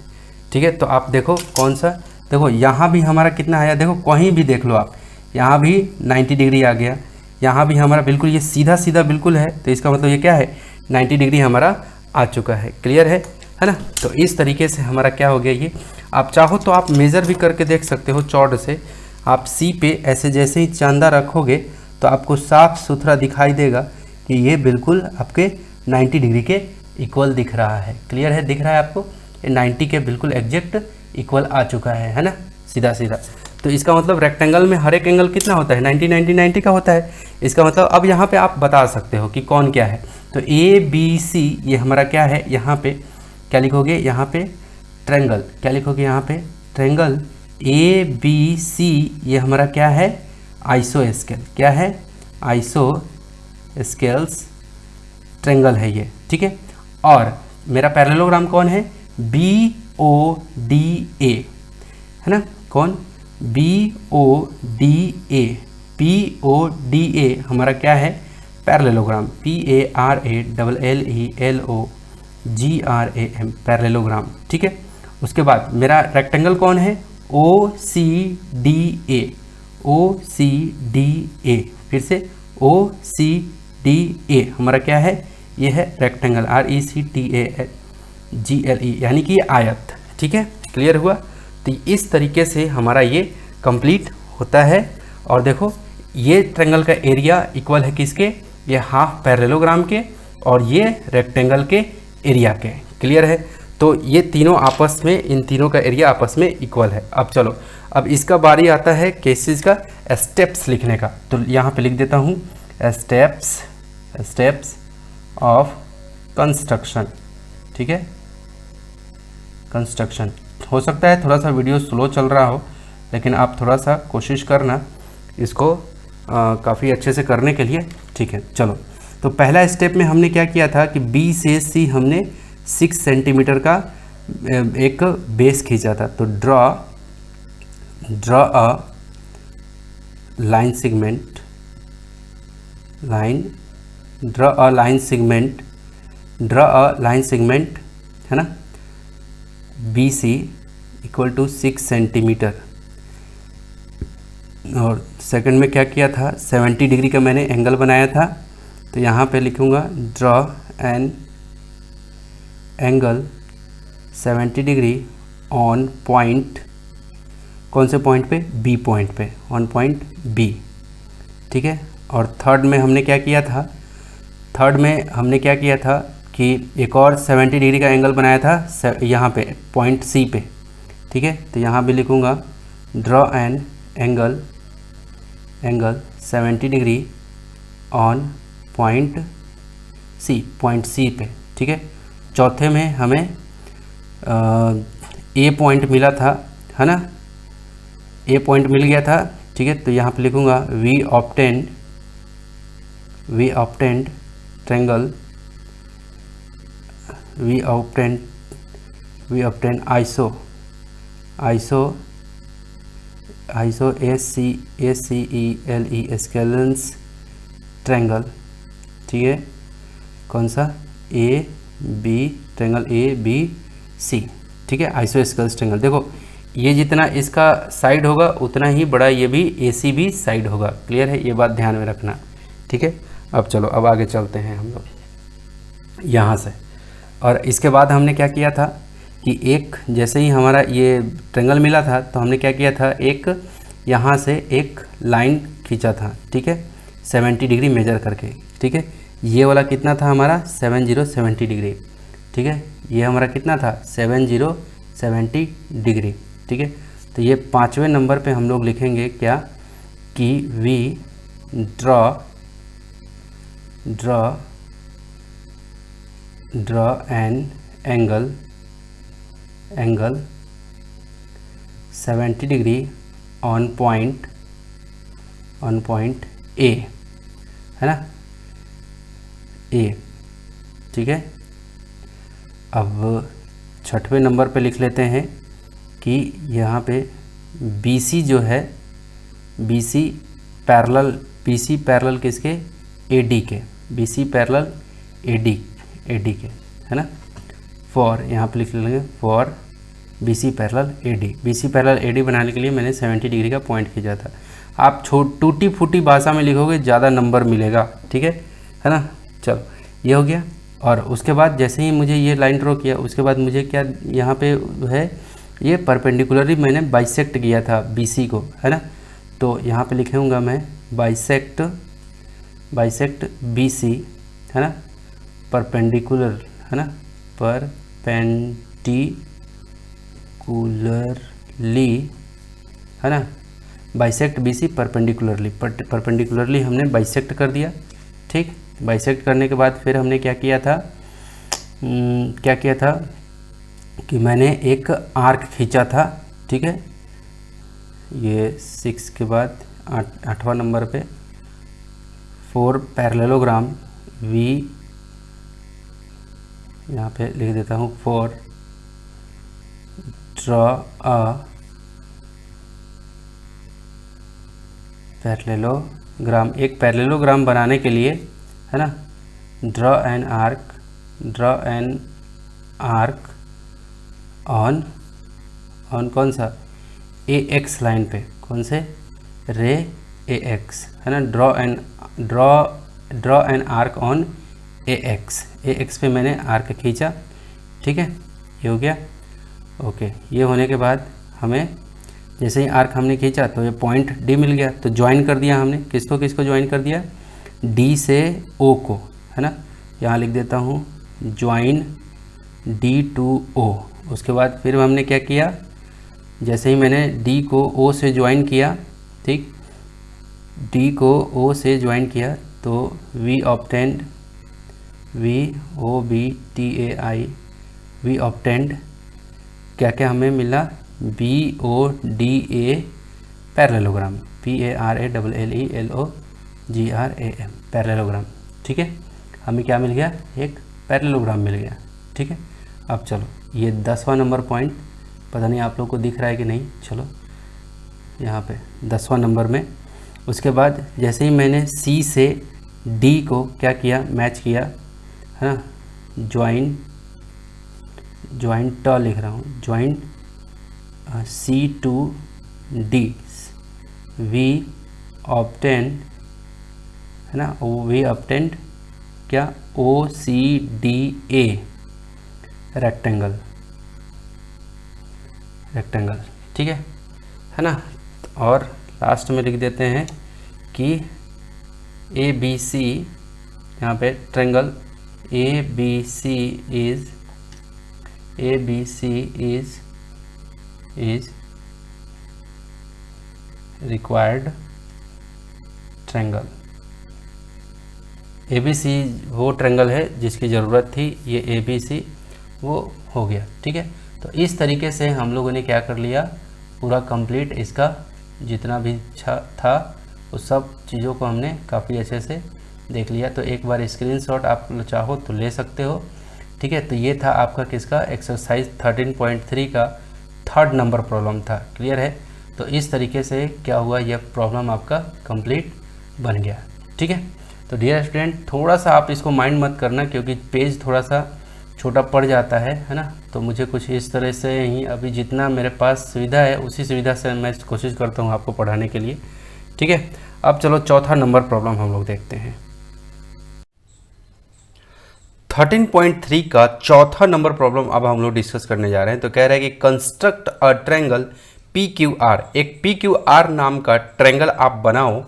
Speaker 1: ठीक है। तो आप देखो कौन सा, देखो यहाँ भी हमारा कितना आया, देखो कहीं भी देख लो आप, यहाँ भी 90 डिग्री आ गया, यहाँ भी हमारा बिल्कुल ये सीधा सीधा बिल्कुल है। तो इसका मतलब ये क्या है, 90 डिग्री हमारा आ चुका है। क्लियर है ना? तो इस तरीके से हमारा क्या हो गया, ये आप चाहो तो आप मेज़र भी करके देख सकते हो चौड़ से। आप सी पे ऐसे जैसे ही चांदा रखोगे तो आपको साफ सुथरा दिखाई देगा कि ये बिल्कुल आपके 90 डिग्री के इक्वल दिख रहा है। क्लियर है, दिख रहा है आपको, ये 90 के बिल्कुल एग्जैक्ट इक्वल आ चुका है ना, सीधा सीधा। तो इसका मतलब रेक्टेंगल में हर एक एंगल कितना होता है, 90 90 90 का होता है। इसका मतलब अब यहाँ पे आप बता सकते हो कि कौन क्या है। तो ए बी सी ये हमारा क्या है, यहाँ पे क्या लिखोगे, यहाँ पे ट्रायंगल, क्या लिखोगे यहाँ पे ट्रायंगल। ए बी सी ये हमारा क्या है, आइसो स्केल, क्या है, आइसो स्केल्स ट्रायंगल है ये, ठीक है। और मेरा पैरेललोग्राम कौन है, बी ओ डी ए, है ना, कौन, B O D A, P O D A हमारा क्या है, parallelogram, P A R A double L E L O G R A M, parallelogram, ठीक है। उसके बाद मेरा रेक्टेंगल कौन है, ओ C D A, O C D A, फिर से ओ सी डी ए हमारा क्या है, ये है rectangle, R E C T A G L E, यानी कि आयत, ठीक है। क्लियर हुआ। तो इस तरीके से हमारा ये कंप्लीट होता है। और देखो ये ट्रायंगल का एरिया इक्वल है किसके, ये हाफ पैरेललोग्राम के और ये रेक्टेंगल के एरिया के। क्लियर है। तो ये तीनों आपस में, इन तीनों का एरिया आपस में इक्वल है। अब चलो, अब इसका बारी आता है केसेस का स्टेप्स लिखने का। तो यहाँ पे लिख देता हूँ स्टेप्स ऑफ कंस्ट्रक्शन, ठीक है, कंस्ट्रक्शन। हो सकता है थोड़ा सा वीडियो स्लो चल रहा हो, लेकिन आप थोड़ा सा कोशिश करना इसको काफ़ी अच्छे से करने के लिए, ठीक है। चलो, तो पहला स्टेप में हमने क्या किया था कि बी से सी हमने 6 सेंटीमीटर का एक बेस खींचा था। तो draw a line segment, draw a line segment, है ना, B C equal to 6 centimetre. और सेकंड में क्या किया था, 70 डिग्री का मैंने एंगल बनाया था। तो यहाँ पे लिखूँगा draw an angle 70 degree on point, कौन से पॉइंट पे, बी पॉइंट पे, ऑन पॉइंट बी, ठीक है। और थर्ड में हमने क्या किया था, कि एक और 70 डिग्री का एंगल बनाया था यहाँ पे पॉइंट सी पे, ठीक है। तो यहाँ भी लिखूँगा draw an angle 70 degree on point C पे, ठीक है। चौथे में हमें ए पॉइंट मिला था, है ना, ए पॉइंट मिल गया था, ठीक है। तो यहाँ पे लिखूँगा we obtained triangle, we obtain iso ACELE scalene triangle, ठीक है। कौन सा, ए बी ट्रायंगल ABC, ठीक है, आइसो स्केलेंस ट्रायंगल। देखो ये जितना इसका साइड होगा उतना ही बड़ा ये भी ACB साइड होगा। क्लियर है, ये बात ध्यान में रखना, ठीक है। अब चलो, अब आगे चलते हैं हम लोग यहाँ से। और इसके बाद हमने क्या किया था कि एक, जैसे ही हमारा ये ट्रायंगल मिला था तो हमने क्या किया था, एक यहाँ से एक लाइन खींचा था, ठीक है, 70 डिग्री मेजर करके, ठीक है। ये वाला कितना था हमारा, 70 डिग्री, ठीक है। ये हमारा कितना था, 70 डिग्री, ठीक है। तो ये 5वें नंबर पे हम लोग लिखेंगे क्या, कि we draw an angle 70 degree on point A, है ना, ए, ठीक है। अब 6वें नंबर पे लिख लेते हैं कि यहाँ पे BC जो है, BC पैरेलल किसके, AD के, BC पैरेलल AD के, है ना। फॉर, यहाँ पे लिख लेंगे फॉर BC पैरेलल AD बनाने के लिए मैंने 70 डिग्री का पॉइंट खींचा था। आप टूटी फूटी भाषा में लिखोगे ज़्यादा नंबर मिलेगा, ठीक है ना। चलो, ये हो गया। और उसके बाद जैसे ही मुझे ये लाइन ड्रॉ किया, उसके बाद मुझे क्या यहाँ पे है, ये परपेंडिकुलरली मैंने बाइसेक्ट किया था BC को, है ना। तो यहाँ पे लिखूँगा मैं बाइसेक्ट बी सी, है ना, परपेंडिकुलर, है ना, परपेंडिकुलरली, है ना, बाइसेक्ट बी सी परपेंडिकुलरली हमने बाइसेक्ट कर दिया। ठीक, बाइसेक्ट करने के बाद फिर हमने क्या किया था कि मैंने एक आर्क खींचा था। ठीक है, ये 6 के बाद 8वां नंबर पे 4 पैरेललोग्राम वी, यहाँ पे लिख देता हूँ 4 ड्रॉ अ पैरेललोग्राम। एक पैरेललोग्राम बनाने के लिए, है ना, ड्रॉ एन आर्क ऑन कौन सा, ए एक्स लाइन पे, कौन से, रे ए एक्स, है ना, draw an arc on A x पे मैंने आर्क खींचा। ठीक है, ये हो गया। ओके, ये होने के बाद हमें जैसे ही आर्क हमने खींचा तो ये पॉइंट डी मिल गया, तो ज्वाइन कर दिया हमने, किसको ज्वाइन कर दिया, डी से ओ को, है ना, यहाँ लिख देता हूँ ज्वाइन डी टू ओ। उसके बाद फिर हमने क्या किया, जैसे ही मैंने डी को ओ से ज्वाइन किया, ठीक, डी को ओ से ज्वाइन किया तो वी ऑब्टेंड क्या क्या हमें मिला, BODA पैरेललोग्राम, PARALLELOGRAM पैरेललोग्राम। ठीक है, हमें क्या मिल गया, एक पैरेललोग्राम मिल गया। ठीक है, अब चलो ये 10वां नंबर पॉइंट, पता नहीं आप लोग को दिख रहा है कि नहीं, चलो यहाँ पे 10वां नंबर में। उसके बाद जैसे ही मैंने C से D को क्या किया, मैच किया, है ना, ज्वाइंट लिख रहा हूँ, joint C to D, we obtained, है ना, वी ऑब्टेंड क्या, OCDA रेक्टेंगल। ठीक है ना। और लास्ट में लिख देते हैं कि ABC, यहाँ पे triangle ABC is required triangle. ABC वो ट्रायंगल है जिसकी ज़रूरत थी, ये ABC वो हो गया। ठीक है, तो इस तरीके से हम लोगों ने क्या कर लिया, पूरा कंप्लीट इसका जितना भी था उस सब चीज़ों को हमने काफ़ी अच्छे से देख लिया। तो एक बार स्क्रीनशॉट आप चाहो तो ले सकते हो। ठीक है, तो ये था आपका किसका, एक्सरसाइज 13.3 का 3rd नंबर प्रॉब्लम था। क्लियर है, तो इस तरीके से क्या हुआ, यह प्रॉब्लम आपका कंप्लीट बन गया। ठीक है, तो डियर स्टूडेंट थोड़ा सा आप इसको माइंड मत करना, क्योंकि पेज थोड़ा सा छोटा पड़ जाता है ना। तो मुझे कुछ इस तरह से ही अभी जितना मेरे पास सुविधा है उसी सुविधा से मैं कोशिश करता हूँ आपको पढ़ाने के लिए। ठीक है, अब चलो 4था नंबर प्रॉब्लम हम लोग देखते हैं। 13.3 का 4था नंबर प्रॉब्लम अब हम लोग डिस्कस करने जा रहे हैं। तो कह रहा है कि कंस्ट्रक्ट अ ट्रायंगल PQR, एक PQR नाम का ट्रायंगल आप बनाओ,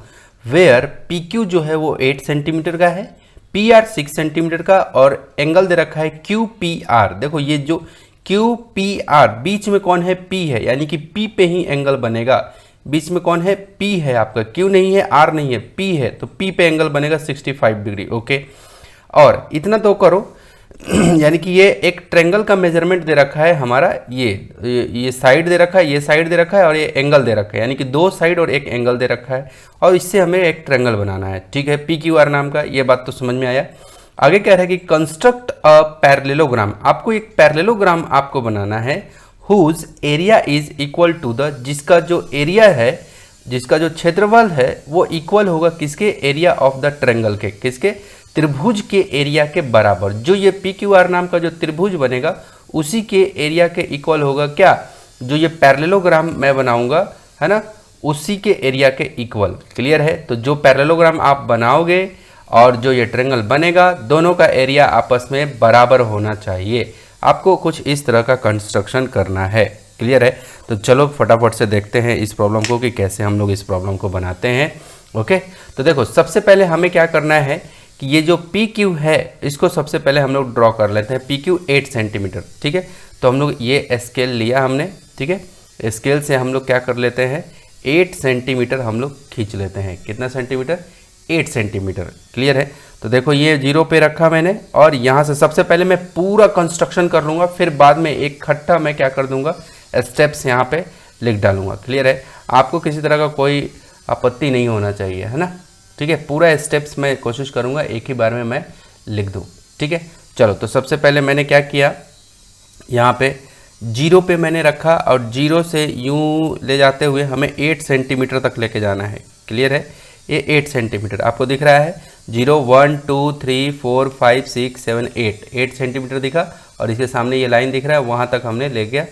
Speaker 1: वेयर PQ जो है वो 8 सेंटीमीटर का है, PR 6 सेंटीमीटर का, और एंगल दे रखा है QPR। देखो ये जो QPR बीच में कौन है, P है, यानी कि P पे ही एंगल बनेगा। बीच में कौन है, P है आपका, Q नहीं है, R नहीं है, P है, तो P पे एंगल बनेगा 65 डिग्री। ओके, और इतना तो करो यानी कि ये एक ट्रायंगल का मेजरमेंट दे रखा है हमारा, ये साइड दे रखा है, ये साइड दे रखा है, और ये एंगल दे रखा है, यानी कि 2 साइड और एक एंगल दे रखा है, और इससे हमें एक ट्रायंगल बनाना है। ठीक है, PQR नाम का, ये बात तो समझ में आया। आगे कह रहा है कि कंस्ट्रक्ट अ पैरेललोग्राम, आपको एक पैरेललोग्राम आपको बनाना है, whose area is equal to the, जिसका जो एरिया है, जिसका जो क्षेत्रफल है वो इक्वल होगा किसके, एरिया ऑफ द ट्रायंगल के, किसके, त्रिभुज के एरिया के बराबर। जो ये PQR नाम का जो त्रिभुज बनेगा उसी के एरिया के इक्वल होगा क्या, जो ये पैरेललोग्राम मैं बनाऊंगा, है ना, उसी के एरिया के इक्वल। क्लियर है, तो जो पैरेललोग्राम आप बनाओगे और जो ये ट्रायंगल बनेगा, दोनों का एरिया आपस में बराबर होना चाहिए। आपको कुछ इस तरह का कंस्ट्रक्शन करना है। क्लियर है। तो चलो फटाफट से देखते हैं इस प्रॉब्लम को कि कैसे हम लोग इस प्रॉब्लम को बनाते हैं। ओके, तो देखो सबसे पहले हमें क्या करना है कि ये जो पी क्यू है इसको सबसे पहले हम लोग ड्रॉ कर लेते हैं। पी क्यू 8 सेंटीमीटर, ठीक है। तो हम लोग ये स्केल लिया हमने, ठीक है। स्केल से हम लोग क्या कर लेते हैं 8 सेंटीमीटर हम लोग खींच लेते हैं। कितना सेंटीमीटर 8 सेंटीमीटर, क्लियर है। तो देखो ये 0 पे रखा मैंने और यहाँ से सबसे पहले मैं पूरा कंस्ट्रक्शन कर लूँगा, फिर बाद में एक खट्टा मैं क्या कर दूँगा स्टेप्स यहाँ पे लिख डालूँगा, क्लियर है। आपको किसी तरह का कोई आपत्ति नहीं होना चाहिए, है ना, ठीक है। पूरा स्टेप्स मैं कोशिश करूँगा एक ही बार में मैं लिख दूँ, ठीक है। चलो तो सबसे पहले मैंने क्या किया, यहाँ पे 0 पे मैंने रखा और 0 से यूँ ले जाते हुए हमें 8 सेंटीमीटर तक लेके जाना है, क्लियर है। ये 8 सेंटीमीटर आपको दिख रहा है, 0 1 2 3 4 5 6 7 8 सेंटीमीटर दिखा और इसके सामने ये लाइन दिख रहा है, वहाँ तक हमने ले गया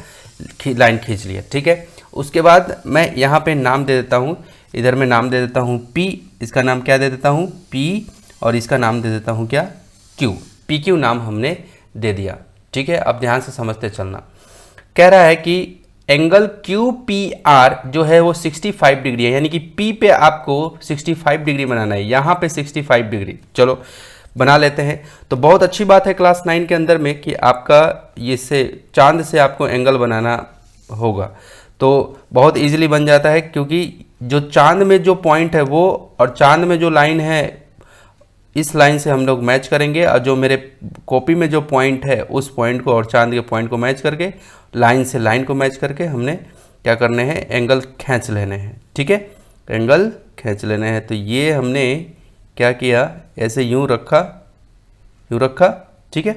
Speaker 1: लाइन खींच लिया, ठीक है। उसके बाद मैं यहाँ पे नाम दे देता हूँ, इधर मैं नाम दे देता हूँ P, इसका नाम क्या दे देता हूँ P और इसका नाम दे देता हूँ क्या Q, PQ नाम हमने दे दिया, ठीक है। अब ध्यान से समझते चलना। कह रहा है कि एंगल QPR जो है वो 65 डिग्री है, यानी कि P पे आपको 65 डिग्री बनाना है, यहाँ पे 65 डिग्री। चलो बना लेते हैं। तो बहुत अच्छी बात है क्लास 9 के अंदर में कि आपका ये से चांद से आपको एंगल बनाना होगा, तो बहुत इजीली बन जाता है, क्योंकि जो चांद में जो पॉइंट है वो और चांद में जो लाइन है इस लाइन से हम लोग मैच करेंगे, और जो मेरे कॉपी में जो पॉइंट है उस पॉइंट को और चांद के पॉइंट को मैच करके लाइन से लाइन को मैच करके हमने क्या करने हैं एंगल खींच लेने हैं, ठीक है। एंगल खींच लेने हैं। तो ये हमने क्या किया, ऐसे यूँ रखा, ठीक है।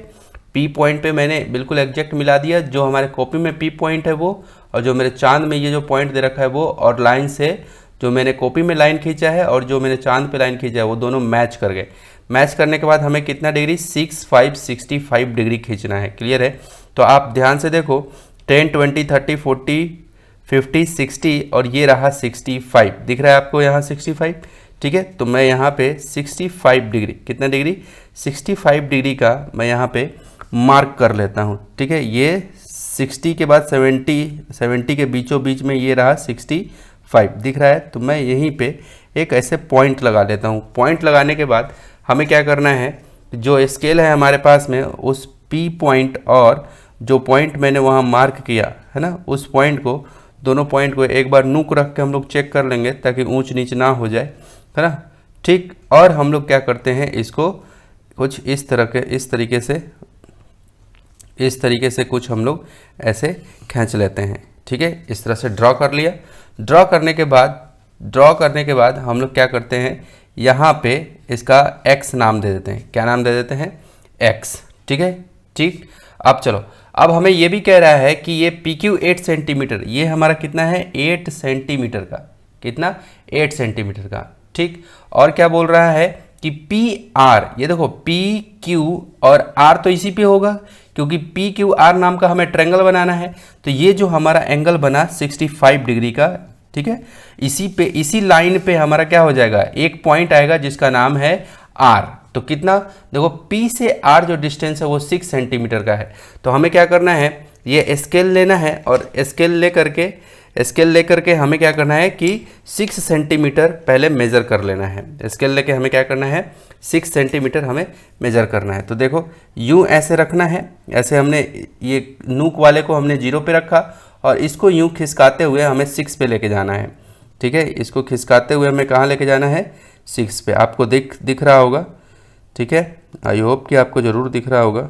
Speaker 1: पी पॉइंट पे मैंने बिल्कुल एग्जैक्ट मिला दिया, जो हमारे कॉपी में पी पॉइंट है वो और जो मेरे चांद में ये जो पॉइंट दे रखा है वो, और लाइन से जो मैंने कॉपी में लाइन खींचा है और जो मैंने चांद पे लाइन खींचा है वो दोनों मैच कर गए। मैच करने के बाद हमें कितना डिग्री 65 डिग्री खींचना है, क्लियर है। तो आप ध्यान से देखो 10 20 30 40 50 60 और ये रहा 65, दिख रहा है आपको यहाँ 65, ठीक है। तो मैं यहाँ पे 65 डिग्री, कितना डिग्री 65 डिग्री का मैं यहाँ पे मार्क कर लेता हूँ, ठीक है। ये 60 के बाद 70 के बीचों बीच में ये रहा 65 दिख रहा है। तो मैं यहीं पे एक ऐसे पॉइंट लगा लेता हूँ। पॉइंट लगाने के बाद हमें क्या करना है, जो स्केल है हमारे पास में उस P पॉइंट और जो पॉइंट मैंने वहाँ मार्क किया है ना, उस पॉइंट को, दोनों पॉइंट को एक बार नूक रख के हम लोग चेक कर लेंगे ताकि ऊंच नीच ना हो जाए, है ना, ठीक। और हम लोग क्या करते हैं इसको कुछ इस तरीके से कुछ हम लोग ऐसे खींच लेते हैं, ठीक है। इस तरह से ड्रॉ कर लिया। ड्रॉ करने के बाद हम लोग क्या करते हैं, यहाँ पे इसका x नाम दे देते हैं। क्या नाम दे देते हैं x, ठीक है, ठीक। अब चलो, अब हमें ये भी कह रहा है कि ये PQ 8 सेंटीमीटर, ये हमारा कितना है 8 सेंटीमीटर का, कितना 8 सेंटीमीटर का, ठीक। और क्या बोल रहा है कि PR, ये देखो PQ और R तो इसी पे होगा, क्योंकि PQR नाम का हमें ट्रायंगल बनाना है। तो ये जो हमारा एंगल बना 65 डिग्री का, ठीक है, इसी लाइन पे हमारा क्या हो जाएगा, एक पॉइंट आएगा जिसका नाम है R। तो कितना, देखो P से R जो डिस्टेंस है वो 6 सेंटीमीटर का है। तो हमें क्या करना है, ये स्केल लेना है और स्केल लेकर के हमें क्या करना है कि 6 सेंटीमीटर पहले मेज़र कर लेना है। स्केल लेके हमें क्या करना है 6 सेंटीमीटर हमें मेज़र करना है। तो देखो यूँ ऐसे रखना है, ऐसे हमने ये नूक वाले को हमने 0 पे रखा और इसको यूँ खिसकाते हुए हमें 6 पे लेके जाना है, ठीक है। इसको खिसकाते हुए हमें कहाँ लेके जाना है 6 पे। आपको दिख रहा होगा, ठीक है, आई होप कि आपको ज़रूर दिख रहा होगा।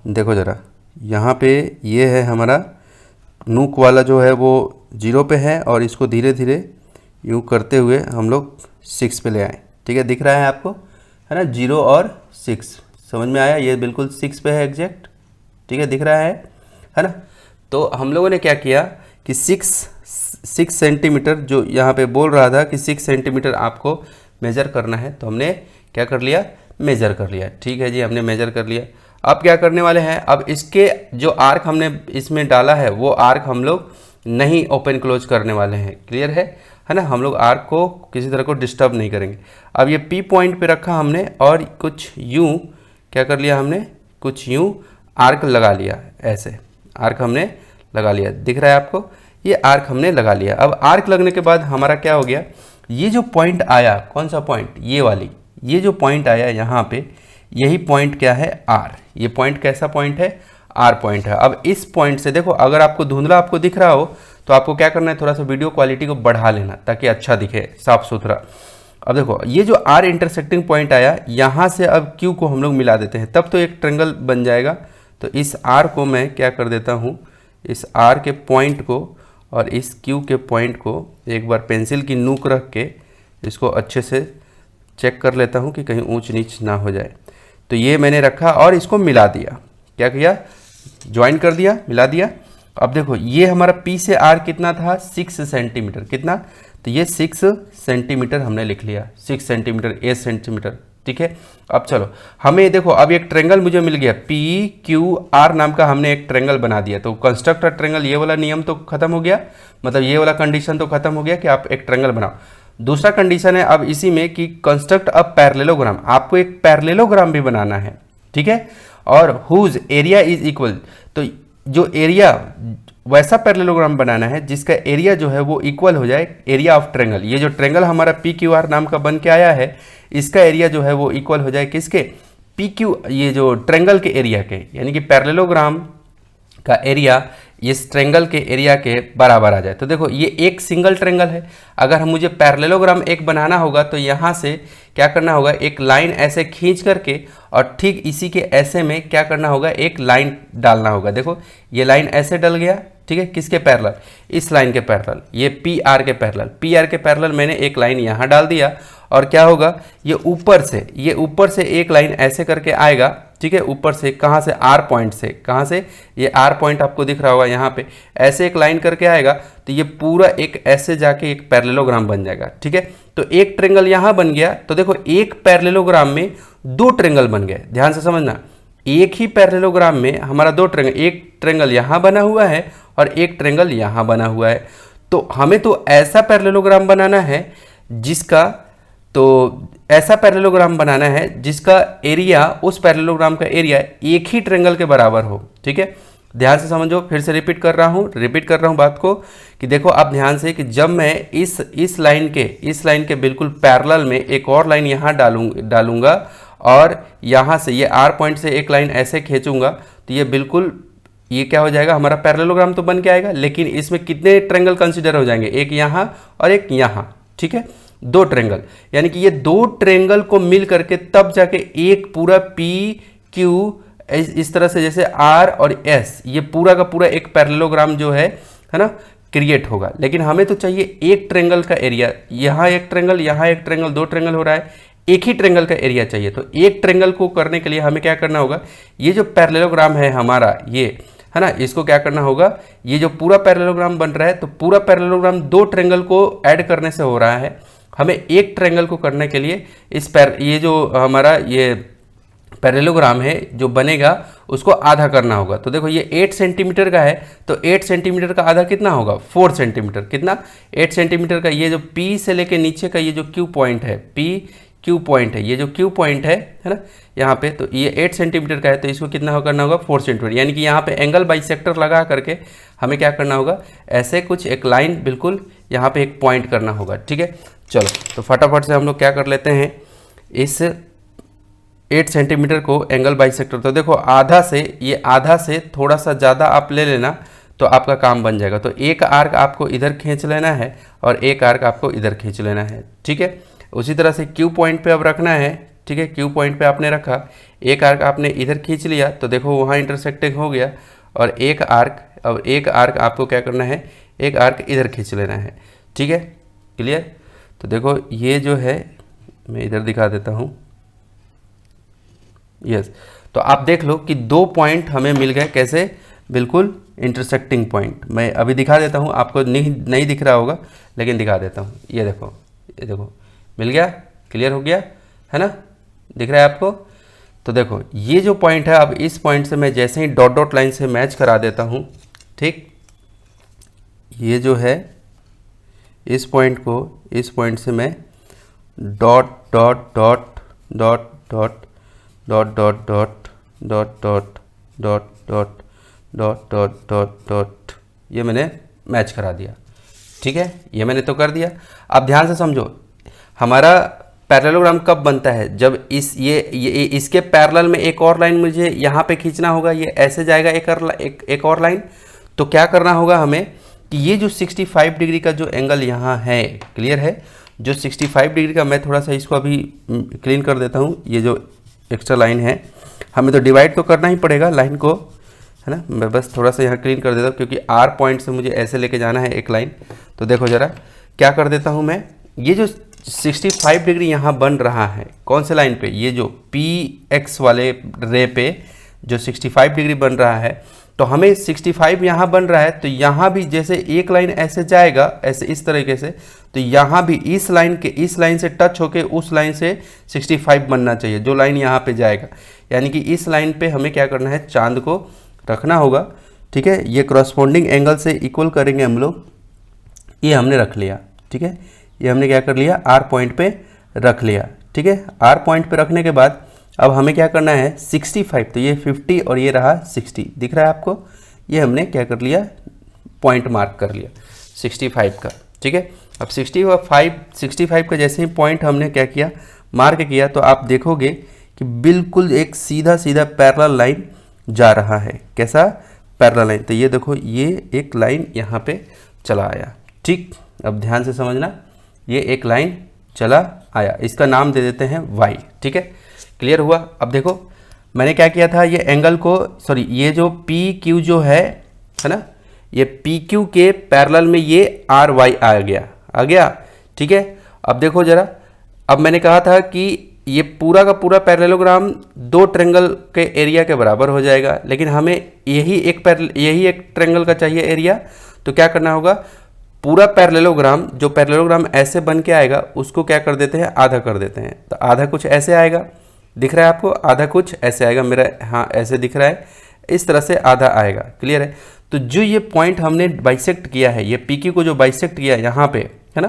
Speaker 1: देखो ज़रा, यहाँ पे ये है हमारा नूक वाला जो है वो 0 पे है और इसको धीरे धीरे यूँ करते हुए हम लोग 6 पे ले आए, ठीक है। दिख रहा है आपको, है ना, 0 और 6 समझ में आया, ये बिल्कुल 6 पे है एग्जैक्ट, ठीक है, दिख रहा है ना। तो हम लोगों ने क्या किया कि 6 सेंटीमीटर जो यहाँ पे बोल रहा था कि 6 सेंटीमीटर आपको मेज़र करना है, तो हमने क्या कर लिया, मेज़र कर लिया, ठीक है जी, हमने मेज़र कर लिया। अब क्या करने वाले हैं, अब इसके जो आर्क हमने इसमें डाला है वो आर्क हम लोग नहीं ओपन क्लोज करने वाले हैं, क्लियर है ना। हम लोग आर्क को किसी तरह को डिस्टर्ब नहीं करेंगे। अब ये P पॉइंट पे रखा हमने और कुछ यूँ क्या कर लिया, हमने कुछ यूँ आर्क लगा लिया ऐसे, आर्क हमने लगा लिया, दिख रहा है आपको, ये आर्क हमने लगा लिया। अब आर्क लगने के बाद हमारा क्या हो गया, ये जो पॉइंट आया, कौन सा पॉइंट, ये वाली, ये जो पॉइंट आया यहाँ पे, यही पॉइंट क्या है, आर। ये पॉइंट कैसा पॉइंट है, आर पॉइंट है। अब इस पॉइंट से देखो, अगर आपको धुंधला आपको दिख रहा हो तो आपको क्या करना है, थोड़ा सा वीडियो क्वालिटी को बढ़ा लेना ताकि अच्छा दिखे, साफ सुथरा। अब देखो, ये जो आर इंटरसेक्टिंग पॉइंट आया, यहाँ से अब क्यू को हम लोग मिला देते हैं, तब तो एक ट्रेंगल बन जाएगा। तो इस आर को मैं क्या कर देता हूँ, इस आर के पॉइंट को और इस क्यू के पॉइंट को एक बार पेंसिल की नोक रख के इसको अच्छे से चेक कर लेता हूँ कि कहीं ऊंच नीच ना हो जाए। तो ये मैंने रखा और इसको मिला दिया, क्या किया, ज्वाइन कर दिया, मिला दिया। अब देखो, ये हमारा पी से आर कितना था, 6 सेंटीमीटर, कितना, तो ये 6 सेंटीमीटर हमने लिख लिया, 6 सेंटीमीटर, 8 सेंटीमीटर, ठीक है। अब चलो, हमें देखो, अब एक ट्रेंगल मुझे मिल गया, पी क्यू आर नाम का हमने एक ट्रेंगल बना दिया। तो कंस्ट्रक्ट अ ट्रेंगल, ये वाला नियम तो खत्म हो गया, मतलब ये वाला कंडीशन तो खत्म हो गया कि आप एक ट्रेंगल बनाओ। दूसरा कंडीशन है अब इसी में कि कंस्ट्रक्ट अ पैरेललोग्राम, आपको एक पैरेललोग्राम भी बनाना है, ठीक है, और हुज एरिया इज इक्वल, तो जो एरिया, वैसा पैरेललोग्राम बनाना है जिसका एरिया जो है वो इक्वल हो जाए एरिया ऑफ ट्रेंगल। ये जो ट्रेंगल हमारा पी क्यू आर नाम का बन के आया है, इसका एरिया जो है वो इक्वल हो जाए किसके, पी क्यू, ये जो ट्रेंगल के एरिया के, यानी कि पैरेललोग्राम का एरिया इस ट्रेंगल के एरिया के बराबर आ जाए। तो देखो, ये एक सिंगल ट्रेंगल है, अगर हम मुझे पैरेललोग्राम एक बनाना होगा तो यहाँ से क्या करना होगा, एक लाइन ऐसे खींच करके और ठीक इसी के ऐसे में क्या करना होगा, एक लाइन डालना होगा। देखो, ये लाइन ऐसे डल गया, ठीक है, किसके पैरेलल, इस लाइन के पैरेलल, ये पी आर के पैरेलल, पी आर के पैरेलल मैंने एक लाइन यहाँ डाल दिया। और क्या होगा, ये ऊपर से एक लाइन ऐसे करके आएगा, ठीक है, ऊपर से, कहाँ से, आर पॉइंट से, कहाँ से, ये आर पॉइंट आपको दिख रहा होगा यहाँ पे, ऐसे एक लाइन करके आएगा, तो ये पूरा एक ऐसे जाके एक पैरेललोग्राम बन जाएगा, ठीक है। तो एक ट्रेंगल यहाँ बन गया। तो देखो, एक पैरेललोग्राम में 2 ट्रेंगल बन गए, ध्यान से समझना, एक ही पैरेललोग्राम में हमारा 2 ट्रेंगल, एक ट्रेंगल यहाँ बना हुआ है और एक ट्रेंगल यहाँ बना हुआ है। तो हमें तो ऐसा पैरेललोग्राम बनाना है जिसका, तो ऐसा पैरेललोग्राम बनाना है जिसका एरिया, उस पैरेललोग्राम का एरिया एक ही ट्रेंगल के बराबर हो, ठीक है। ध्यान से समझो, फिर से रिपीट कर रहा हूँ बात को, कि देखो आप ध्यान से, कि जब मैं इस लाइन के बिल्कुल पैरेलल में एक और लाइन यहाँ डालूंगा और यहाँ से ये आर पॉइंट से एक लाइन ऐसे खींचूंगा, तो ये बिल्कुल, ये क्या हो जाएगा, हमारा पैरेललोग्राम तो बन के आएगा, लेकिन इसमें कितने ट्रेंगल कंसिडर हो जाएंगे, एक यहाँ और एक यहाँ, ठीक है, 2 ट्रेंगल, यानी कि ये 2 ट्रेंगल को मिल करके तब जाके एक पूरा पी क्यू, इस तरह से जैसे आर और एस, ये पूरा का पूरा एक पैरेललोग्राम जो है ना, क्रिएट होगा। लेकिन हमें तो चाहिए एक ट्रेंगल का एरिया, यहाँ एक ट्रेंगल, यहाँ एक ट्रेंगल, 2 ट्रेंगल हो रहा है, एक ही ट्रेंगल का एरिया चाहिए। तो एक ट्रेंगल को करने के लिए हमें क्या करना होगा, ये जो पैरेललोग्राम है हमारा, ये है ना, इसको क्या करना होगा, ये जो पूरा पैरेललोग्राम बन रहा है, तो पूरा पैरेललोग्राम 2 ट्रेंगल को ऐड करने से हो रहा है। हमें एक ट्रेंगल को करने के लिए ये जो हमारा ये पैरेललोग्राम है जो बनेगा, उसको आधा करना होगा। तो देखो, ये 8 सेंटीमीटर का है, तो 8 सेंटीमीटर का आधा कितना होगा, 4 सेंटीमीटर, कितना, 8 सेंटीमीटर का। ये जो P से लेके नीचे का ये जो Q पॉइंट है, P Q पॉइंट है, ये जो Q पॉइंट है ना यहाँ पे, तो ये 8 सेंटीमीटर का है, तो इसको कितना करना होगा, 4 सेंटीमीटर, यानी कि यहाँ पे एंगल बाइसेक्टर लगा करके हमें क्या करना होगा, ऐसे कुछ एक लाइन बिल्कुल यहाँ पे एक पॉइंट करना होगा, ठीक है। चलो, तो फटाफट से हम लोग क्या कर लेते हैं, इस 8 सेंटीमीटर को एंगल बाइसेक्टर, तो देखो आधा से थोड़ा सा ज़्यादा आप ले लेना तो आपका काम बन जाएगा। तो एक आर्क आपको इधर खींच लेना है और एक आर्क आपको इधर खींच लेना है, ठीक है। उसी तरह से क्यू पॉइंट पे अब रखना है, ठीक है, क्यू पॉइंट पे आपने रखा, एक आर्क आपने इधर खींच लिया, तो देखो वहाँ इंटरसेक्टिंग हो गया, और एक आर्क आपको क्या करना है, एक आर्क इधर खींच लेना है, ठीक है, क्लियर। तो देखो, ये जो है, मैं इधर दिखा देता हूँ, यस। तो आप देख लो कि 2 पॉइंट हमें मिल गए, कैसे, बिल्कुल इंटरसेक्टिंग पॉइंट। मैं अभी दिखा देता हूँ, आपको नहीं दिख रहा होगा लेकिन दिखा देता हूँ। ये देखो मिल गया, क्लियर हो गया है ना, दिख रहा है आपको। तो देखो, ये जो पॉइंट है, अब इस पॉइंट से मैं जैसे ही डॉट डॉट लाइन से मैच करा देता हूँ, ठीक, ये जो है, इस पॉइंट को इस पॉइंट से मैं dot dot dot dot dot dot dot dot dot dot dot dot dot dot dot dot, ये मैंने मैच करा दिया। ठीक है, ये मैंने तो कर दिया। अब ध्यान से समझो, हमारा पैरेललोग्राम कब बनता है, जब ये इसके पैरेलल में एक और लाइन मुझे यहाँ पे खींचना होगा, ये ऐसे जाएगा एक और लाइन। तो क्या करना होगा हमें कि ये जो 65 डिग्री का जो एंगल यहाँ है, क्लियर है, जो 65 डिग्री का, मैं थोड़ा सा इसको अभी क्लीन कर देता हूँ। ये जो एक्स्ट्रा लाइन है, हमें तो डिवाइड तो करना ही पड़ेगा लाइन को, है ना। मैं बस थोड़ा सा यहाँ क्लीन कर देता हूँ, क्योंकि आर पॉइंट से मुझे ऐसे लेके जाना है एक लाइन। तो देखो ज़रा क्या कर देता हूँ मैं, ये जो 65 डिग्री यहाँ बन रहा है, कौन से लाइन पे, ये जो पी एक्स वाले रे पे जो 65 डिग्री बन रहा है, तो हमें 65 यहाँ बन रहा है, तो यहाँ भी जैसे एक लाइन ऐसे जाएगा, ऐसे इस तरीके से, तो यहाँ भी इस लाइन से टच होके उस लाइन से 65 बनना चाहिए, जो लाइन यहाँ पे जाएगा। यानी कि इस लाइन पे हमें क्या करना है, चांद को रखना होगा। ठीक है, ये करस्पॉन्डिंग एंगल से इक्वल करेंगे हम लोग। ये हमने रख लिया। ठीक है, ये हमने क्या कर लिया, आर पॉइंट पे रख लिया। ठीक है, आर पॉइंट पे रखने के बाद अब हमें क्या करना है, 65, तो ये 50 और ये रहा 60, दिख रहा है आपको, ये हमने क्या कर लिया, पॉइंट मार्क कर लिया 65 का। ठीक है, अब 65 का जैसे ही पॉइंट हमने क्या किया, मार्क किया, तो आप देखोगे कि बिल्कुल एक सीधा सीधा पैरेलल लाइन जा रहा है। कैसा, पैरेलल लाइन। तो ये देखो, ये एक लाइन यहाँ पे चला आया। ठीक, अब ध्यान से समझना, ये एक लाइन चला आया, इसका नाम दे देते हैं y। ठीक है, क्लियर हुआ। अब देखो मैंने क्या किया था, ये एंगल को, सॉरी, ये जो पी क्यू जो है ना, ये पी क्यू के पैरेलल में ये आर वाई आ गया। ठीक है, अब देखो जरा, अब मैंने कहा था कि ये पूरा का पूरा पैरेललोग्राम दो ट्रायंगल के एरिया के बराबर हो जाएगा, लेकिन हमें यही एक ट्रायंगल का चाहिए एरिया। तो क्या करना होगा, पूरा पैरेललोग्राम, जो पैरेललोग्राम ऐसे बन के आएगा उसको क्या कर देते हैं, आधा कर देते हैं। तो आधा कुछ ऐसे आएगा, दिख रहा है आपको, आधा कुछ ऐसे आएगा, मेरा हाँ ऐसे दिख रहा है, इस तरह से आधा आएगा। क्लियर है। तो जो ये पॉइंट हमने बाइसेक्ट किया है, ये पी क्यू को जो बाइसेक्ट किया है यहाँ पे, है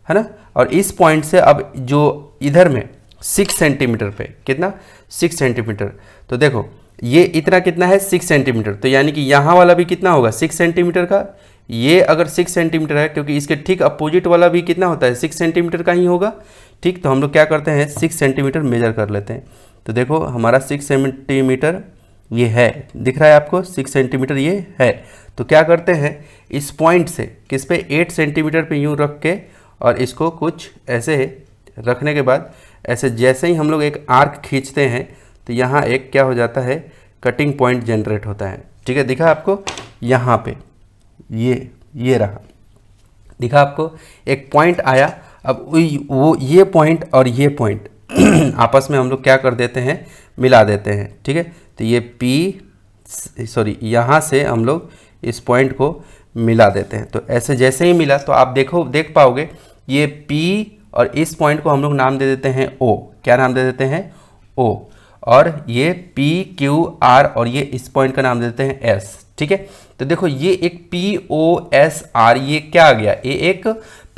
Speaker 1: ना, और इस पॉइंट से अब जो इधर में 6 सेंटीमीटर पे, कितना, 6 सेंटीमीटर। तो देखो ये इतना कितना है, 6 सेंटीमीटर। तो यानी कि यहाँ वाला भी कितना होगा, 6 सेंटीमीटर का। ये अगर 6 सेंटीमीटर है, क्योंकि इसके ठीक अपोजिट वाला भी कितना होता है, 6 सेंटीमीटर का ही होगा। ठीक, तो हम लोग क्या करते हैं, 6 सेंटीमीटर मेजर कर लेते हैं। तो देखो हमारा 6 सेंटीमीटर ये है, दिख रहा है आपको, 6 सेंटीमीटर ये है। तो क्या करते हैं, इस पॉइंट से किस पे, 8 सेंटीमीटर पे यूँ रख के, और इसको कुछ ऐसे रखने के बाद ऐसे जैसे ही हम लोग एक आर्क खींचते हैं, तो यहाँ एक क्या हो जाता है, कटिंग पॉइंट जनरेट होता है। ठीक है, दिखा आपको यहाँ पे, ये रहा, दिखा आपको, एक पॉइंट आया। अब वो ये पॉइंट और ये पॉइंट आपस में हम लोग क्या कर देते हैं, मिला देते हैं। ठीक है, तो ये यहाँ से हम लोग इस पॉइंट को मिला देते हैं। तो ऐसे जैसे ही मिला, तो आप देख पाओगे ये P और इस पॉइंट को हम लोग नाम दे देते हैं O। क्या नाम दे देते हैं, O। और ये PQR और ये इस पॉइंट का नाम दे देते हैं S। ठीक है, तो देखो ये एक POSR, ये क्या आ गया, ये एक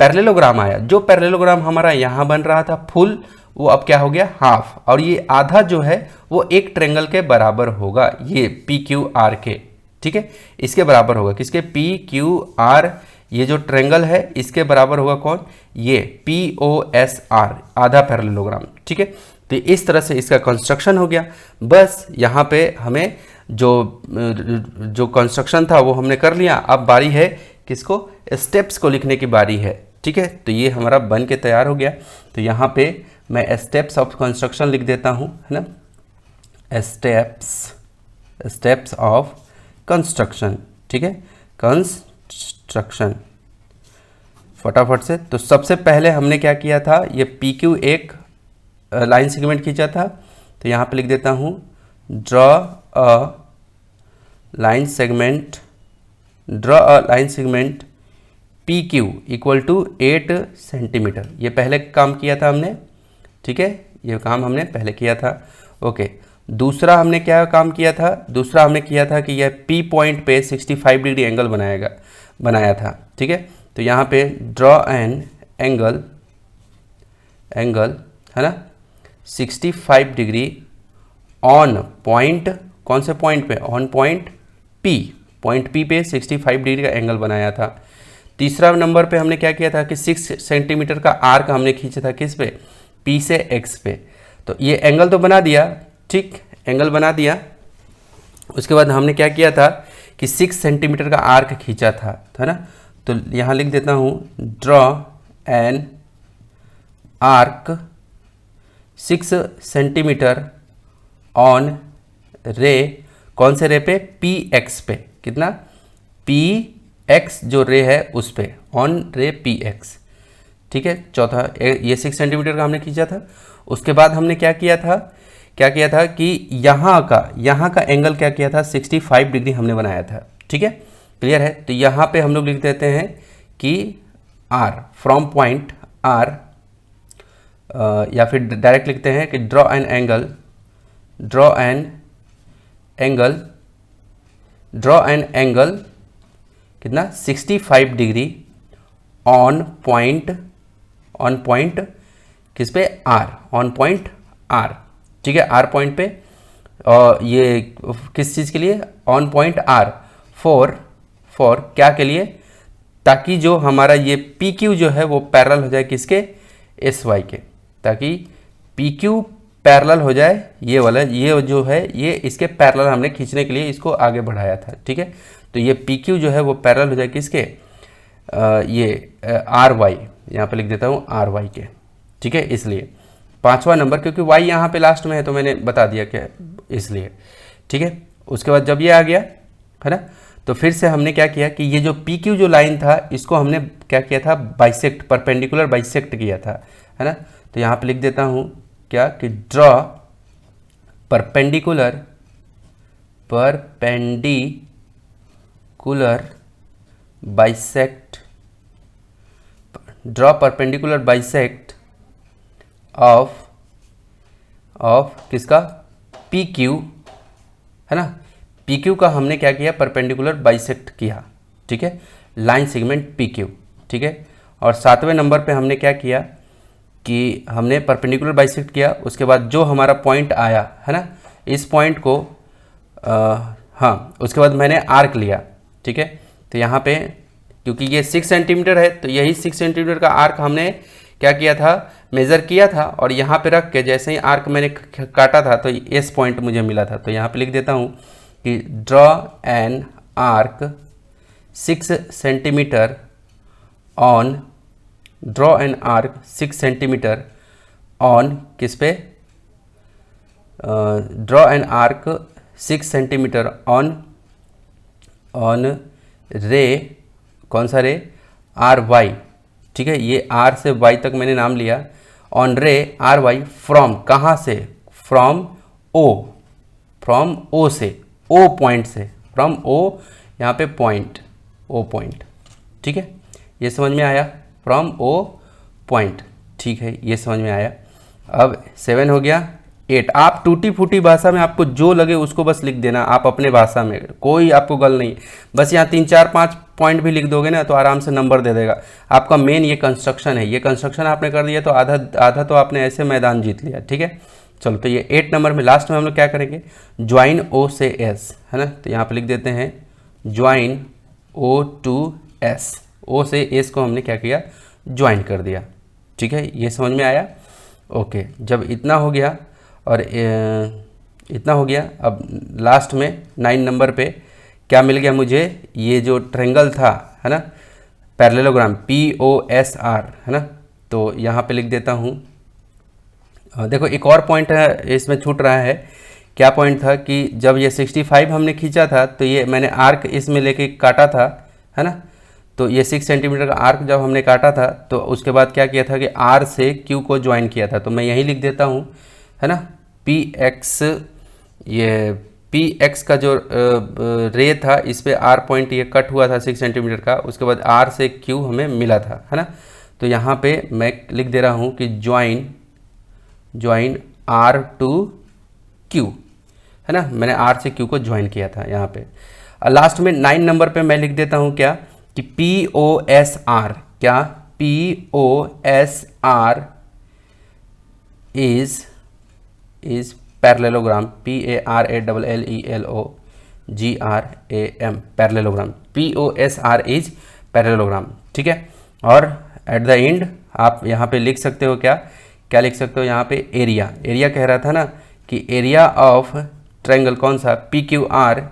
Speaker 1: पैरेललोग्राम आया। जो पैरेललोग्राम हमारा यहाँ बन रहा था फुल, वो अब क्या हो गया, हाफ। और ये आधा जो है वो एक ट्रायंगल के बराबर होगा, ये PQR के। ठीक है, इसके बराबर होगा, किसके, PQR, ये जो ट्रायंगल है इसके बराबर होगा कौन, ये POSR, आधा पैरेललोग्राम। ठीक है, तो इस तरह से इसका कंस्ट्रक्शन हो गया। बस यहाँ पे हमें जो कंस्ट्रक्शन था वो हमने कर लिया। अब बारी है किसको, स्टेप्स को लिखने की बारी है। ठीक है, तो ये हमारा बन के तैयार हो गया। तो यहाँ पे मैं स्टेप्स ऑफ कंस्ट्रक्शन लिख देता हूँ, है ना, स्टेप्स ऑफ कंस्ट्रक्शन। ठीक है, कंस्ट्रक्शन, फटाफट से। तो सबसे पहले हमने क्या किया था, ये PQ एक लाइन सेगमेंट खींचा था। तो यहाँ पे लिख देता हूँ, draw a line segment PQ equal to 8 centimetre. ये पहले काम किया था हमने। ठीक है, ये काम हमने पहले किया था। ओके, दूसरा हमने क्या काम किया था, दूसरा हमने किया था कि यह P पॉइंट पे 65 डिग्री एंगल बनाया था। ठीक है, तो यहाँ पे ड्रॉ एन एंगल, है ना, 65 डिग्री ऑन पॉइंट, कौन से पॉइंट पे, on point P, point P पे 65 डिग्री का एंगल बनाया था। तीसरा नंबर पे हमने क्या किया था कि 6 सेंटीमीटर का आर्क हमने खींचा था किस पे, P से X पे। तो ये एंगल तो बना दिया, ठीक, एंगल बना दिया। उसके बाद हमने क्या किया था कि 6 सेंटीमीटर का आर्क खींचा था, है ना। तो यहाँ लिख देता हूँ draw an arc 6 centimetre on रे, कौन से रे पे, पी एक्स पे, कितना, पी एक्स जो रे है उस पे, ऑन रे पी एक्स, ठीक है। चौथा ये 6 सेंटीमीटर का हमने खींचा था। उसके बाद हमने क्या किया था कि यहाँ का एंगल क्या किया था, 65 डिग्री हमने बनाया था, ठीक है, क्लियर है। तो यहाँ पे हम लोग लिख देते हैं कि R, फ्रॉम पॉइंट R, या फिर डायरेक्ट लिखते हैं कि ड्रॉ एन एंगल कितना, 65 डिग्री ऑन पॉइंट किस पे, R, ऑन पॉइंट R, ठीक है, R पॉइंट पे। और ये किस चीज़ के लिए, ऑन पॉइंट R, फॉर क्या के लिए, ताकि जो हमारा ये PQ जो है वो पैरेलल हो जाए किसके, SY के, ताकि PQ पैरेलल हो जाए, ये वाला, ये जो है ये इसके पैरेलल हमने खींचने के लिए इसको आगे बढ़ाया था, ठीक है। तो ये PQ जो है वो पैरेलल हो जाए किसके, ये RY, यहाँ पे लिख देता हूँ RY के, ठीक है। इसलिए पांचवा नंबर, क्योंकि Y यहाँ पे लास्ट में है तो मैंने बता दिया क्या, इसलिए, ठीक है। उसके बाद जब ये आ गया, है ना, तो फिर से हमने क्या किया कि ये जो PQ जो लाइन था इसको हमने क्या किया था, बाइसेक्ट, परपेंडिकुलर बाइसेक्ट किया था, है ना। तो यहाँ पे लिख देता हूँ क्या कि ड्रॉ परपेंडिकुलर बाइसेक्ट ऑफ किसका, PQ, है ना। PQ का हमने क्या किया, परपेंडिकुलर बाइसेक्ट किया, ठीक है, लाइन सेगमेंट PQ, ठीक है। और सातवें नंबर पे हमने क्या किया कि हमने परपेंडिकुलर बाइसेक्ट किया। उसके बाद जो हमारा पॉइंट आया, है ना, इस पॉइंट को हाँ, उसके बाद मैंने आर्क लिया, ठीक है। तो यहाँ पे क्योंकि ये 6 सेंटीमीटर है तो यही 6 सेंटीमीटर का आर्क हमने क्या किया था, मेज़र किया था, और यहाँ पे रख के जैसे ही आर्क मैंने काटा था तो इस पॉइंट मुझे मिला था। तो यहाँ पे लिख देता हूँ कि draw an arc 6 centimetre on किस पे, draw an arc 6 centimetre on रे, कौन सा रे, RY, ठीक है। ये R से Y तक मैंने नाम लिया, ऑन रे RY, फ्रॉम कहाँ से, फ्रॉम O से, O पॉइंट से, फ्रॉम O, यहाँ पे पॉइंट, O पॉइंट, ठीक है, ये समझ में आया, फ्रॉम O पॉइंट, ठीक है, ये समझ में आया। अब 7 हो गया। 8, आप टूटी फूटी भाषा में आपको जो लगे उसको बस लिख देना, आप अपने भाषा में, कोई आपको गल नहीं, बस यहाँ 3 4 5 पॉइंट भी लिख दोगे ना तो आराम से नंबर दे देगा। आपका मेन ये कंस्ट्रक्शन है, ये कंस्ट्रक्शन आपने कर दिया तो आधा तो आपने ऐसे मैदान जीत लिया, ठीक है। चलो, तो ये 8 नंबर में लास्ट में हम लोग क्या करेंगे, ज्वाइन O से S, है ना। तो यहाँ पर लिख देते हैं join O to S, O से S को हमने क्या किया, ज्वाइन कर दिया, ठीक है, ये समझ में आया। ओके, जब इतना हो गया और इतना हो गया, अब लास्ट में 9 नंबर पे क्या मिल गया मुझे, ये जो ट्रायंगल था, है ना, पैरेललोग्राम POSR, है ना। तो यहाँ पे लिख देता हूँ, देखो एक और पॉइंट है इसमें छूट रहा है। क्या पॉइंट था कि जब ये 65 हमने खींचा था तो ये मैंने आर्क इसमें लेके काटा था, है ना। तो ये 6 सेंटीमीटर का आर्क जब हमने काटा था तो उसके बाद क्या किया था कि R से Q को ज्वाइन किया था। तो मैं यही लिख देता हूँ, है ना, PX, ये PX का जो रे था इस पे R पॉइंट ये कट हुआ था 6 सेंटीमीटर का, उसके बाद R से Q हमें मिला था, है ना। तो यहाँ पे मैं लिख दे रहा हूँ कि ज्वाइन R to Q, है ना, मैंने R से Q को ज्वाइन किया था यहाँ पे। लास्ट में 9 नंबर पे मैं लिख देता हूँ क्या कि POSR, क्या, POSR is parallelogram, PARALLELO GRAM parallelogram, POSR is parallelogram, ठीक है। और एट द एंड आप यहाँ पे लिख सकते हो, क्या लिख सकते हो यहाँ पे, एरिया कह रहा था ना कि एरिया ऑफ ट्रायंगल कौन सा, PQR,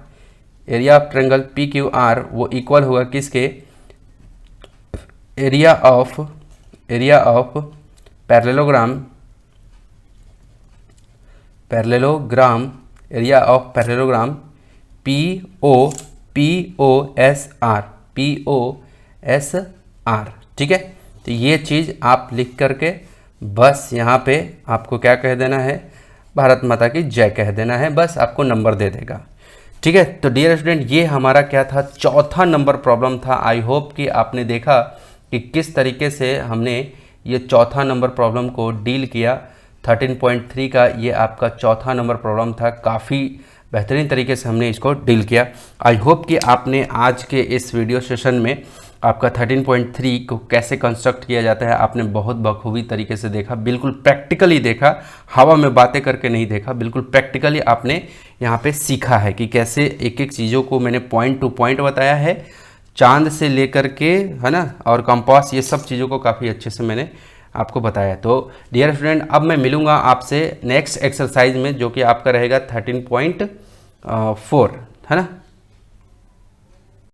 Speaker 1: area of triangle PQR वो इक्वल होगा किसके, area of parallelogram, area of parallelogram POSR, ठीक है। तो ये चीज़ आप लिख करके बस यहाँ पे आपको क्या कह देना है, भारत माता की जय कह देना है, बस आपको नंबर दे देगा, ठीक है। तो डियर स्टूडेंट, ये हमारा क्या था, चौथा नंबर प्रॉब्लम था। आई होप कि आपने देखा कि किस तरीके से हमने ये चौथा नंबर प्रॉब्लम को डील किया। 13.3 का ये आपका चौथा नंबर प्रॉब्लम था, काफ़ी बेहतरीन तरीके से हमने इसको डील किया। आई होप कि आपने आज के इस वीडियो सेशन में आपका 13.3 को कैसे कंस्ट्रक्ट किया जाता है आपने बहुत बखूबी तरीके से देखा, बिल्कुल प्रैक्टिकली देखा, हवा में बातें करके नहीं देखा, बिल्कुल प्रैक्टिकली आपने यहाँ पे सीखा है कि कैसे एक एक चीज़ों को मैंने पॉइंट टू पॉइंट बताया है, चांद से लेकर के, है ना, और कंपास, ये सब चीज़ों को काफ़ी अच्छे से मैंने आपको बताया। तो डियर स्टूडेंट, अब मैं मिलूँगा आपसे नेक्स्ट एक्सरसाइज में, जो कि आपका रहेगा 13.4, है ना।